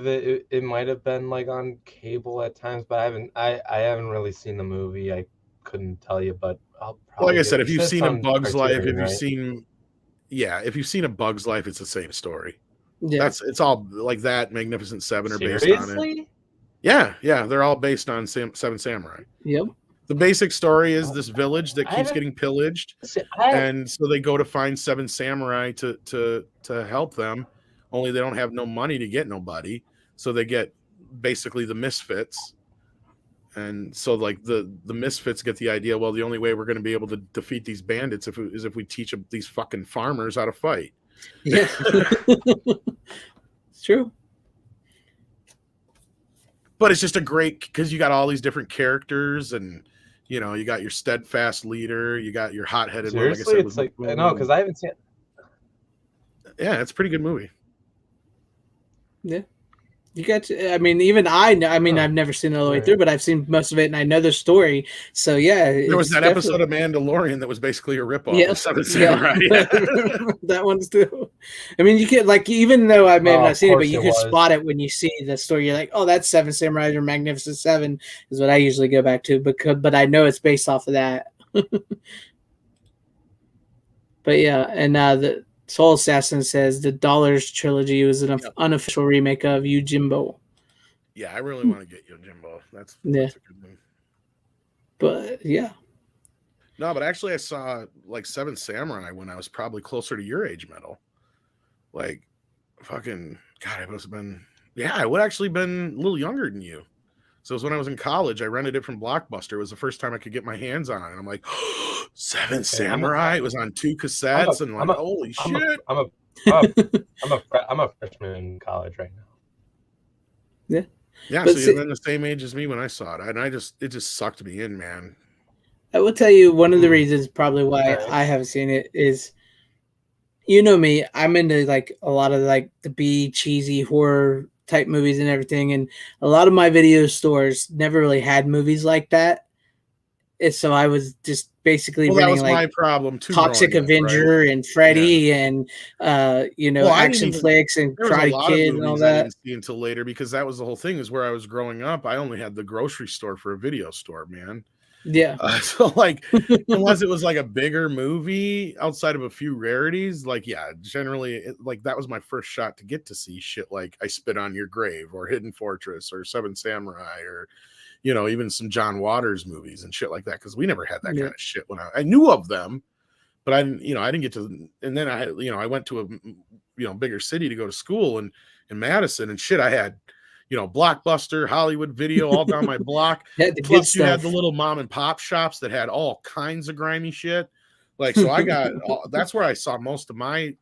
it. It might have been like on cable at times, but I haven't really seen the movie. I couldn't tell you, but I'll probably. Like I said, if you've seen A Bug's Life, if right? if you've seen A Bug's Life, it's the same story. Yeah. It's all like that. Magnificent Seven are Seriously? based on it. Yeah, they're all based on Seven Samurai. Yep. The basic story is this village that keeps getting pillaged, and so they go to find seven samurai to help them. Only they don't have no money to get nobody, so they get basically the misfits. And so, like the misfits get the idea. Well, the only way we're going to be able to defeat these bandits is if we teach these fucking farmers how to fight. Yeah, it's true. But it's just a great because you got all these different characters and. You know, you got your steadfast leader, you got your hot-headed one. Like I said, it's like no, because I haven't seen it. Yeah, it's a pretty good movie. Yeah, you got to. I mean, even I mean, I've never seen it all the way through, but I've seen most of it, and I know the story. So yeah, there was that episode of Mandalorian that was basically a ripoff of Seven Samurai. Yeah. That one's too. I mean, you could like even though I may have not seen it, but you could spot it when you see the story. You're like, oh, that's Seven Samurai or Magnificent Seven is what I usually go back to, but I know it's based off of that. But yeah, and the Soul Assassin says the Dollars trilogy was an unofficial remake of Yojimbo. Yeah, I really want to get Yojimbo. That's a good one. But yeah. No, but actually I saw like Seven Samurai when I was probably closer to your age, Metal. Like fucking God, I must have been I would actually been a little younger than you. So it was when I was in college. I rented it from Blockbuster. It was the first time I could get my hands on it. And I'm like, Seven Samurai. It was on 2 cassettes, and like, holy shit! I'm a freshman in college right now. Yeah. So you're in the same age as me when I saw it, and it just sucked me in, man. I will tell you one of the reasons probably why I haven't seen it is, you know me, I'm into like a lot of like the B cheesy horror type movies and everything, and a lot of my video stores never really had movies like that. And so I was just basically renting like my problem too, Toxic Avenger and Freddy and action flicks and Karate Kid and all that. I didn't see until later because that was the whole thing. Is where I was growing up. I only had the grocery store for a video store, man. Yeah. So like, unless it was like a bigger movie outside of a few rarities, like generally like that was my first shot to get to see shit like I Spit on Your Grave or Hidden Fortress or Seven Samurai or even some John Waters movies and shit like that because we never had that kind of shit when I knew of them, but I didn't get to. And then I went to a bigger city to go to school in Madison and shit. I had. Blockbuster, Hollywood Video, all down my block. Plus, you had the little mom and pop shops that had all kinds of grimy shit. Like, so I got that's where I saw most of my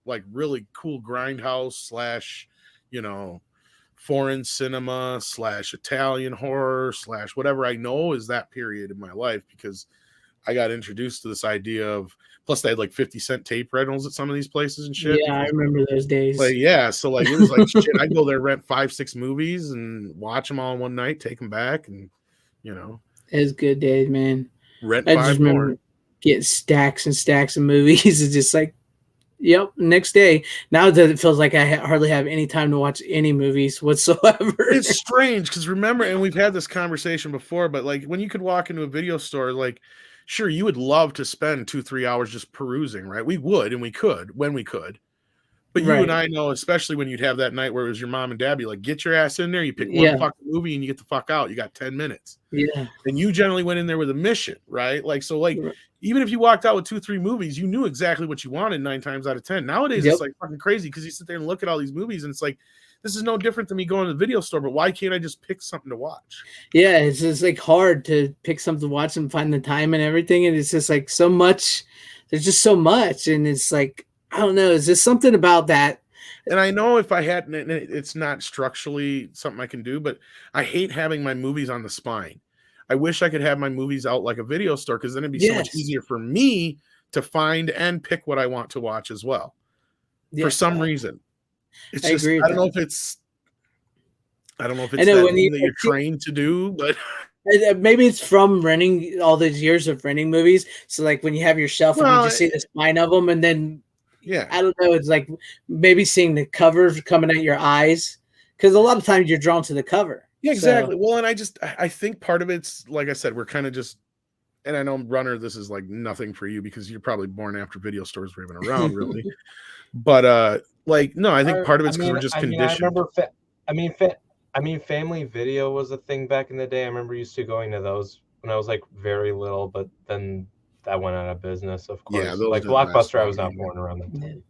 like really cool grindhouse / foreign cinema / Italian horror / whatever I know is that period in my life because I got introduced to this idea of. Plus, they had like 50-cent tape rentals at some of these places and shit. Yeah, I remember those days. Like, so like it was like shit. I'd go there, rent 5-6 movies, and watch them all in one night, take them back, and it was good days, man. Rent 5 more. Getting stacks and stacks of movies. It's just like, yep, next day. Now that it feels like I hardly have any time to watch any movies whatsoever. It's strange because remember, and we've had this conversation before, but like when you could walk into a video store, like. Sure, you would love to spend 2-3 hours just perusing, right? We would, and we could when we could. But you and I know, especially when you'd have that night where it was your mom and dad, be like, get your ass in there, you pick one fucking movie and you get the fuck out. You got 10 minutes. Yeah. And you generally went in there with a mission, right? Like, so like, even if you walked out with 2-3 movies, you knew exactly what you wanted 9 times out of 10. Nowadays, it's like fucking crazy because you sit there and look at all these movies and it's like, this is no different than me going to the video store, but why can't I just pick something to watch? Yeah, it's just like hard to pick something to watch and find the time and everything. And it's just like so much. There's just so much. And it's like, I don't know. Is there something about that? And I know if I had, it's not structurally something I can do, but I hate having my movies on the spine. I wish I could have my movies out like a video store, because then it'd be so much easier for me to find and pick what I want to watch as well. For some reason, it's just, I don't know if it's that thing that you're trained to do, but maybe it's from renting all those years of renting movies. So like when you have your shelf and you just see the spine of them, and then I don't know, it's like maybe seeing the cover coming at your eyes, because a lot of times you're drawn to the cover. Yeah, exactly. So. Well, and I think part of it's, like I said, we're kind of just, and I know, Runner, this is like nothing for you because you're probably born after video stores were even around, really. But like, no, I think part of it's because we're just conditioned. I remember Family Video was a thing back in the day. I remember used to going to those when I was like very little, but then that went out of business, of course. Yeah, like Blockbuster, I was not born around that time.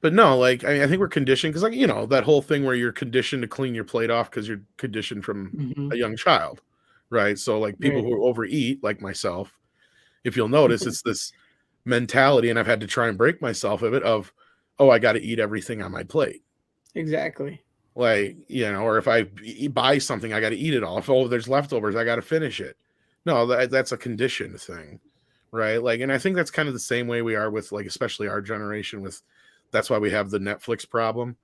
But no, like, I think we're conditioned because, like, you know, that whole thing where you're conditioned to clean your plate off because you're conditioned from a young child, right? So like people who overeat, like myself, if you'll notice, it's this mentality, and I've had to try and break myself of it, of, oh, I got to eat everything on my plate. Exactly. Like, you know, or if I buy something, I got to eat it all. If there's leftovers, I got to finish it. No, that's a conditioned thing, right? Like, and I think that's kind of the same way we are with, like, especially our generation with. That's why we have the Netflix problem.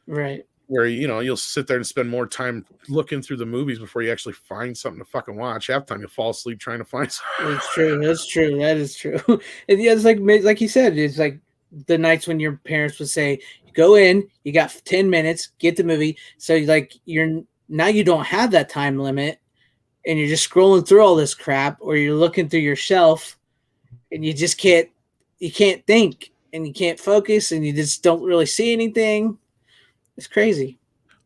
Right. Where, you know, you'll sit there and spend more time looking through the movies before you actually find something to fucking watch. Half the time you fall asleep trying to find something. That's true. That's true. That is true. And yeah, it's like you said, it's like the nights when your parents would say, go in, you got 10 minutes, get the movie. So like now you don't have that time limit, and you're just scrolling through all this crap, or you're looking through your shelf, and you just can't think. And you can't focus, and you just don't really see anything. It's crazy.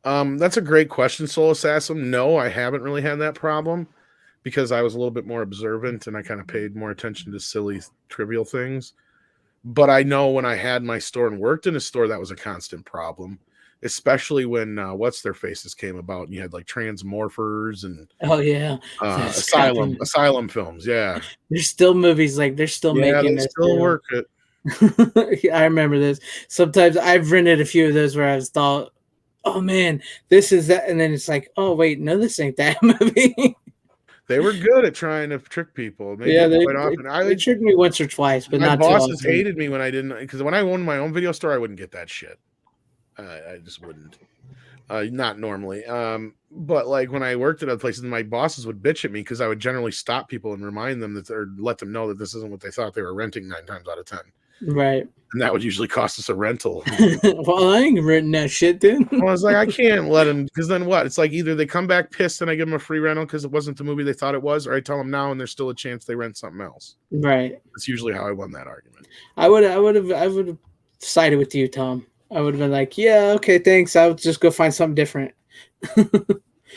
That's a great question, Soul Assassin. No, I haven't really had that problem because I was a little bit more observant and I kind of paid more attention to silly, trivial things. But I know when I had my store and worked in a store, that was a constant problem, especially when What's Their Faces came about, and you had like Transmorphers and Asylum films. Yeah, there's still movies like they're still making. They still work it. I remember this. Sometimes I've rented a few of those where I was thought, oh man, this is that, and then it's like, oh wait, no, this ain't that movie. They were good at trying to trick people. They tricked me once or twice, but my bosses hated me when I didn't, because when I owned my own video store, I wouldn't get that shit. I just wouldn't. Not normally. But like when I worked at other places, my bosses would bitch at me because I would generally stop people and remind them or let them know that this isn't what they thought they were renting 9 times out of 10. Right. And that would usually cost us a rental. Well, I ain't renting that shit then. I was like, I can't let them, because then what? It's like either they come back pissed and I give them a free rental because it wasn't the movie they thought it was, or I tell them now and there's still a chance they rent something else. Right. That's usually how I won that argument. I would have sided with you, Tom. I would have been like, yeah, okay, thanks. I would just go find something different.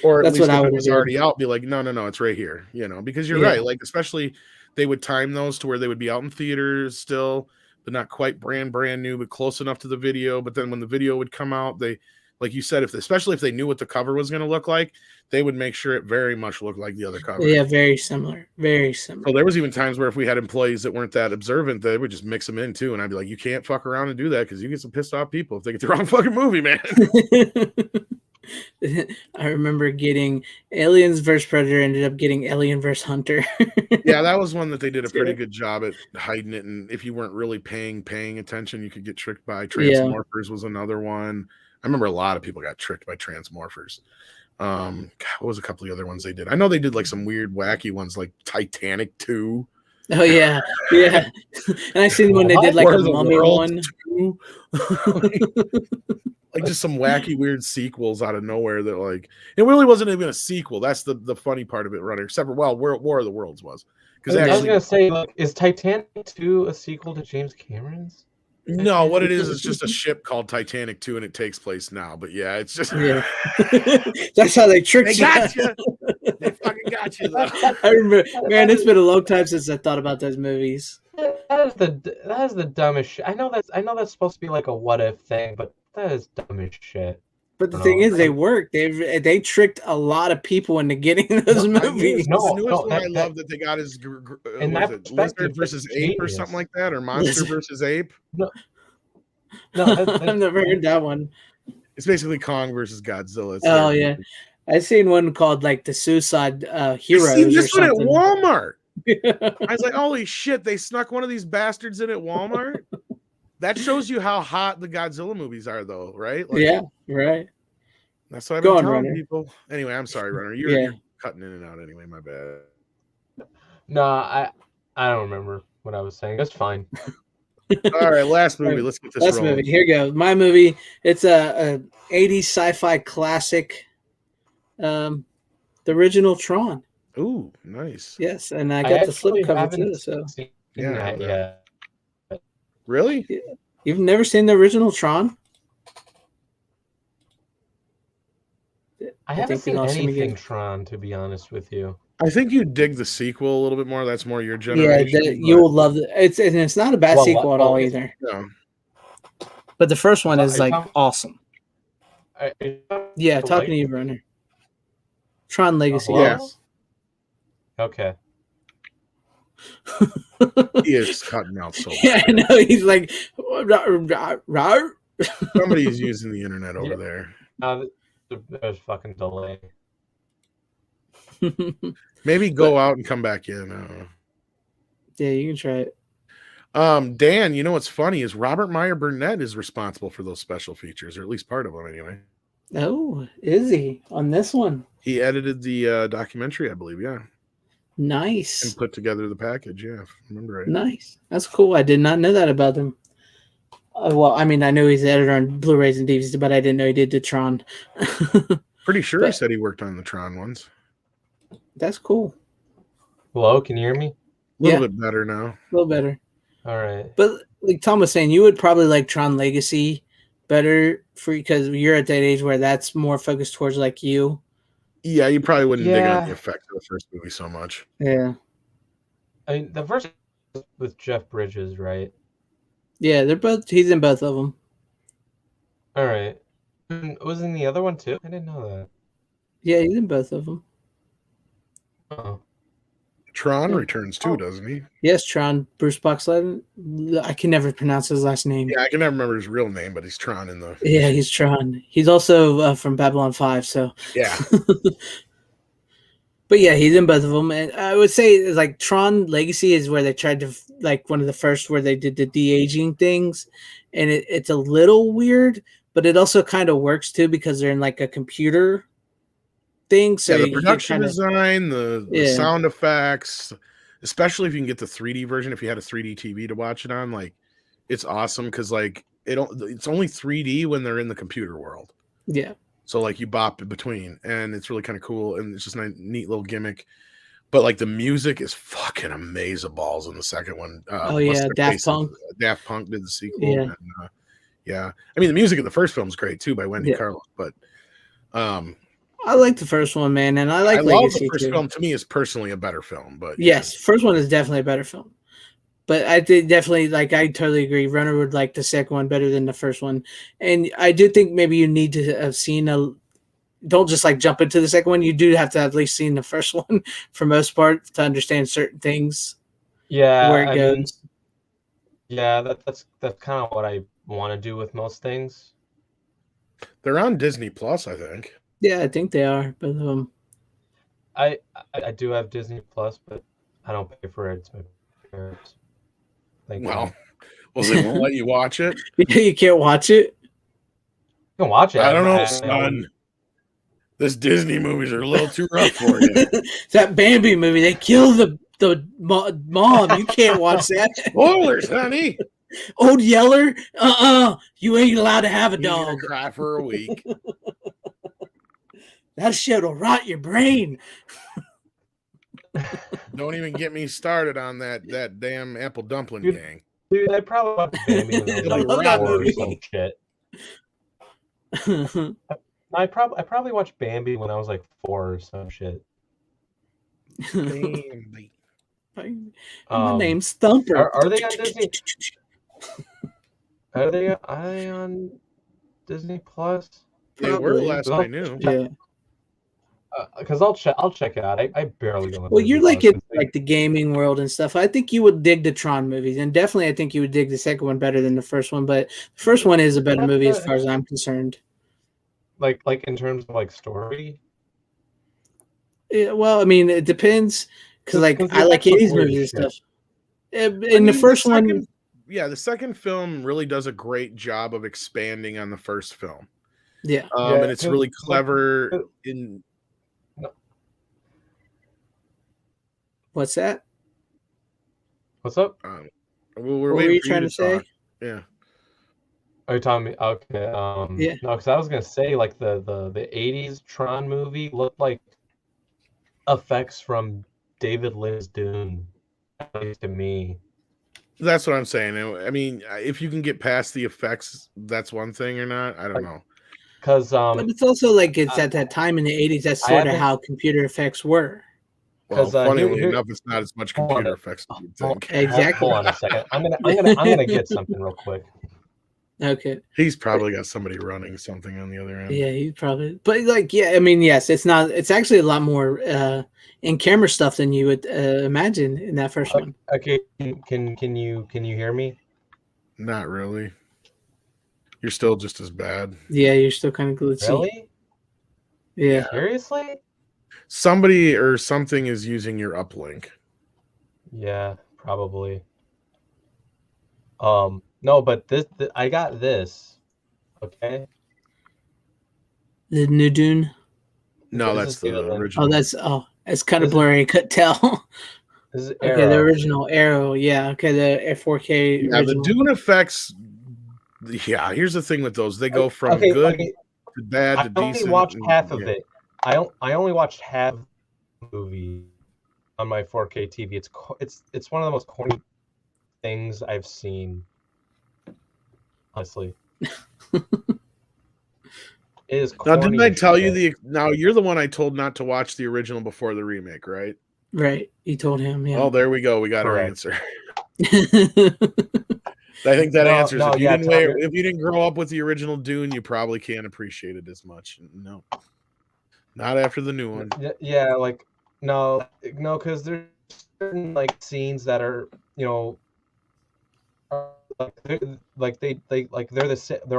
Or at least if it was already out, be like, no, it's right here. You know, because you're right. Like, especially they would time those to where they would be out in theaters still, but not quite brand new, but close enough to the video. But then when the video would come out, they, like you said, especially if they knew what the cover was going to look like, they would make sure it very much looked like the other cover. Yeah, very similar. Very similar. So there was even times where if we had employees that weren't that observant, they would just mix them in too. And I'd be like, you can't fuck around and do that because you get some pissed off people if they get the wrong fucking movie, man. I remember getting Aliens vs. Predator, ended up getting Alien vs. Hunter. Yeah, that was one that they did a pretty good job at hiding it. And if you weren't really paying attention, you could get tricked by. Transmorphers was another one. I remember a lot of people got tricked by Transmorphers. God, what was a couple of the other ones they did? I know they did like some weird, wacky ones like Titanic 2. Oh, yeah. Yeah. And I seen when they did like a mummy one. Like just some wacky, weird sequels out of nowhere that like it really wasn't even a sequel. That's the funny part of it, Runner. Except for War of the Worlds was. Because I was gonna say, look, is Titanic 2 a sequel to James Cameron's? No, what it is just a ship called Titanic 2, and it takes place now. But yeah, it's just that's how they tricked you. They fucking got you. Though. I remember, man. It's been a long time since I thought about those movies. That is the dumbest shit. I know that's supposed to be like a what if thing, but that is dumb as shit. But the thing is, they worked. They tricked a lot of people into getting those movies. The newest one I love that they got is Lizard versus Ape or something like that, or Monster versus Ape. No, I've never heard that one. It's basically Kong versus Godzilla. It's Oh their yeah, movie. I seen one called like the Suicide I seen Heroes or this one at something. Walmart. I was like, holy shit, they snuck one of these bastards in at Walmart. That shows you how hot the Godzilla movies are, though, right? Like, Yeah, right. that's what I've Go been on, telling Runner. people. Anyway, I'm sorry, Runner. Yeah. You're cutting in and out anyway. My bad. No, I don't remember what I was saying. That's fine. All right, last movie. Let's get this Last rolling. movie. Here you go. My movie. It's a 80s sci-fi classic. The original Tron. Ooh, nice. Yes, and I got the actually slipcover haven't too. So seen Yeah, I that know yet. Really? you've never seen the original Tron? I haven't think we seen lost him anything again. Tron, to be honest with you. I think you dig the sequel a little bit more. That's more your Yeah, generation. you'll love it. It's not a bad sequel at all either. No. But the first one Well, is like awesome. Yeah, talking to you, Brenner. Tron Legacy. Yeah. Yes. Okay. He is cutting out so Yeah, I know. He's like, somebody's using the internet over there. There's fucking delay. Maybe go out and come back in. I don't know. Yeah, you can try it. Dan, you know what's funny is Robert Meyer Burnett is responsible for those special features, or at least part of them anyway. Oh, is he on this one? He edited the documentary, I believe. Yeah. Nice. And put together the package. Yeah, if I remember right. Nice. That's cool. I did not know that about him. Well, I mean, I know he's the editor on Blu-rays and DVDs, but I didn't know he did the Tron. Pretty sure he said he worked on the Tron ones. That's cool. Hello, can you hear me? A little bit better now. A little better. All right. But like Tom was saying, you would probably like Tron Legacy better because you're at that age where that's more focused towards like you. Yeah, you probably wouldn't dig on the effects of the first movie so much. Yeah. I mean, the first with Jeff Bridges, right? Yeah, he's in both of them. All right. Was in the other one too? I didn't know that. Yeah, he's in both of them. Oh. Tron returns too, doesn't he? Yes, Tron. Bruce Boxleitner. I can never pronounce his last name. Yeah, I can never remember his real name, but he's Tron in the. Yeah, he's Tron. He's also from Babylon 5, so. Yeah. But yeah, he's in both of them, and I would say like Tron Legacy is where they tried to like one of the first where they did the de-aging things, and it's a little weird, but it also kind of works too because they're in like a computer thing. So yeah, the production design, the sound effects, especially if you can get the 3D version, if you had a 3D TV to watch it on, like it's awesome because like it's only 3D when they're in the computer world. Yeah. So like you bop in between, and it's really kind of cool, and it's just a neat little gimmick. But like the music is fucking amazeballs in the second one. Daft Punk. Daft Punk did the sequel. Yeah. And, yeah. I mean the music of the first film is great too by Wendy Carlos, but I like the first one, man, and I love the first film. To me, is personally a better film, but yes, first one is definitely a better film. But I did definitely I totally agree. Runner would like the second one better than the first one, and I do think maybe you need to have seen don't just like jump into the second one. You do have to have at least seen the first one for most part to understand certain things. Yeah, where it goes. That's kind of what I want to do with most things. They're on Disney Plus, I think. Yeah, I think they are, but I do have Disney Plus, but I don't pay for it. It's my parents. Well, they won't let you watch it. You can't watch it. You can watch it. I don't know, son. This Disney movies are a little too rough for you. That Bambi movie, they kill the mom. You can't watch that. Spoilers, honey. Old Yeller. You ain't allowed to have a dog. You're gonna cry for a week. That shit'll rot your brain. Don't even get me started on that damn apple dumpling gang. Dude, I probably watched Bambi when I was like 4 or some shit. I probably watched Bambi when I was like 4 or some shit. Bambi. My name's Thumper. Are they on Disney? Are they on Disney Plus? They were last I knew. Yeah. Because I'll check it out. I barely go into Well, the you're movie like box. in like the gaming world and stuff. I think you would dig the Tron movies, and definitely I think you would dig the second one better than the first one. But the first one is a better movie as far as I'm concerned. Like in terms of like story. Yeah, well, I mean, it depends because like Because the I like effects look 80s weird movies as and shit. stuff. I In the mean, first one, the second film really does a great job of expanding on the first film. yeah. Yeah, And it's really clever in. What's that? What's up? Well, we're What were waiting you for you trying to to say? talk. Yeah. Are you talking me? Okay. Yeah. No, because I was gonna say like the '80s Tron movie looked like effects from David Lynn's Dune, at least to me. That's what I'm saying. I mean, if you can get past the effects, that's one thing or not. I don't know. Because But it's also like it's at that time in the 80s. That's I sort of haven't. how computer effects were. Well, Because funnily here, enough, it's not as much hold computer on, effects as you'd hold, think. Exactly. hold on a second. I'm gonna get something real quick. Okay. He's probably got somebody running something on the other end. Yeah, he probably. But like, yeah, I mean, yes, it's not. It's actually a lot more in camera stuff than you would imagine in that first one. Okay, can you hear me? Not really. You're still just as bad. Yeah, you're still kind of glitchy. Really? Yeah. Seriously? Somebody or something is using your uplink. Yeah, probably. No, but I got this. Okay. The new Dune. No, This that's is the David Lynch. original. It's kind of This is- blurry. I couldn't tell. This is Okay, the Arrow. original Arrow. Yeah. Okay, the 4K Yeah, original. the Dune effects. Yeah, here's the thing with those. They go from Okay, good okay. to bad to I only decent. watched half of yeah. it. I only watched half of the movie on my 4K TV. It's one of the most corny things I've seen. Honestly. It is Now, corny. didn't I as tell shit. you Now you're the one I told not to watch the original before the remake, right? Right. You told him. Yeah. Oh, there we go. We got our Correct. answer. I think that answers. No, if you yeah, didn't Tom, if you didn't grow up with the original Dune, you probably can't appreciate it as much. No, not after the new one. Yeah, like no, because there's certain like scenes that are they're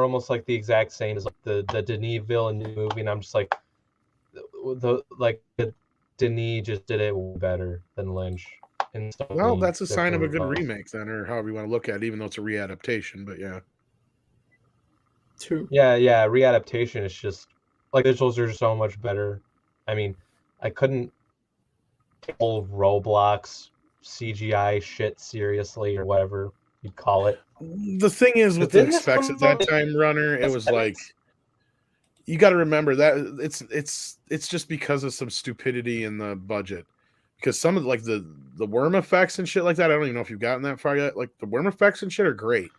almost like the exact same as like the Denis Villeneuve movie, and I'm just like the Denis just did it way better than Lynch. In so Well, many that's a sign of a good different ways. remake, then, or however you want to look at it, even though it's a readaptation. But yeah, True. Yeah, readaptation is just like visuals are so much better. I mean, I couldn't take old Roblox CGI shit seriously or whatever you'd call it. the thing is with the Didn't this effects at come that out- time, Runner, it was like you got to remember that it's just because of some stupidity in the budget. Because some of like the worm effects and shit like that, I don't even know if you've gotten that far yet. Like the worm effects and shit are great.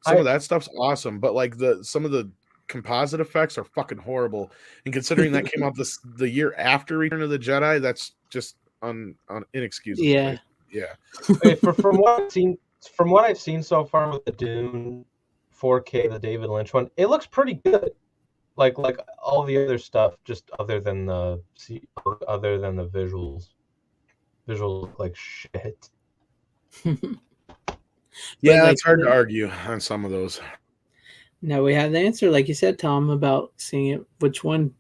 Some of that stuff's awesome, but like some of the composite effects are fucking horrible. And considering that came out the year after Return of the Jedi, that's just inexcusable. Yeah. Yeah. Okay, from what I've seen so far with the Dune 4K, the David Lynch one, it looks pretty good. Like all the other stuff, just other than the visuals. Visuals look like shit. Yeah, like, it's hard to argue on some of those. Now we have the answer, like you said, Tom, about seeing it. Which one?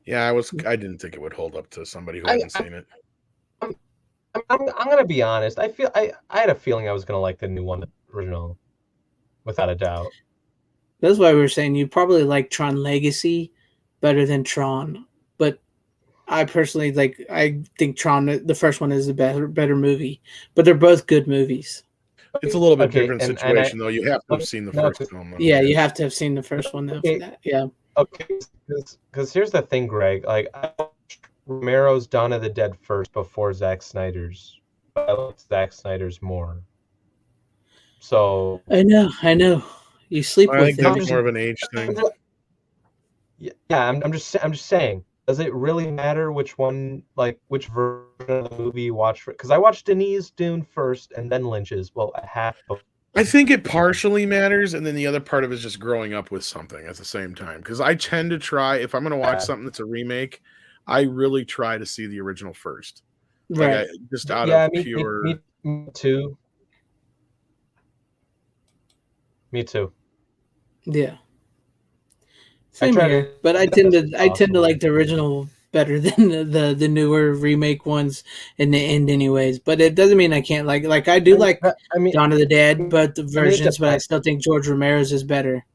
Yeah, I didn't think it would hold up to somebody who hadn't seen it. I'm gonna be honest. I had a feeling I was gonna like the new one, the original, without a doubt. That's why we were saying you probably like Tron Legacy better than Tron, but I personally I think Tron, the first one, is a better movie, but they're both good movies. It's a little bit Okay, different situation, though. You have to have seen the first film. Though. Yeah, you have to have seen the first one though for that. Yeah. Okay, because here's the thing, Greg. Like, I watched Romero's Dawn of the Dead first before Zack Snyder's. But I like Zack Snyder's more. So I know. You sleep I with think that's it. more of an age thing. Yeah, I'm just saying. Does it really matter which one, like which version of the movie you watch? Because I watched Denis Dune first and then Lynch's. Well, half. I think it partially matters, and then the other part of it is just growing up with something at the same time. Because I tend to try, if I'm going to watch something that's a remake, I really try to see the original first. Right. Just out Yeah, of pure. me too. Me too. Yeah. I Same try here, to but I do tend as to I tend to possible. like the original better than the newer remake ones in the end, anyways. But it doesn't mean I can't like I do like I mean, Dawn of the Dead, but the I mean, it versions, but I depends. still think George Romero's is better.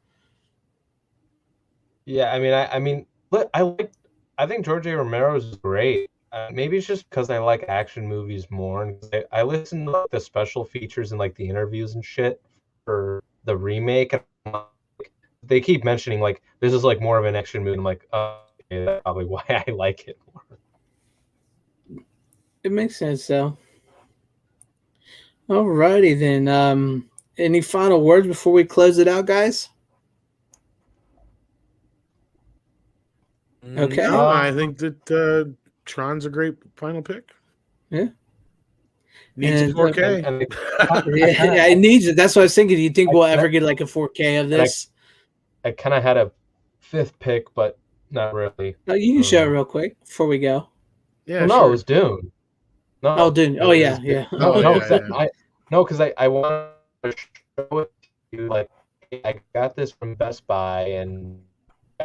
Yeah, I mean, but I think George A. Romero's is great. Maybe it's just because I like action movies more, and I listen to like, the special features and like the interviews and shit for the remake. And like, they keep mentioning like this is like more of an action movie. I'm like, oh, okay, that's probably why I like it more. It makes sense though. Alrighty then. Any final words before we close it out, guys? Okay. No, I think that Tron's a great final pick. Yeah. Needs a And 4K. yeah, it needs it. That's what I was thinking. Do you think we'll ever get like a 4K of And this? I kind of had a fifth pick, but not really. Oh, you can show it real quick before we go. Yeah, Well, no, sure. it was Dune. No, Oh, Dune. Oh, yeah, yeah. Oh, no, yeah. because I want to show it to you. Like, I got this from Best Buy, and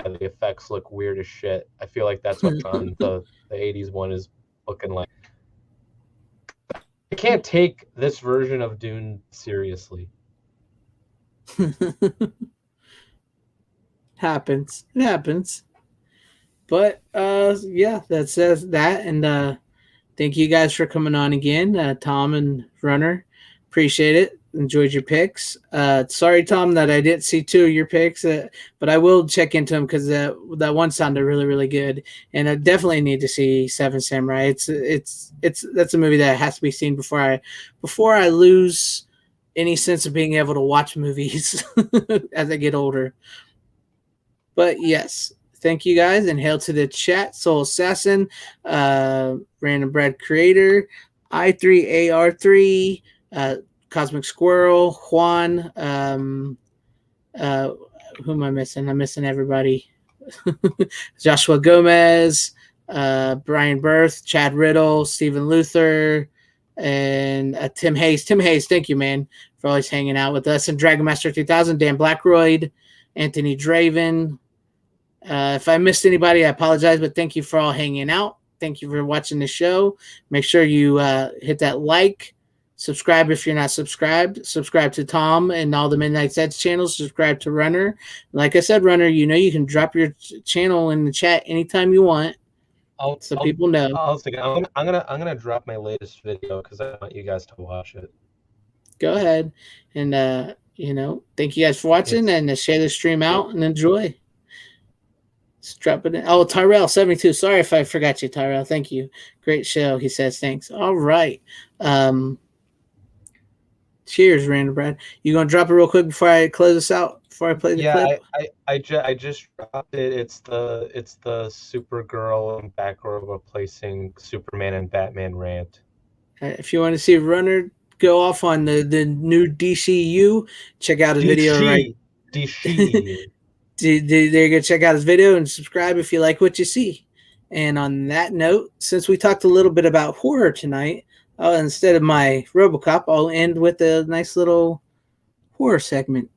the effects look weird as shit. I feel like that's what on the '80s one is looking like. I can't take this version of Dune seriously. Happens. It happens. But yeah, that says that. And thank you guys for coming on again, Tom and Runner. Appreciate it. Enjoyed your picks. Sorry, Tom, that I didn't see two of your picks, but I will check into them because that one sounded really, really good. And I definitely need to see Seven Samurai. It's that's a movie that has to be seen before I lose any sense of being able to watch movies as I get older. But yes, thank you guys, and hail to the chat. Soul Assassin, Random Bread Creator, I3AR3, Cosmic Squirrel, Juan. Who am I missing? I'm missing everybody. Joshua Gomez, Brian Berth, Chad Riddle, Stephen Luther, and Tim Hayes. Tim Hayes, thank you, man, for always hanging out with us. And Dragon Master 2000, Dan Blackroyd, Anthony Draven. If I missed anybody, I apologize, but thank you for all hanging out. Thank you for watching the show. Make sure you hit that like, subscribe if you're not subscribed, subscribe to Tom and all the Midnight Sets channels, subscribe to Runner. Like I said, Runner, you know you can drop your channel in the chat anytime you want, people know. I'm gonna drop my latest video because I want you guys to watch it. Go ahead, and thank you guys for watching, and share the stream out and enjoy. Drop it in. Oh, Tyrell72. Sorry if I forgot you, Tyrell. Thank you. Great show. He says thanks. All right. Cheers, Random Brad. You gonna drop it real quick before I close this out? Before I play the clip? I just dropped it. It's the Supergirl and Batgirl replacing Superman and Batman rant. If you want to see Runner go off on the new DCU, check out his video right. DC. There you go. Check out his video and subscribe if you like what you see. And on that note, since we talked a little bit about horror tonight, instead of my RoboCop, I'll end with a nice little horror segment.